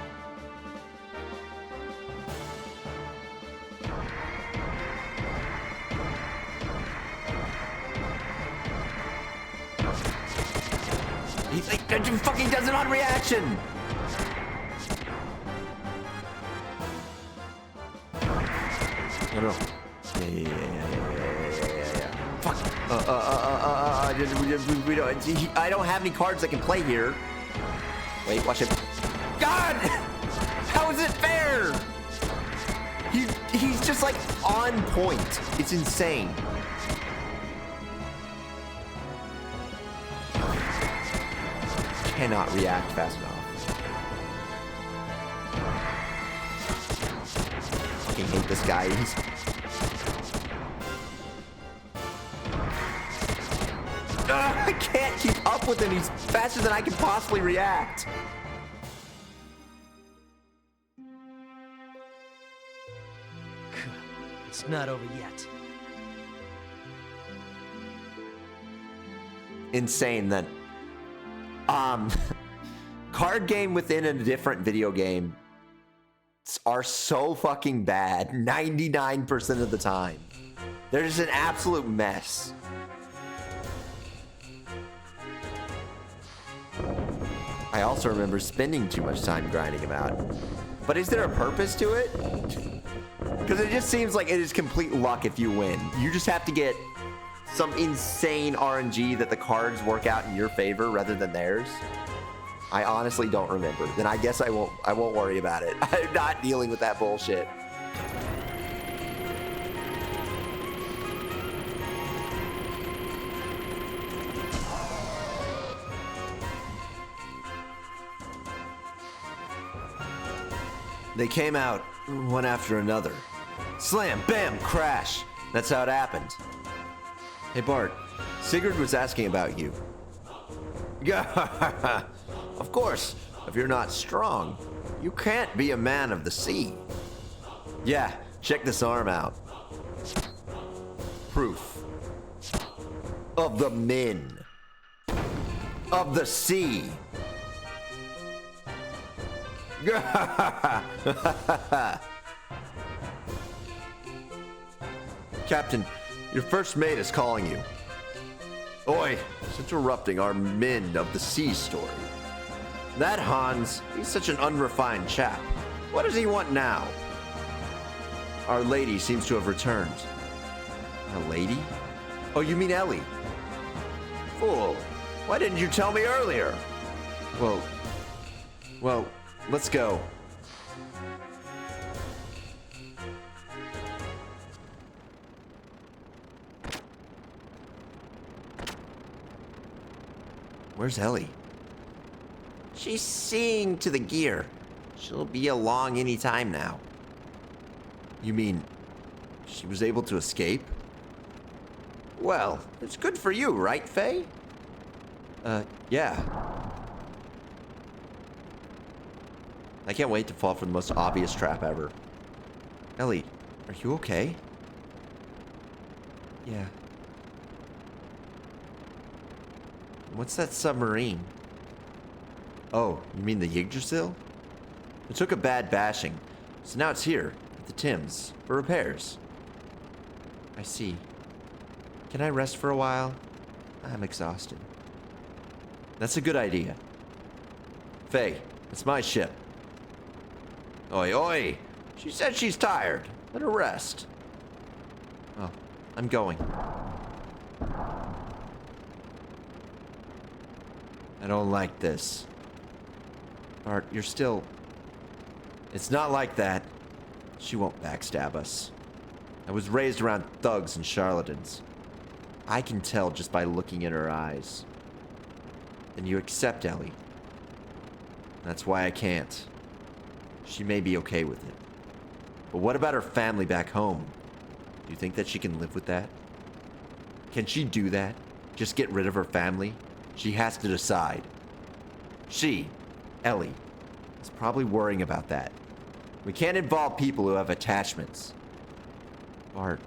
He's like, he fucking does it on reaction. No. Yeah. Fuck. I don't have any cards that can play here. Wait, watch it. God! How is it fair? He's just like on point. It's insane. Cannot react fast enough. Fucking hate this guy. I can't keep up with him. He's faster than I can possibly react. It's not over yet. Insane that card game within a different video game are so fucking bad 99% of the time. They're just an absolute mess. I also remember spending too much time grinding them out. But is there a purpose to it? Because it just seems like it is complete luck if you win. You just have to get some insane RNG that the cards work out in your favor rather than theirs. I honestly don't remember. Then I guess I won't worry about it. I'm not dealing with that bullshit. They came out one after another. Slam, bam, crash. That's how it happened. Hey Bart, Sigurd was asking about you. Of course, if you're not strong, you can't be a man of the sea. Yeah, check this arm out. Proof of the men of the sea. Captain, your first mate is calling you. Oi, it's interrupting our men of the sea story. That Hans, he's such an unrefined chap. What does he want now? Our lady seems to have returned. Our lady? Oh, you mean Elly? Fool, why didn't you tell me earlier? Well, let's go. Where's Elly? She's seeing to the gear. She'll be along any time now. You mean she was able to escape? Well, it's good for you, right, Faye? Yeah. I can't wait to fall for the most obvious trap ever. Elly, are you okay? Yeah. What's that submarine? Oh, you mean the Yggdrasil? It took a bad bashing, so now it's here, at the Thames, for repairs. I see. Can I rest for a while? I'm exhausted. That's a good idea. Faye, it's my ship. Oi, oi! She said she's tired. Let her rest. Oh, I'm going. I don't like this. Bart, you're still... It's not like that. She won't backstab us. I was raised around thugs and charlatans. I can tell just by looking in her eyes. And you accept Elly. That's why I can't. She may be okay with it. But what about her family back home? Do you think that she can live with that? Can she do that? Just get rid of her family? She has to decide. She, Elly, is probably worrying about that. We can't involve people who have attachments. Bart.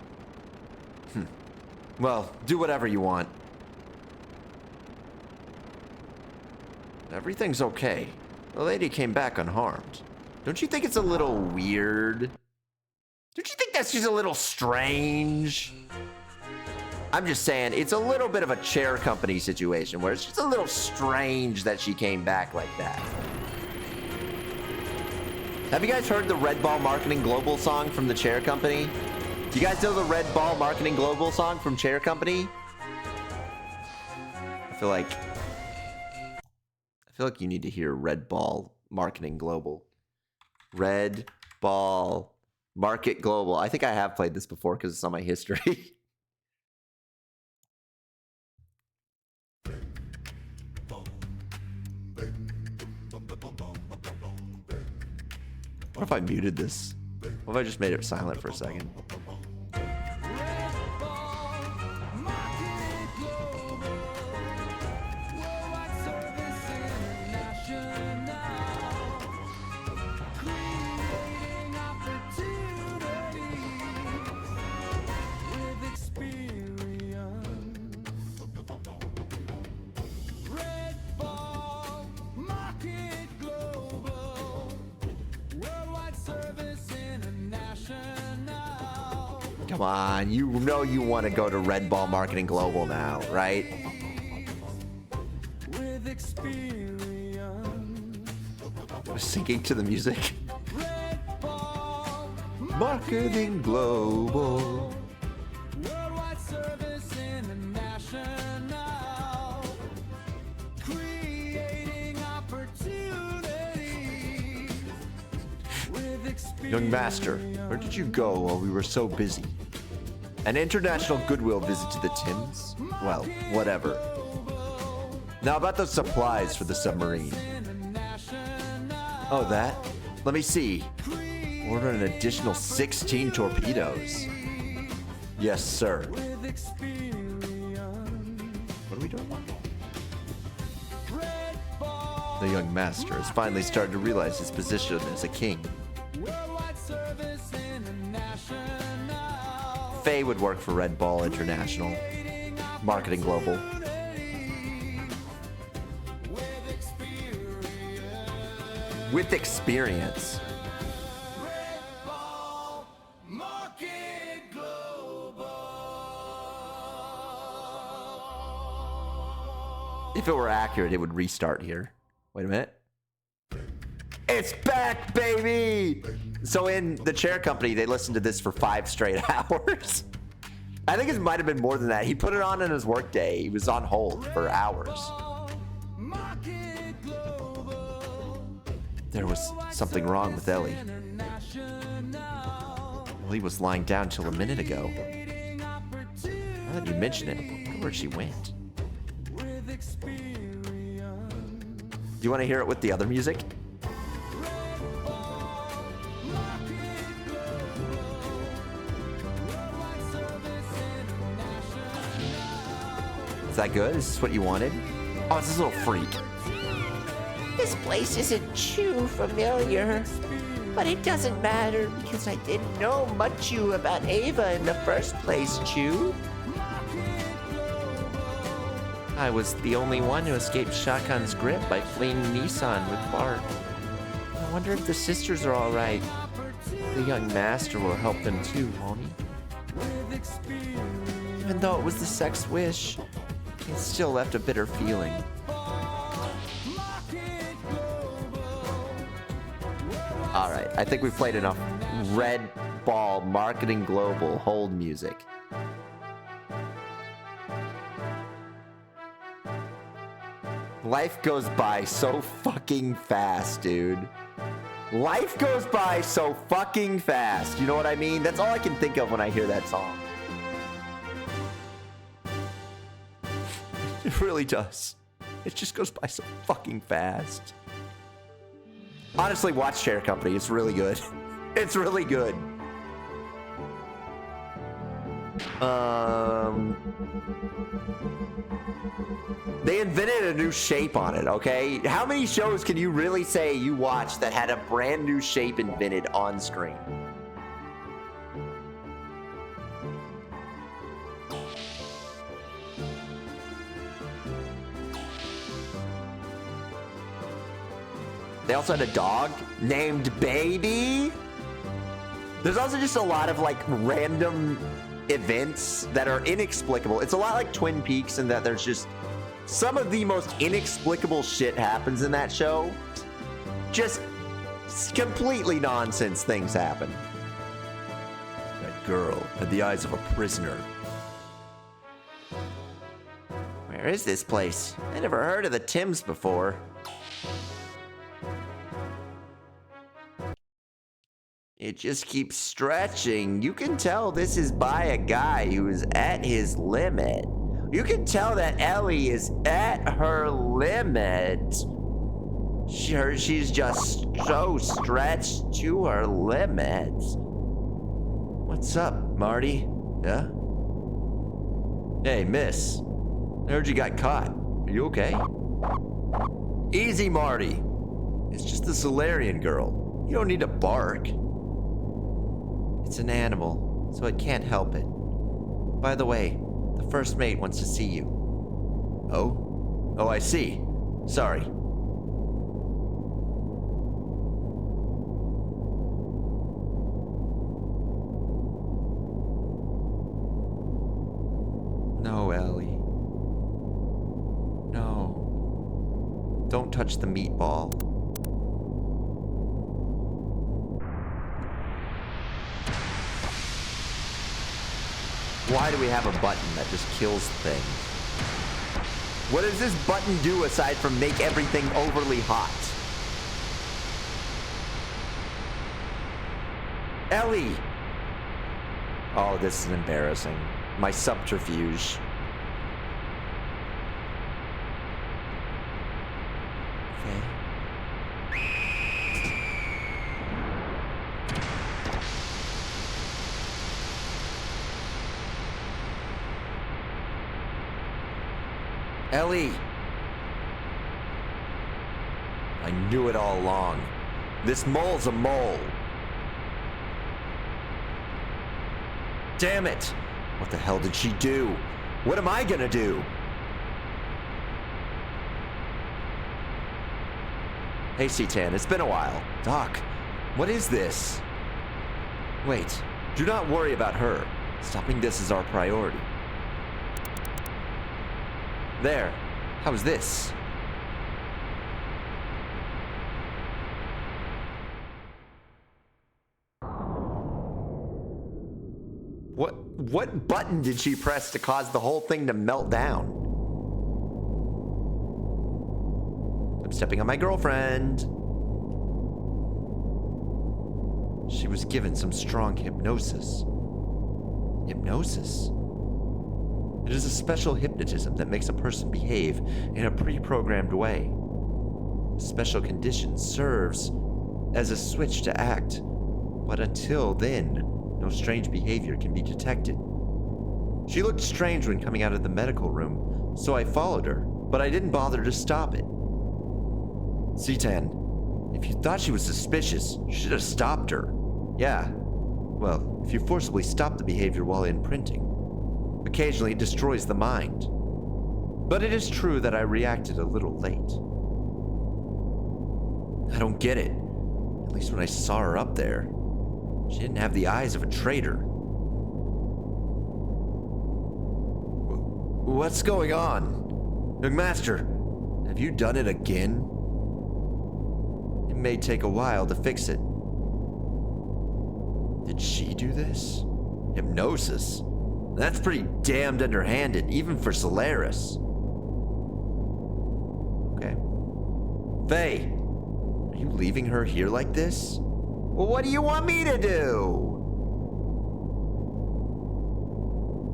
Well, do whatever you want. Everything's okay. The lady came back unharmed. Don't you think it's a little weird? Don't you think that's just a little strange? I'm just saying, it's a little bit of a chair company situation where it's just a little strange that she came back like that. Have you guys heard the Red Ball Marketing Global song from the chair company? Do you guys know the Red Ball Marketing Global song from chair company? I feel like you need to hear Red Ball Marketing Global. Red Ball Market Global. I think I have played this before because it's on my history. What if I muted this? What if I just made it silent for a second? Come on, you know you want to go to Red Ball Marketing Global now, right? We're singing to the music. Marketing Global. Worldwide service international. Creating opportunity with experience. Young master, where did you go while we were so busy? An international goodwill visit to the Tims? Well, whatever. Now about those supplies for the submarine. Oh, that? Let me see. Order an additional 16 torpedoes. Yes, sir. What are we doing? The young master has finally started to realize his position as a king. Faye would work for Red Ball International. Marketing Global. With experience. If it were accurate, it would restart here. Wait a minute. It's back, baby! So in the chair company, they listened to this for 5 straight hours. I think it might have been more than that. He put it on in his workday. He was on hold for hours. There was something wrong with Elly. Elly was lying down till a minute ago. Now that you mention it, I wonder where she went. Do you want to hear it with the other music? Is that good? Is this what you wanted? Oh, it's this little freak. This place isn't too familiar, but it doesn't matter because I didn't know much about Ava in the first place, Chew. I was the only one who escaped Shakan's grip by fleeing Nissan with Bart. I wonder if the sisters are all right. The young master will help them too, won't he? Even though it was the sex wish, it still left a bitter feeling. All right, I think we've played enough Red Ball Marketing Global hold music. Life goes by so fucking fast, dude. Life goes by so fucking fast. You know what I mean? That's all I can think of when I hear that song. It really does. It just goes by so fucking fast. Honestly, watch Chair Company. It's really good. It's really good. They invented a new shape on it, okay? How many shows can you really say you watched that had a brand new shape invented on screen? They also had a dog named Baby. There's also just a lot of like random events that are inexplicable. It's a lot like Twin Peaks in that there's just some of the most inexplicable shit happens in that show. Just completely nonsense things happen. That girl had the eyes of a prisoner. Where is this place? I never heard of the Tims before. It just keeps stretching. You can tell this is by a guy who is at his limit. You can tell that Elly is at her limit. She's just so stretched to her limit. What's up, Marty? Yeah? Hey, miss. I heard you got caught. Are you okay? Easy, Marty. It's just the Solarian girl. You don't need to bark. It's an animal, so it can't help it. By the way, the first mate wants to see you. Oh? Oh, I see. Sorry. Don't touch the meatball. Why do we have a button that just kills things? What does this button do aside from make everything overly hot? Elly! Oh, this is embarrassing. My subterfuge. Okay. Elly! I knew it all along. This mole's a mole. Damn it! What the hell did she do? What am I gonna do? Hey, C-Tan, it's been a while. Doc, what is this? Wait, do not worry about her. Stopping this is our priority. There. How's this? What button did she press to cause the whole thing to melt down? I'm stepping on my girlfriend. She was given some strong hypnosis. Hypnosis? It is a special hypnotism that makes a person behave in a pre-programmed way. Special condition serves as a switch to act, but until then, no strange behavior can be detected. She looked strange when coming out of the medical room, so I followed her, but I didn't bother to stop it. C-Tan, if you thought she was suspicious, you should have stopped her. Yeah, well, if you forcibly stop the behavior while imprinting, occasionally it destroys the mind. But it is true that I reacted a little late. I don't get it. At least when I saw her up there, she didn't have the eyes of a traitor. What's going on? Young Master, have you done it again? It may take a while to fix it. Did she do this? Hypnosis? That's pretty damned underhanded, even for Solaris. Okay. Faye, are you leaving her here like this? Well, what do you want me to do?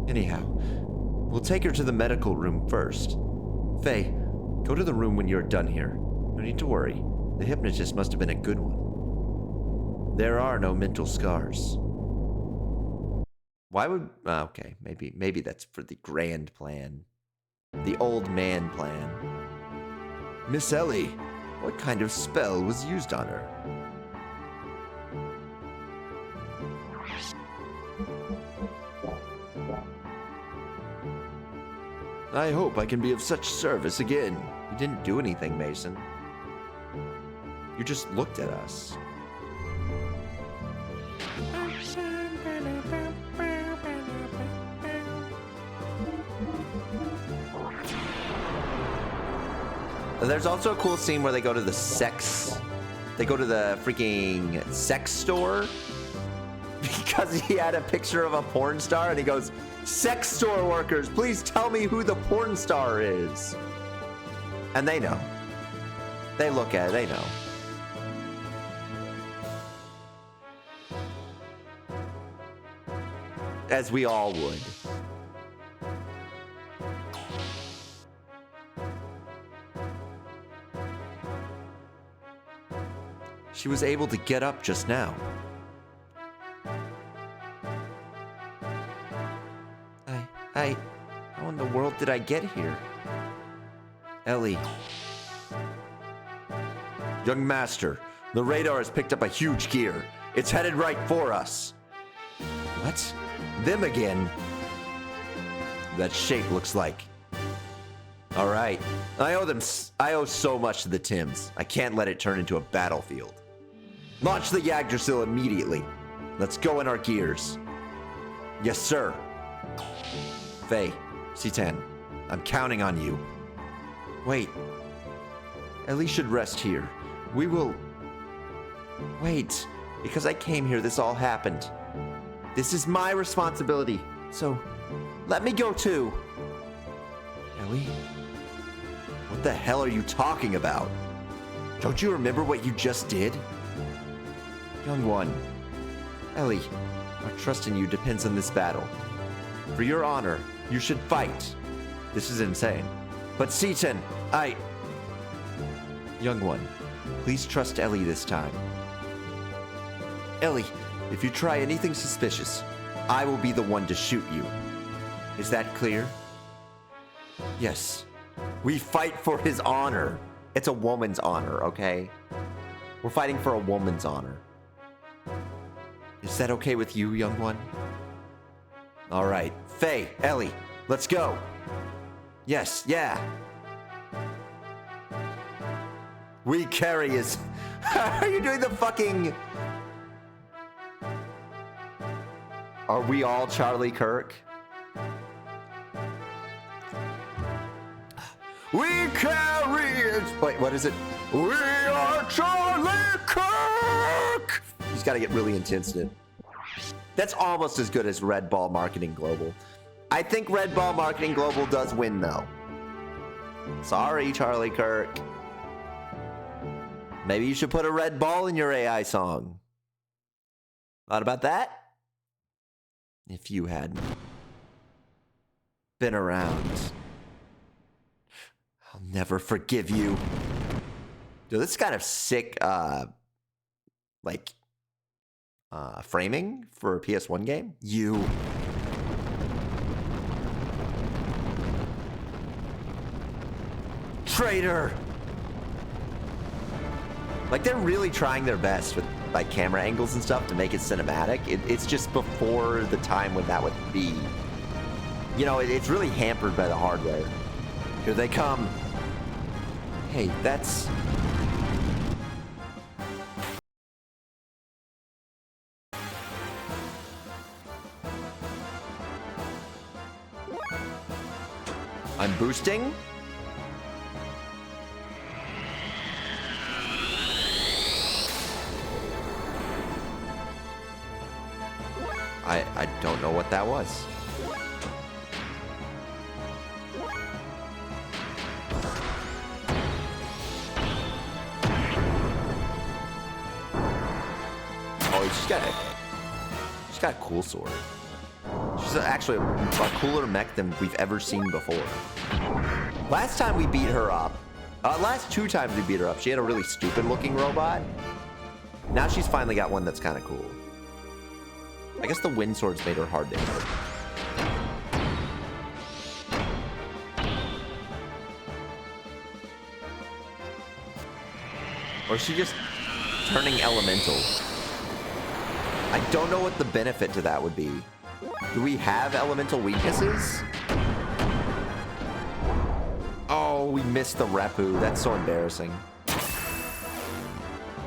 Anyhow, we'll take her to the medical room first. Faye, go to the room when you're done here. No need to worry. The hypnotist must have been a good one. There are no mental scars. Why would... okay, maybe that's for the grand plan. The old man plan. Miss Elly, what kind of spell was used on her? I hope I can be of such service again. You didn't do anything, Mason. You just looked at us. There's also a cool scene where they go to the freaking sex store because he had a picture of a porn star and he goes, "Sex store workers, please tell me who the porn star is." And they know. They look at it, they know. As we all would. She was able to get up just now. How in the world did I get here? Elly. Young Master, the radar has picked up a huge gear. It's headed right for us. What? Them again? That shape looks like. All right. I owe so much to the Tims. I can't let it turn into a battlefield. Launch the Yggdrasil immediately. Let's go in our gears. Yes, sir. Faye, C10, I'm counting on you. Wait. Elly should rest here. We will... Wait, because I came here, this all happened. This is my responsibility, so let me go too. Elly? What the hell are you talking about? Don't you remember what you just did? Young one, Elly, our trust in you depends on this battle. For your honor, you should fight. This is insane. But Seaton, Young one, please trust Elly this time. Elly, if you try anything suspicious, I will be the one to shoot you. Is that clear? Yes. We fight for his honor. It's a woman's honor, okay? We're fighting for a woman's honor. Is that okay with you, young one? All right. Faye, Elly, let's go. Yes, yeah. We carry his... Are you doing the fucking... Are we all Charlie Kirk? We carry it. Wait, what is it? We are Charlie Kirk. He's got to get really intense in it. That's almost as good as Red Ball Marketing Global. I think Red Ball Marketing Global does win, though. Sorry, Charlie Kirk. Maybe you should put a red ball in your AI song. Thought about that? If you had been around, I'll never forgive you. Dude, this is kind of sick, framing for a PS1 game. You. Traitor! Like, they're really trying their best with, like, camera angles and stuff to make it cinematic. It's just before the time when that would be... You know, it's really hampered by the hardware. Here they come. Hey, that's... I'm boosting. I don't know what that was. Oh, she's got a cool sword. She's actually a cooler mech than we've ever seen before. Last time we beat her up, last 2 times we beat her up, she had a really stupid looking robot. Now she's finally got one that's kind of cool. I guess the wind swords made her hard to hit. Or is she just turning elemental? I don't know what the benefit to that would be. Do we have elemental weaknesses? Oh, we missed the Repu. That's so embarrassing.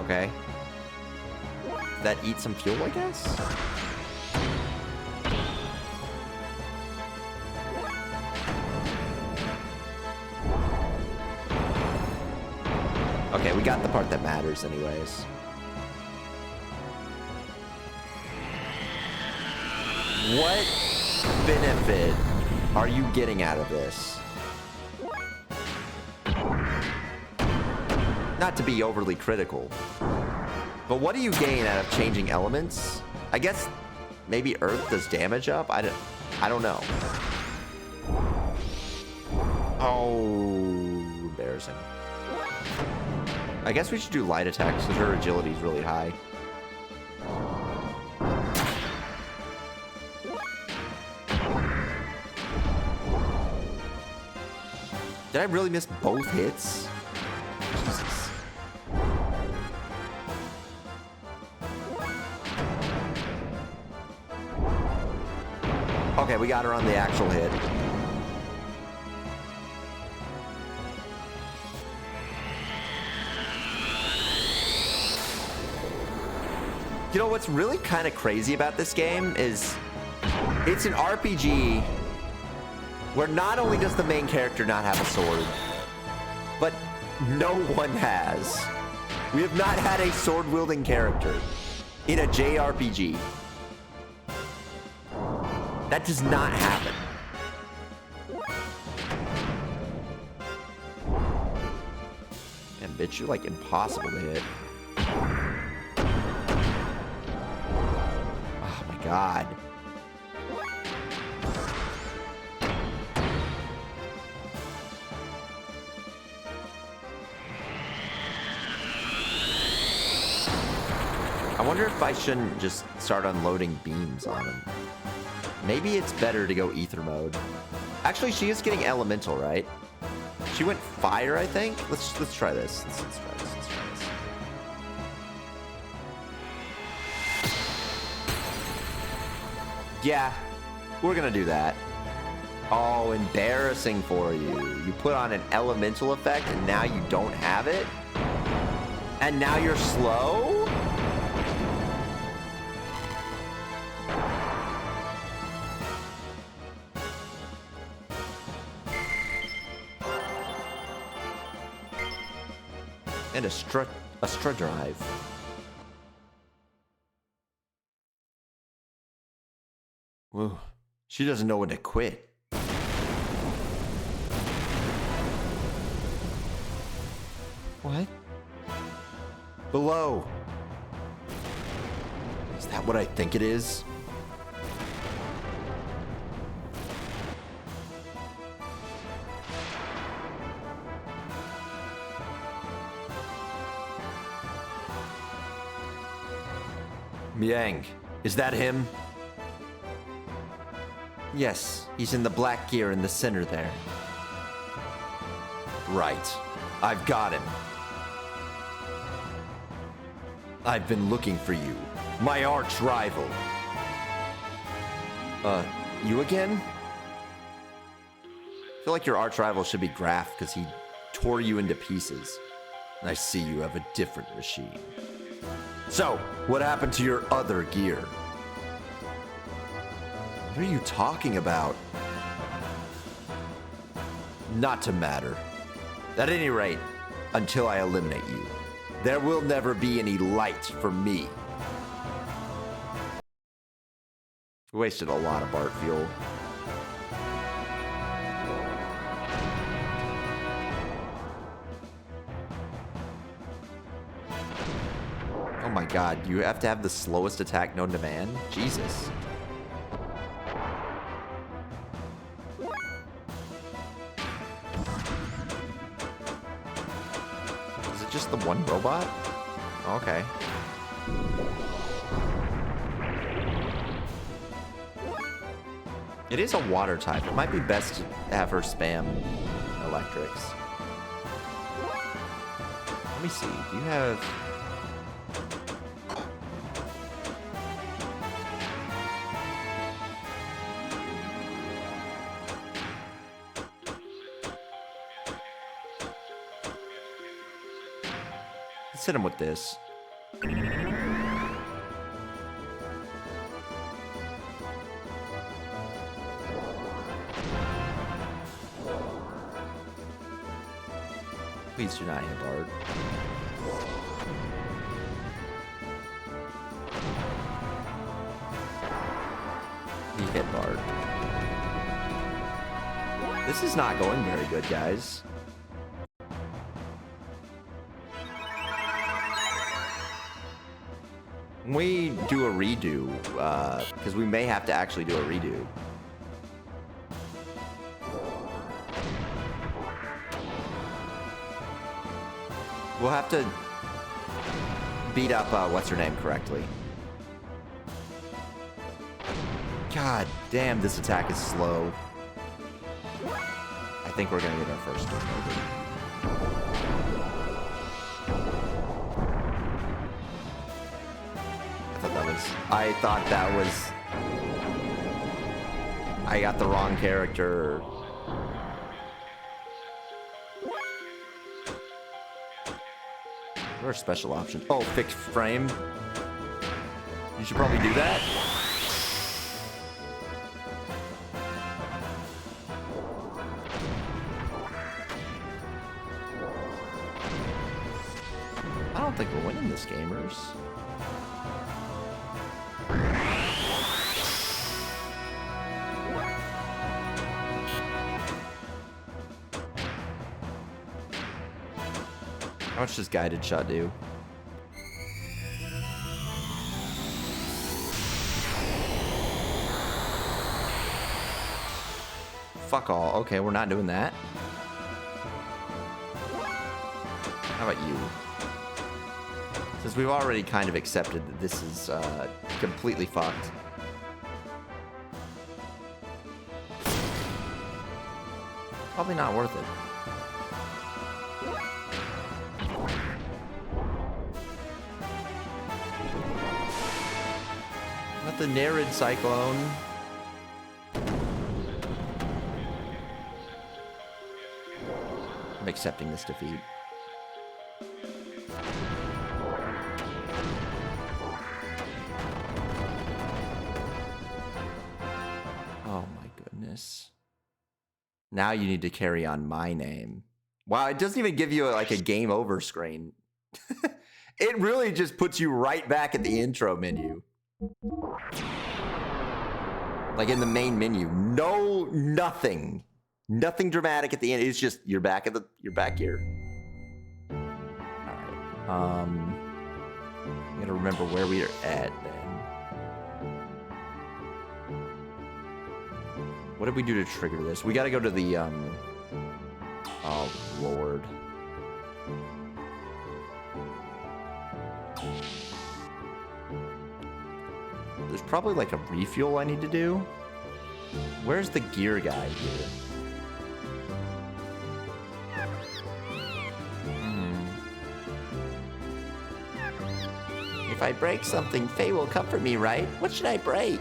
Okay. Did that eat some fuel, I guess? Okay, we got the part that matters anyways. What benefit are you getting out of this? Not to be overly critical, but what do you gain out of changing elements? I guess maybe Earth does damage up? I don't know. Oh, embarrassing. I guess we should do light attacks because her agility is really high. Did I really miss both hits? Jesus. Okay, we got her on the actual hit. You know what's really kind of crazy about this game is it's an RPG where not only does the main character not have a sword, but No one has. We have not had a sword-wielding character in a JRPG. That does not happen. And bitch, you're like impossible to hit. Oh my god. I wonder if I shouldn't just start unloading beams on him. Maybe it's better to go ether mode. Actually, she is getting elemental, right? She went fire, I think. Let's try this. Let's try this. Let's try this. Yeah, we're gonna do that. Oh, embarrassing for you. You put on an elemental effect and now you don't have it? And now you're slow? And a strut drive. Whoa. She doesn't know when to quit. What? Below. Is that what I think it is? Yang, is that him? Yes, he's in the black gear in the center there. Right. I've got him. I've been looking for you. My arch rival. You again? I feel like your arch rival should be Graf because he tore you into pieces. I see you have a different machine. So, what happened to your other gear? What are you talking about? Not to matter. At any rate, until I eliminate you, there will never be any light for me. Wasted a lot of Bart fuel. Oh my god, you have to have the slowest attack known to man? Jesus. Is it just the one robot? Okay. It is a water type. It might be best to have her spam electrics. Let me see. Do you have... Let's hit him with this. Please do not hit Bard. He hit Bard. This is not going very good, guys. When we do a redo, because we may have to actually do a redo. We'll have to beat up, what's her name correctly. God damn, this attack is slow. I think we're gonna get our first turn over. I thought that was... I got the wrong character. What are special options? Oh, fixed frame. You should probably do that. in this, gamers. How much does guided shot do? Fuck all. Okay, we're not doing that. How about you? Since we've already kind of accepted that this is completely fucked. Probably not worth it. Not the Nerid Cyclone. I'm accepting this defeat. Oh my goodness. Now you need to carry on my name. Wow, it doesn't even give you like a game over screen. It really just puts you right back at the intro menu. Like in the main menu. No, nothing. Nothing dramatic at the end. It's just you're back here. Alright. I gotta remember where we are at then. What did we do to trigger this? We gotta go to the oh lord. There's probably like a refuel I need to do. Where's the gear guy here? If I break something, Faye will comfort me, right? What should I break?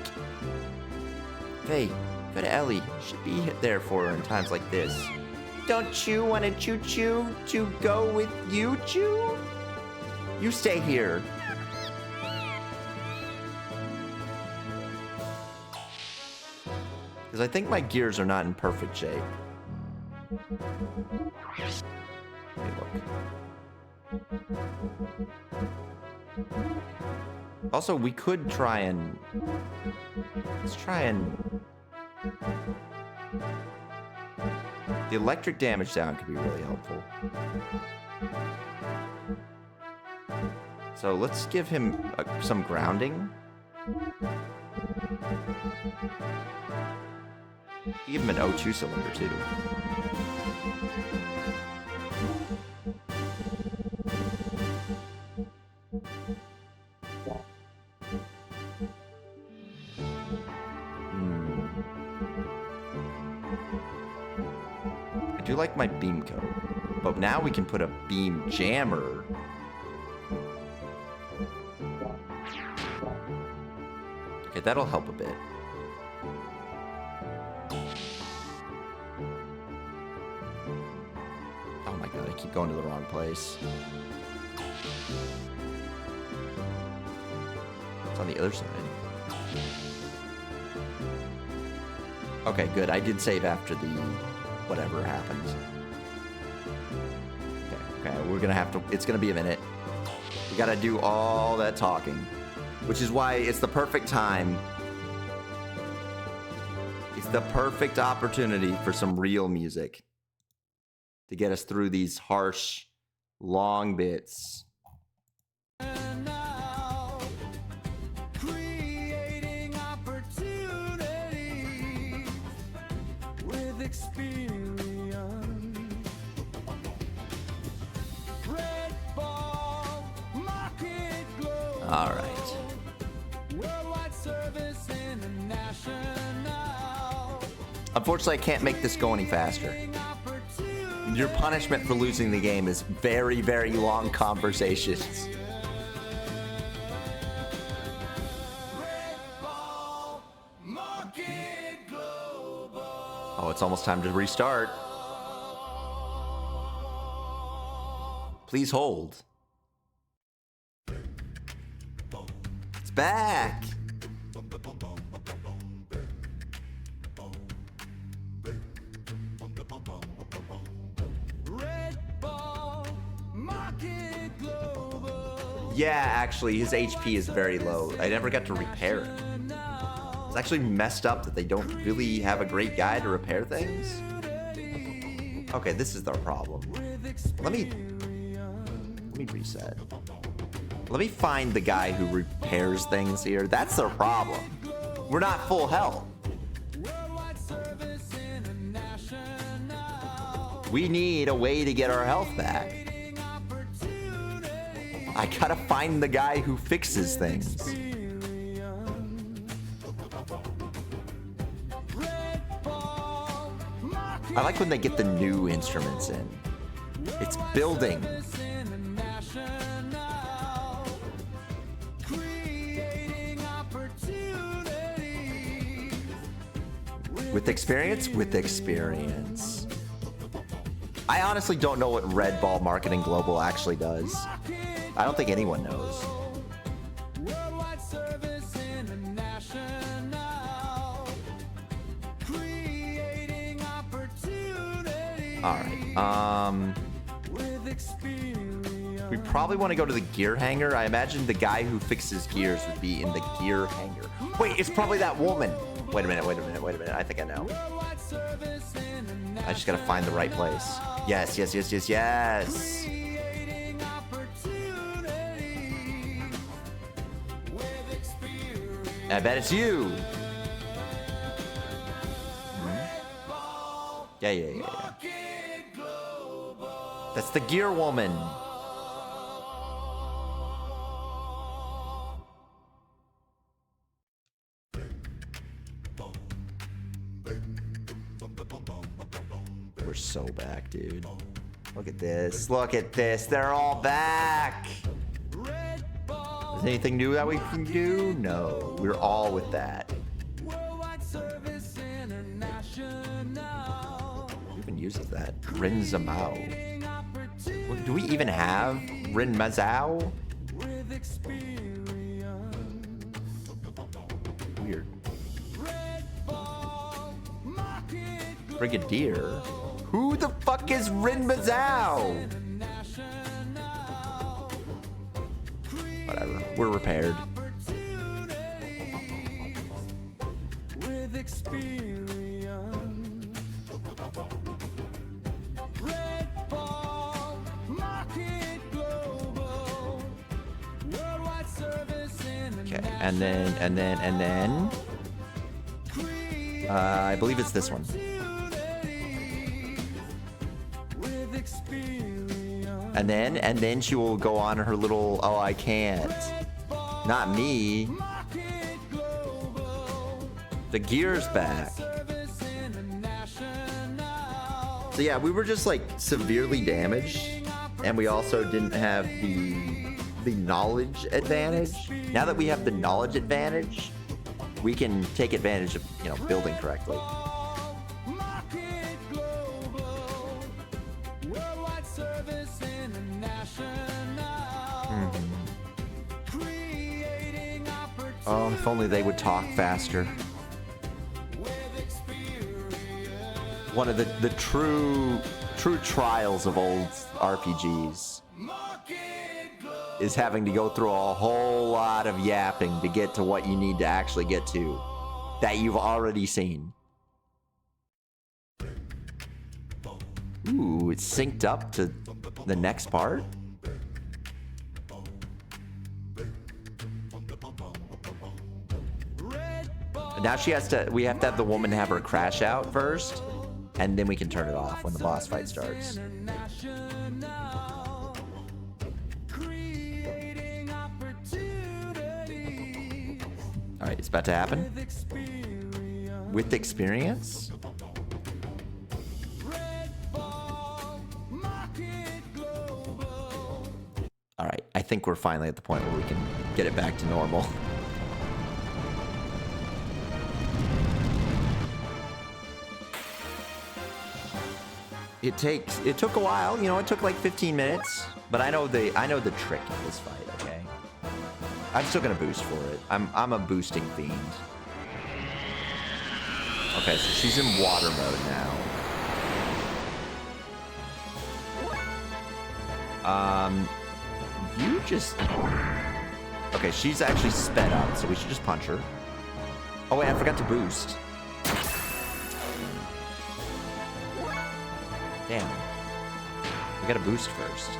Faye, go to Elly. Should be there for her in times like this. Don't you want to choo-choo to go with you, Choo? You stay here. Because I think my gears are not in perfect shape. Hey, look. Also, we could try and... Let's try and... The electric damage down could be really helpful. So let's give him some grounding. Give him an O2 cylinder too. I do like my beam coat, but now we can put a beam jammer. Okay, that'll help a bit. Oh my god, I keep going to the wrong place. It's on the other side. Okay, good. I did save after the whatever happens. Okay, we're gonna have to, it's gonna be a minute. We gotta do all that talking, which is why it's the perfect time. It's the perfect opportunity for some real music to get us through these harsh, long bits. And now, creating opportunity with experience. Red ball, market glow. All right. Worldwide service international. Unfortunately, I can't make this go any faster. Your punishment for losing the game is very, very long conversations. Oh, it's almost time to restart. Please hold. It's back. Yeah, actually, his HP is very low. I never got to repair it. It's actually messed up that they don't really have a great guy to repair things. Okay, this is their problem. Let me reset. Let me find the guy who repairs things here. That's their problem. We're not full health. We need a way to get our health back. I gotta find the guy who fixes things. I like when they get the new instruments in. It's building. With experience? With experience. I honestly don't know what Red Ball Marketing Global actually does. I don't think anyone knows. Worldwide service international. Creating opportunity. All right. With experience. We probably want to go to the gear hangar. I imagine the guy who fixes gears would be in the gear hangar. Wait, it's probably that woman. Wait a minute. I think I know. Worldwide service international. I just gotta find the right place. Yes. Creating opportunity. With experience. I bet it's you. Yeah. That's the gear woman. We're so back, dude. Look at this. They're all back. Is anything new that we can do? No. We're all with that. Worldwide service international. Who even uses that? Rin Zamao. Do we even have Rin Mazao? With experience. Weird. Red Ball Market Brigadier? Who the fuck is Rin Mazao? International. Whatever. We're repaired. With experience. Red Ball Market Global. Worldwide service Okay. And then. I believe it's this one. with experience. And then she will go on her little, oh, I can't. Not me. Market Global. The gear's back. Service international. So yeah, we were just like severely damaged, and we also didn't have the knowledge advantage. Now that we have the knowledge advantage, we can take advantage of, you know, building correctly. Market Global. Worldwide service international. Creating opportunity. Oh, if only they would talk faster. With experience. One of the true trials of old RPGs Market Global. is having to go through a whole lot of yapping to get to what you need to actually get to that you've already seen. Ooh, it's synced up to the next part. Now we have to have the woman have her crash out first, and then we can turn it off when the boss fight starts. International. Creating opportunity. All right, it's about to happen. With experience. With experience? Red Ball Market Global. All right, I think we're finally at the point where we can get it back to normal. It took a while, you know, it took like 15 minutes, but I know the trick in this fight, okay? I'm still gonna boost for it. I'm a boosting fiend. Okay, so she's in water mode now. you just... Okay, she's actually sped up, so we should just punch her. Oh wait, I forgot to boost. Damn. We gotta boost first.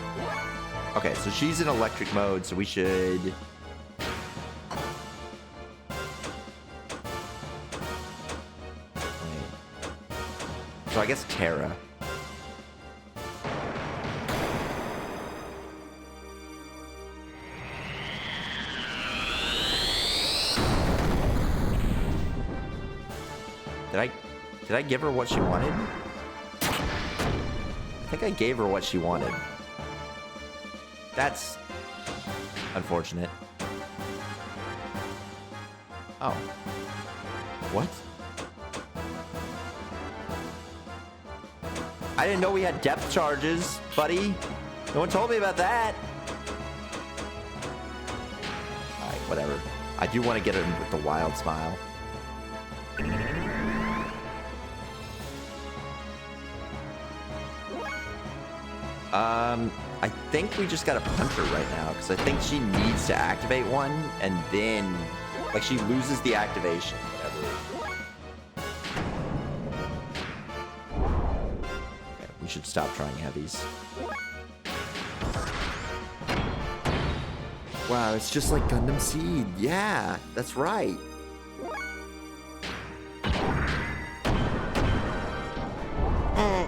Okay, so she's in electric mode, so we should... So I guess Terra. Did I give her what she wanted? I think I gave her what she wanted. That's unfortunate. Oh. What? I didn't know we had depth charges, buddy. No one told me about that. Alright, whatever. I do want to get him with the wild smile. I think we just gotta punch her right now, because I think she needs to activate one, and then, like, she loses the activation, whatever. Okay, we should stop trying heavies. Wow, it's just like Gundam Seed. Yeah, that's right.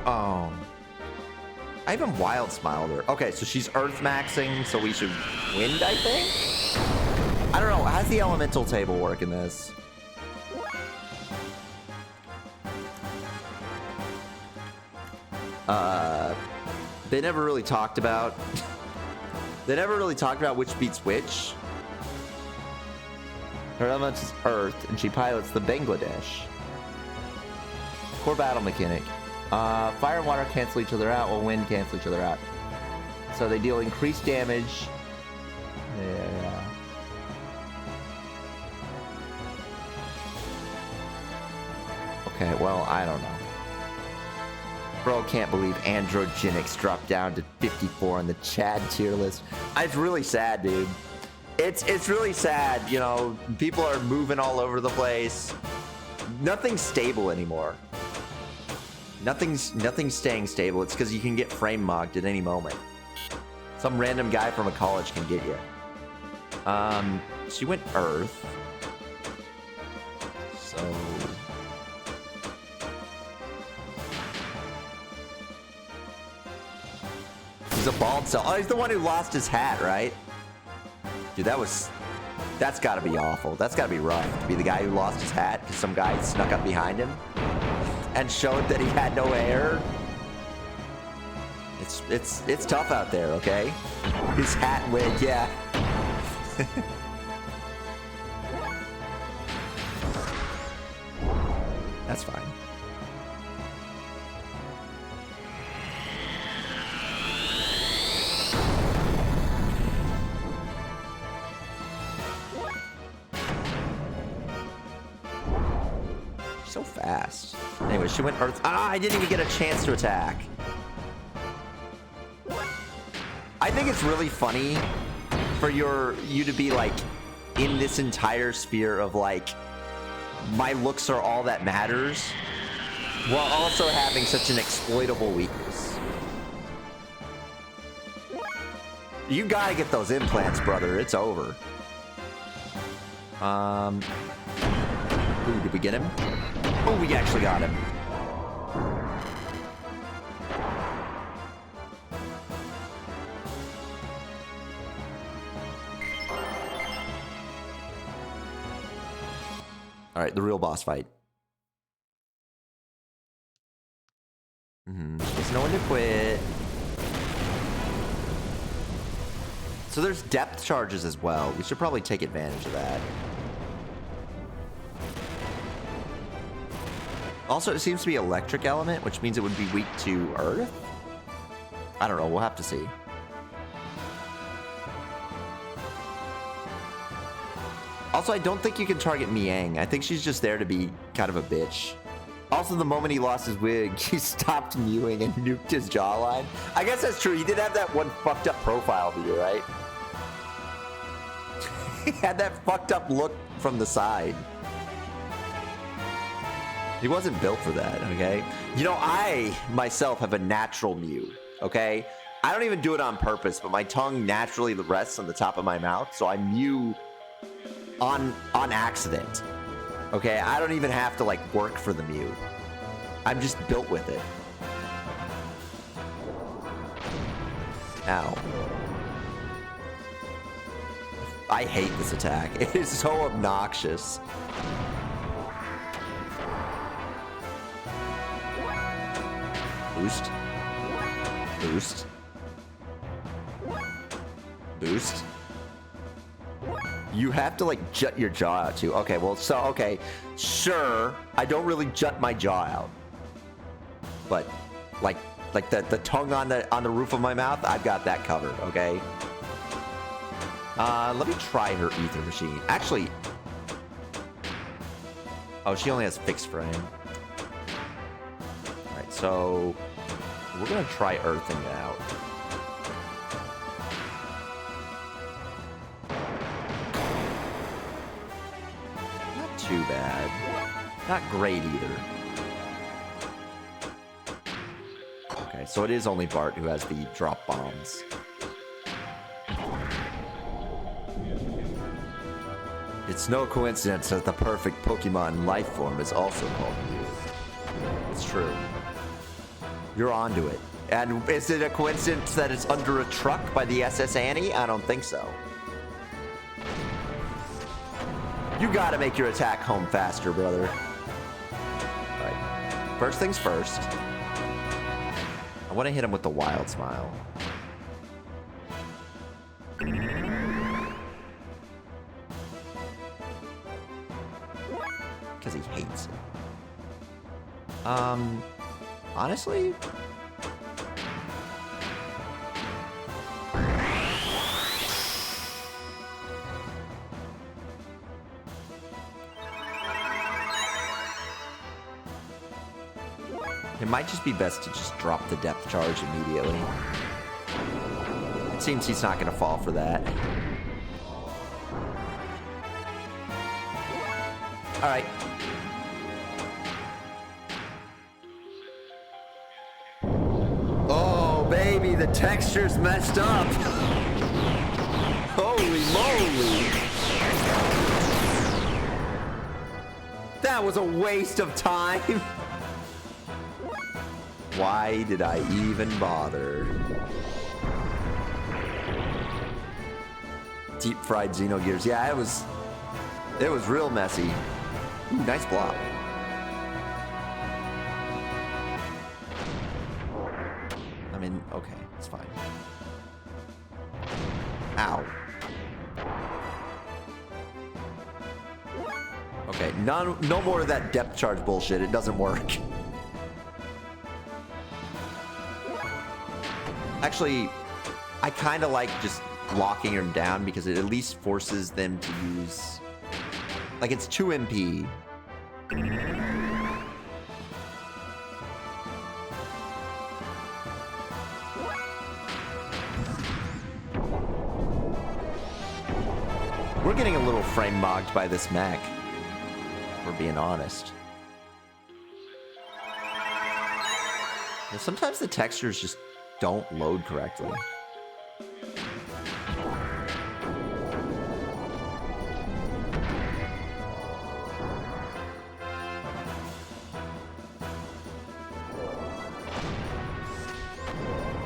Oh. I even wild smiled her. Okay, so she's earth maxing, so we should wind, I think? I don't know. How's the elemental table work in this? They never really talked about... They never really talked about which beats which. Her element is earth, and she pilots the Bangladesh. Core battle mechanic. Fire and water cancel each other out, while wind cancel each other out. So they deal increased damage. Yeah. Okay, well, I don't know. Bro, can't believe Androgenics dropped down to 54 on the Chad tier list. It's really sad, dude. It's really sad, you know. People are moving all over the place. Nothing's stable anymore. Nothing's staying stable. It's because you can get frame mocked at any moment. Some random guy from a college can get you. She went Earth. So... He's a bald cell. Oh, he's the one who lost his hat, right? Dude, that's gotta be awful. That's gotta be rough to be the guy who lost his hat because some guy snuck up behind him and showed that he had no hair. It's tough out there, okay? His hat and wig, yeah. That's fine. So fast. Anyway, she went Earth. Ah, I didn't even get a chance to attack. I think it's really funny for you to be like in this entire sphere of like my looks are all that matters while also having such an exploitable weakness. You gotta get those implants, brother. It's over. Ooh, did we get him? Oh, we actually got him. All right, the real boss fight. There's no one to quit. So there's depth charges as well. We should probably take advantage of that. Also, it seems to be electric element, which means it would be weak to Earth? I don't know. We'll have to see. Also, I don't think you can target Miang. I think she's just there to be kind of a bitch. Also, the moment he lost his wig, he stopped mewing and nuked his jawline. I guess that's true. He did have that one fucked up profile view, right? He had that fucked up look from the side. He wasn't built for that, okay? You know, I myself have a natural mew, okay? I don't even do it on purpose, but my tongue naturally rests on the top of my mouth, so I mew on accident. Okay, I don't even have to like work for the mew. I'm just built with it. Ow. I hate this attack. It is so obnoxious. Boost. Boost. Boost. You have to like jut your jaw out too. Okay, well, so, okay. Sure, I don't really jut my jaw out. But like the tongue on the roof of my mouth, I've got that covered, okay? Let me try her ether machine. Actually, oh, she only has fixed frame. All right, so we're gonna try earthing it out. Not too bad. Not great either. Okay, so it is only Bart who has the drop bombs. It's no coincidence that the perfect Pokemon life form is also called Mew. It's true. You're onto it. And is it a coincidence that it's under a truck by the SS Annie? I don't think so. You gotta make your attack home faster, brother. Alright. First things first. I want to hit him with the Wild Smile. Because he hates it. Honestly? It might just be best to just drop the depth charge immediately. It seems he's not going to fall for that. All right. Oh, baby, the texture's messed up. Holy moly. That was a waste of time. Why did I even bother? Deep fried Xenogears. Yeah, it was real messy. Ooh, nice block. I mean, okay, it's fine. Ow. Okay, no more of that depth charge bullshit. It doesn't work. Actually, I kind of like just locking them down because it at least forces them to use... Like, it's 2 MP. We're getting a little frame-mogged by this mech, if we're being honest. And sometimes the textures just don't load correctly.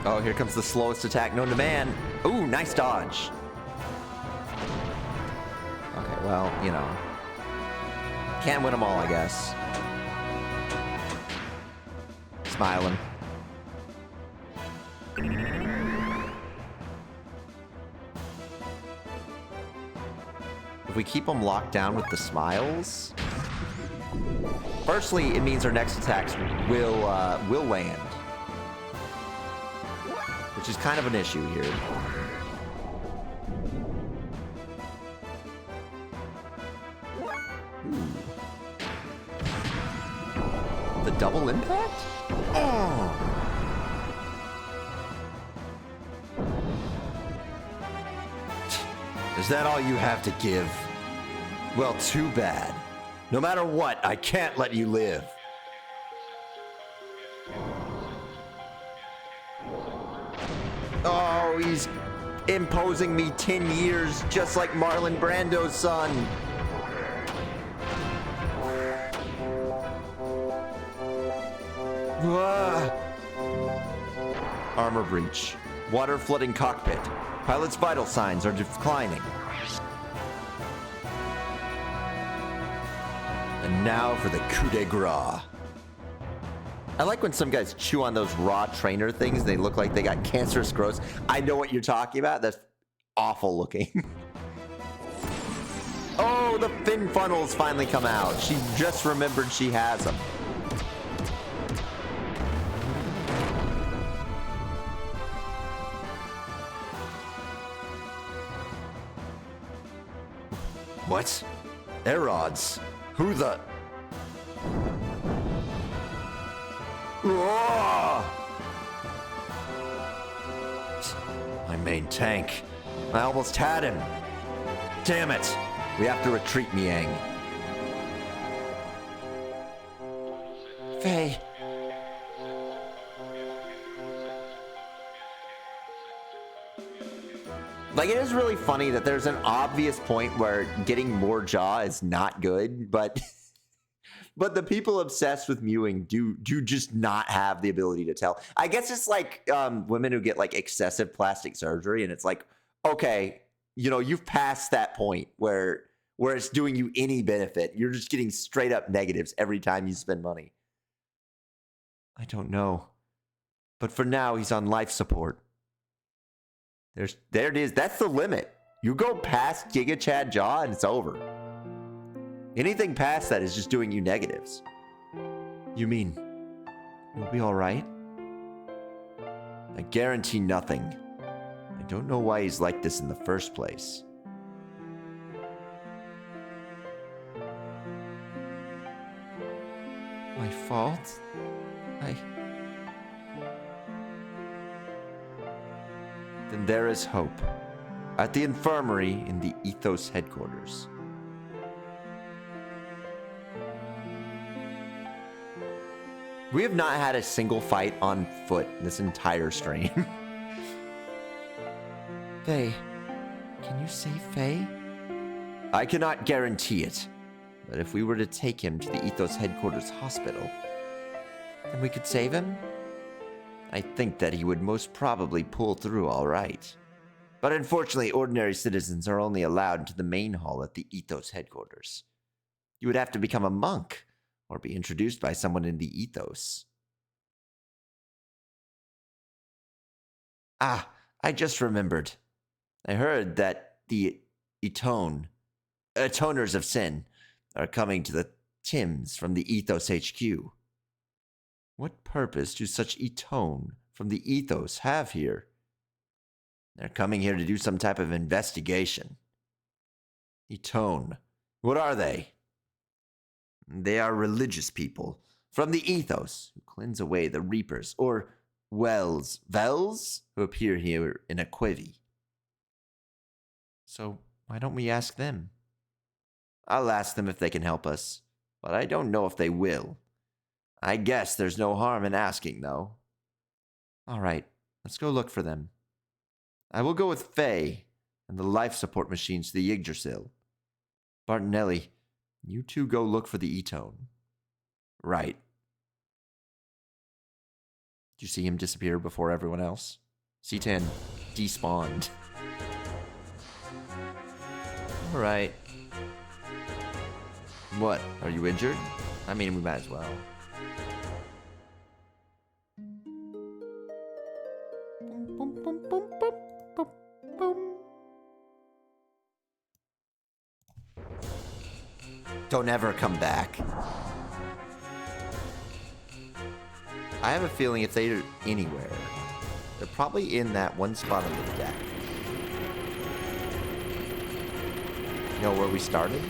Oh, here comes the slowest attack known to man. Ooh, nice dodge. Okay, well, you know. Can't win them all, I guess. Smiling. If we keep them locked down with the smiles... Firstly, it means our next attacks will land. Which is kind of an issue here. Ooh. The double impact? Oh! Is that all you have to give? Well, too bad. No matter what, I can't let you live. Oh, he's imposing me 10 years just like Marlon Brando's son. Ah. Armor breach. Water flooding cockpit. Pilot's vital signs are declining. And now for the coup de grace. I like when some guys chew on those raw trainer things. They look like they got cancerous growths. I know what you're talking about. That's awful looking. Oh, the fin funnels finally come out. She just remembered she has them. What? Air rods? Who the... Whoa! My main tank. I almost had him. Damn it. We have to retreat, Miang. Faye. Like, it is really funny that there's an obvious point where getting more jaw is not good, but but the people obsessed with mewing do just not have the ability to tell. I guess it's like women who get like excessive plastic surgery, and it's like, okay, you know, you've passed that point where it's doing you any benefit. You're just getting straight up negatives every time you spend money. I don't know. But for now, he's on life support. There it is. That's the limit. You go past Giga Chad Jaw and it's over. Anything past that is just doing you negatives. You mean you'll be all right? I guarantee nothing. I don't know why he's like this in the first place. My fault? Then there is hope. At the infirmary in the Ethos headquarters. We have not had a single fight on foot this entire stream. Faye, can you save Faye? I cannot guarantee it, but if we were to take him to the Ethos headquarters hospital, then we could save him? I think that he would most probably pull through all right. But unfortunately, ordinary citizens are only allowed into the main hall at the Ethos headquarters. You would have to become a monk, or be introduced by someone in the Ethos. Ah, I just remembered. I heard that the Atoners of Sin, are coming to the Tims from the Ethos HQ. What purpose do such Etone from the Ethos have here? They're coming here to do some type of investigation. Etone. What are they? They are religious people from the Ethos who cleanse away the Reapers, or Vels, who appear here in a Quivi. So why don't we ask them? I'll ask them if they can help us, but I don't know if they will. I guess there's no harm in asking, though. All right, let's go look for them. I will go with Faye and the life support machines to the Yggdrasil. Bart and Elly, you two go look for the Etone. Right. Did you see him disappear before everyone else? C10 despawned. All right. What? Are you injured? I mean, we might as well. Don't ever come back. I have a feeling if they're anywhere, they're probably in that one spot on the deck. You know where we started?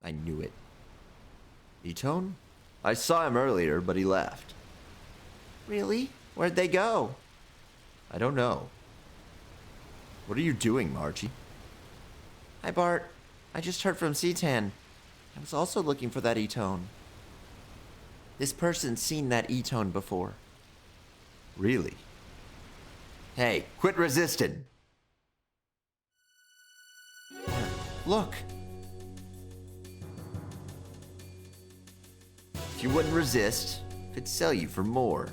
I knew it. Etone? I saw him earlier, but he left. Really? Where'd they go? I don't know. What are you doing, Margie? Hi, Bart. I just heard from Cetan. I was also looking for that Etone. This person's seen that Etone before. Really? Hey, quit resisting! Look. If you wouldn't resist, I could sell you for more.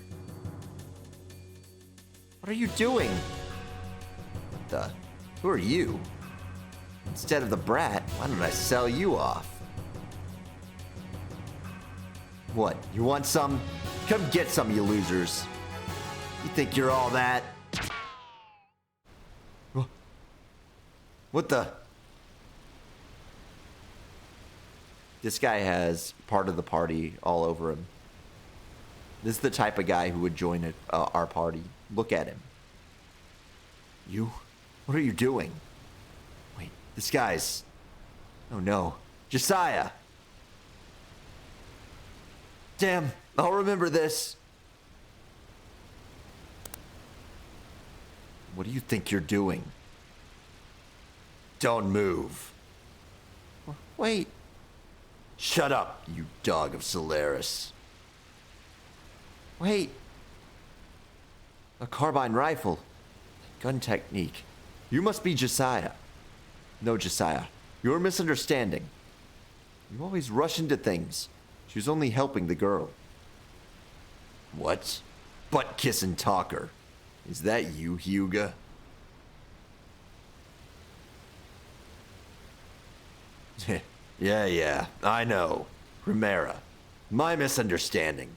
What are you doing? Who are you? Instead of the brat, why don't I sell you off? What, you want some? Come get some, you losers. You think you're all that? What the? This guy has part of the party all over him. This is the type of guy who would join our party. Look at him. You? What are you doing? Wait, this guy's... Oh no. Josiah! Damn, I'll remember this. What do you think you're doing? Don't move. Wait. Shut up, you dog of Solaris. Wait. A carbine rifle. Gun technique. You must be Josiah. No, Josiah. You're misunderstanding. You always rush into things. She was only helping the girl. What? Butt-kissing talker. Is that you, Hugo? Yeah, I know. Primera. My misunderstanding.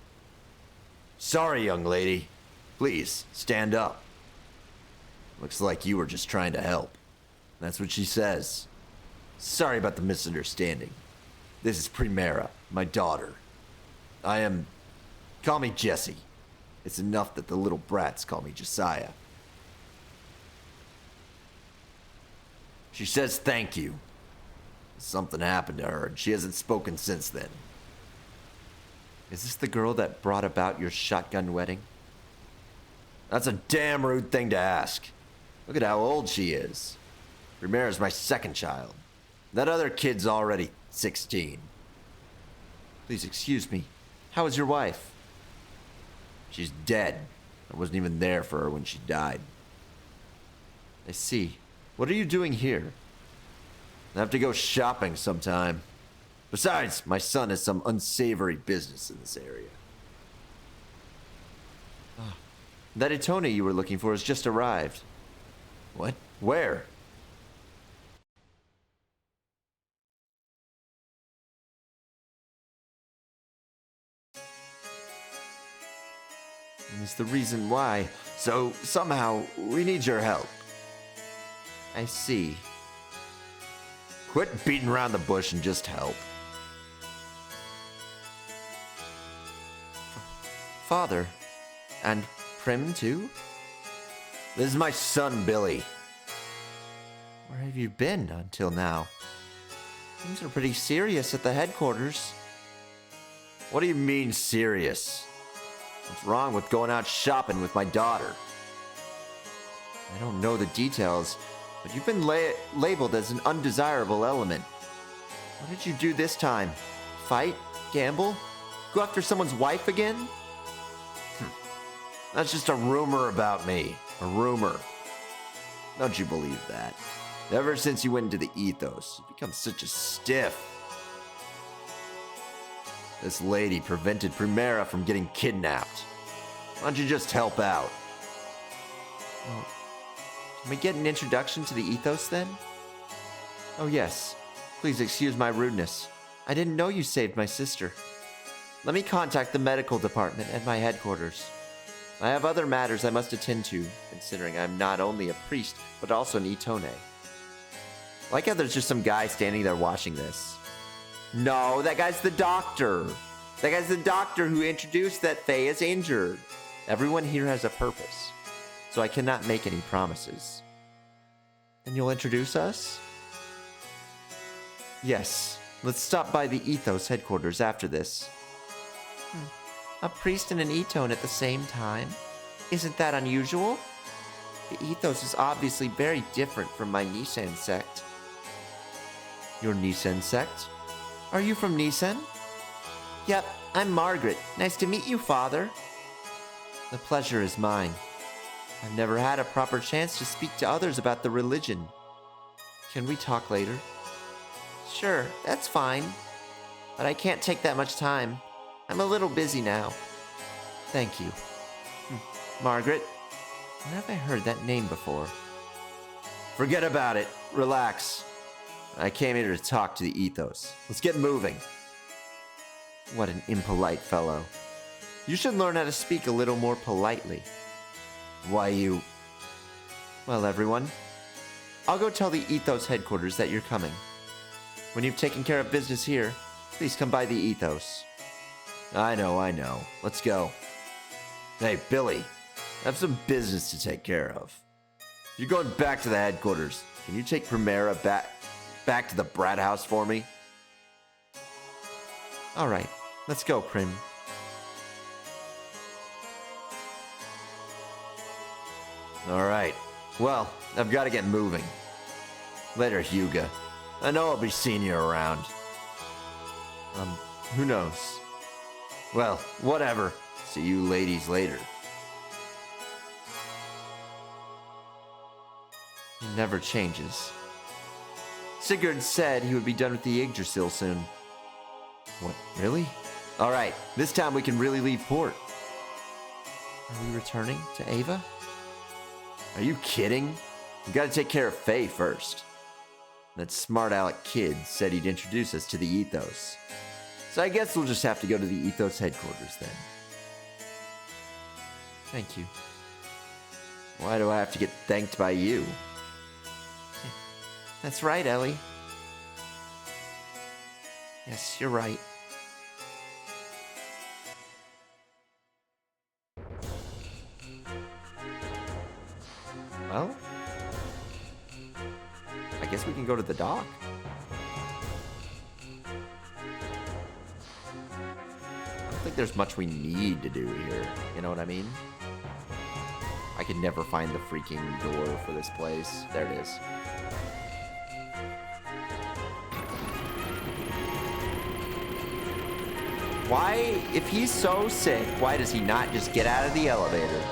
Sorry, young lady. Please, stand up. Looks like you were just trying to help. That's what she says. Sorry about the misunderstanding. This is Primera, my daughter. Call me Jesse. It's enough that the little brats call me Josiah. She says thank you. Something happened to her, and she hasn't spoken since then. Is this the girl that brought about your shotgun wedding? That's a damn rude thing to ask. Look at how old she is. Primera's my second child. That other kid's already 16. Please excuse me. How is your wife? She's dead. I wasn't even there for her when she died. I see. What are you doing here? I have to go shopping sometime. Besides, my son has some unsavory business in this area. That Etone you were looking for has just arrived. What? Where? Is the reason why. So, somehow, we need your help. I see. Quit beating around the bush and just help. Father. And Prim, too? This is my son, Billy. Where have you been until now? Things are pretty serious at the headquarters. What do you mean, serious? What's wrong with going out shopping with my daughter? I don't know the details, but you've been labeled as an undesirable element. What did you do this time? Fight? Gamble? Go after someone's wife again? That's just a rumor about me. A rumor. Don't you believe that? Ever since you went into the ethos, you've become such a stiff. This lady prevented Primera from getting kidnapped. Why don't you just help out? Well, can we get an introduction to the ethos then? Oh yes. Please excuse my rudeness. I didn't know you saved my sister. Let me contact the medical department at my headquarters. I have other matters I must attend to, considering I'm not only a priest, but also an Etone. I like how there's just some guy standing there watching this. No, that guy's the doctor. That guy's the doctor who introduced that Faye is injured. Everyone here has a purpose, so I cannot make any promises. Then you'll introduce us? Yes, Let's stop by the Ethos headquarters after this. A priest and an Etone at the same time? Isn't that unusual? The Ethos is obviously very different from my Nissan sect. Your Nissan sect? Are you from Nissan? Yep, I'm Margaret. Nice to meet you, Father. The pleasure is mine. I've never had a proper chance to speak to others about the religion. Can we talk later? Sure, that's fine. But I can't take that much time. I'm a little busy now. Thank you. Margaret? Where have I heard that name before? Forget about it. Relax. I came here to talk to the Ethos. Let's get moving. What an impolite fellow. You should learn how to speak a little more politely. Why you... Well, everyone, I'll go tell the Ethos headquarters that you're coming. When you've taken care of business here, please come by the Ethos. I know. Let's go. Hey, Billy, I have some business to take care of. You're going back to the headquarters. Can you take Primera back to the Brat House for me? All right, let's go, Prim. All right. Well, I've got to get moving. Later, Hugo. I know I'll be seeing you around. Who knows? Well, whatever. See you ladies later. He never changes. Sigurd said he would be done with the Yggdrasil soon. What, really? All right, this time we can really leave port. Are we returning to Ava? Are you kidding? We gotta take care of Faye first. That smart aleck kid said he'd introduce us to the Ethos. So I guess we'll just have to go to the Ethos headquarters then. Thank you. Why do I have to get thanked by you? That's right, Elly. Yes, you're right. Well, I guess we can go to the dock. I don't think there's much we need to do here. You know what I mean? I could never find the freaking door for this place. There it is. Why, if he's so sick, why does he not just get out of the elevator?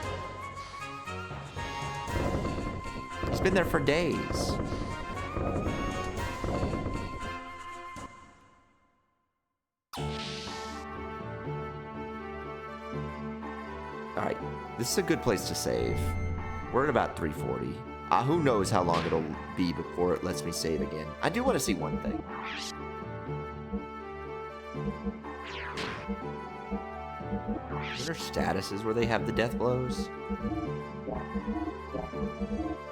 He's been there for days. Alright, this is a good place to save. We're at about 340. Who knows how long it'll be before it lets me save again. I do want to see one thing. What are statuses where they have the death blows?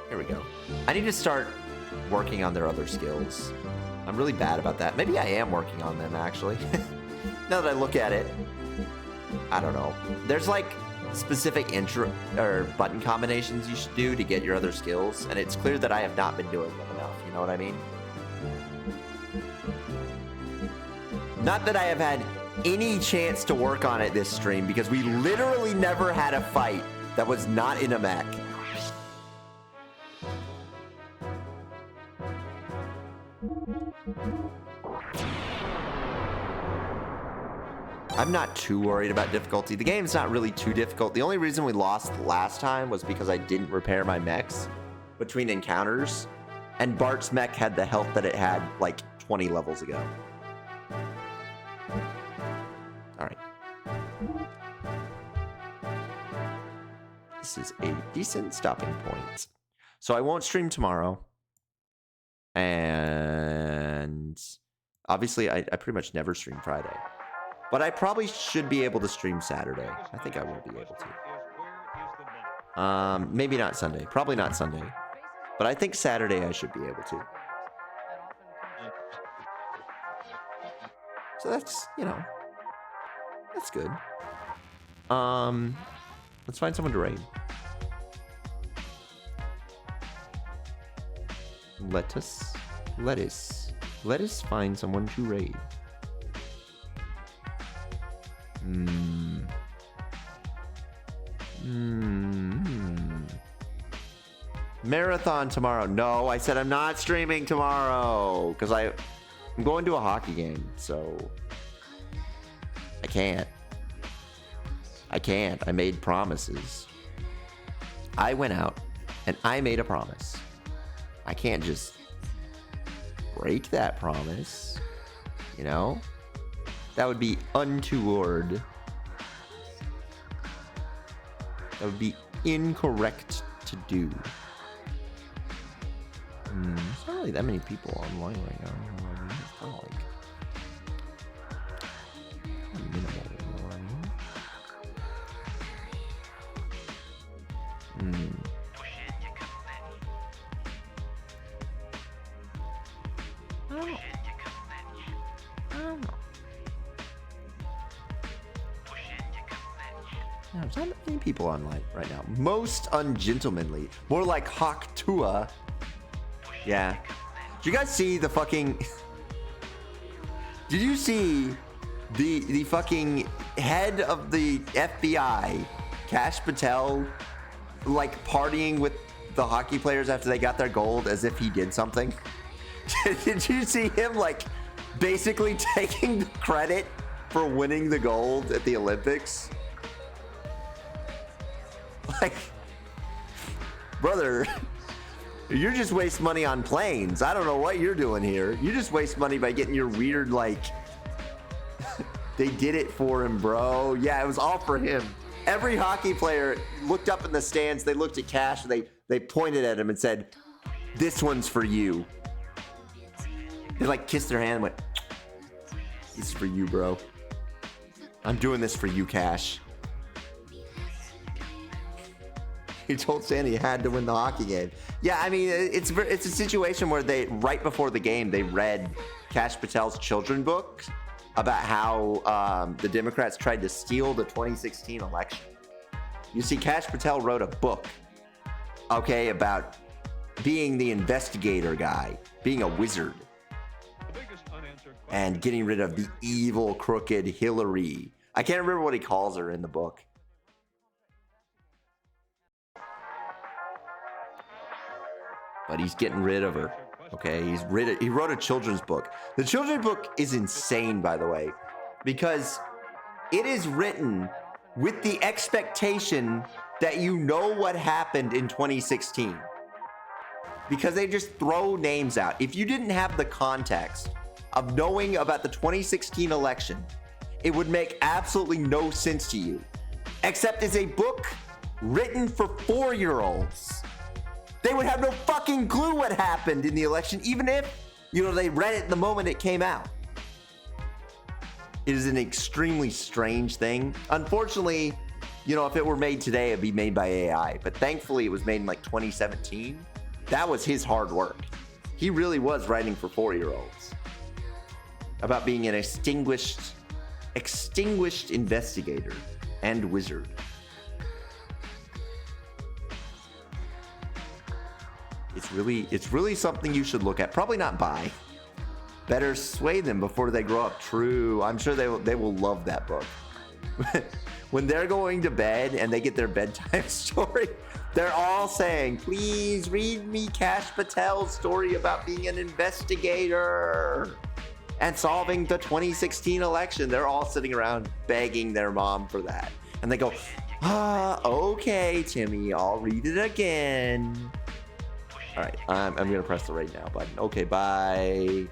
Here we go. I need to start working on their other skills. I'm really bad about that. Maybe I am working on them, actually. Now that I look at it, I don't know. There's like specific intro or button combinations you should do to get your other skills, and it's clear that I have not been doing them enough. You know what I mean? Not that I have had any chance to work on it this stream, because we literally never had a fight that was not in a mech. I'm not too worried about difficulty. The game's not really too difficult. The only reason we lost last time was because I didn't repair my mechs between encounters, and Bart's mech had the health that it had like 20 levels ago. All right. This is a decent stopping point. So I won't stream tomorrow. And obviously I pretty much never stream Friday. But I probably should be able to stream Saturday. I think I will be able to. Maybe not Sunday. Probably not Sunday. But I think Saturday I should be able to. So that's, you know, that's good. Let's find someone to raid. Lettuce. Let us find someone to raid. Marathon tomorrow. No, I said I'm not streaming tomorrow because I'm going to a hockey game, so I can't. I made promises. I went out and I made a promise. I can't just break that promise, you know? That would be untoward. That would be incorrect to do. There's not really that many people online right now. It's kind of like minimal, you know what I mean? I don't know. Yeah, there's not many people online right now. Most ungentlemanly. More like Hawk Tua. Yeah. Did you guys see the fucking... Did you see the fucking head of the FBI, Kash Patel, like partying with the hockey players after they got their gold as if he did something? Did you see him like basically taking the credit for winning the gold at the Olympics? Like, brother, you're just wasting money on planes. I don't know what you're doing here. You just waste money by getting your weird, like, they did it for him, bro. Yeah, it was all for him. Every hockey player looked up in the stands. They looked at Kash. They pointed at him and said, "This one's for you." They like kissed their hand and went, "This is for you, bro. I'm doing this for you, Kash." He told Sandy he had to win the hockey game. Yeah, I mean, it's a situation where they, right before the game, they read Kash Patel's children book about how the Democrats tried to steal the 2016 election. You see, Kash Patel wrote a book, okay, about being the investigator guy, being a wizard, and getting rid of the evil, crooked Hillary. I can't remember what he calls her in the book. But he's getting rid of her. Okay, he wrote a children's book. The children's book is insane, by the way, because it is written with the expectation that you know what happened in 2016. Because they just throw names out. If you didn't have the context of knowing about the 2016 election, it would make absolutely no sense to you. Except it's a book written for 4-year-olds. They would have no fucking clue what happened in the election, even if, you know, they read it the moment it came out. It is an extremely strange thing. Unfortunately, you know, if it were made today, it'd be made by AI. But thankfully, it was made in like 2017. That was his hard work. He really was writing for 4-year-olds about being an extinguished investigator and wizard. It's really something you should look at. Probably not buy. Better sway them before they grow up. True. I'm sure they will love that book. When they're going to bed and they get their bedtime story, they're all saying, "Please read me Kash Patel's story about being an investigator and solving the 2016 election." They're all sitting around begging their mom for that. And they go, "Okay, Timmy, I'll read it again." All right, I'm going to press the right now button. Okay, bye.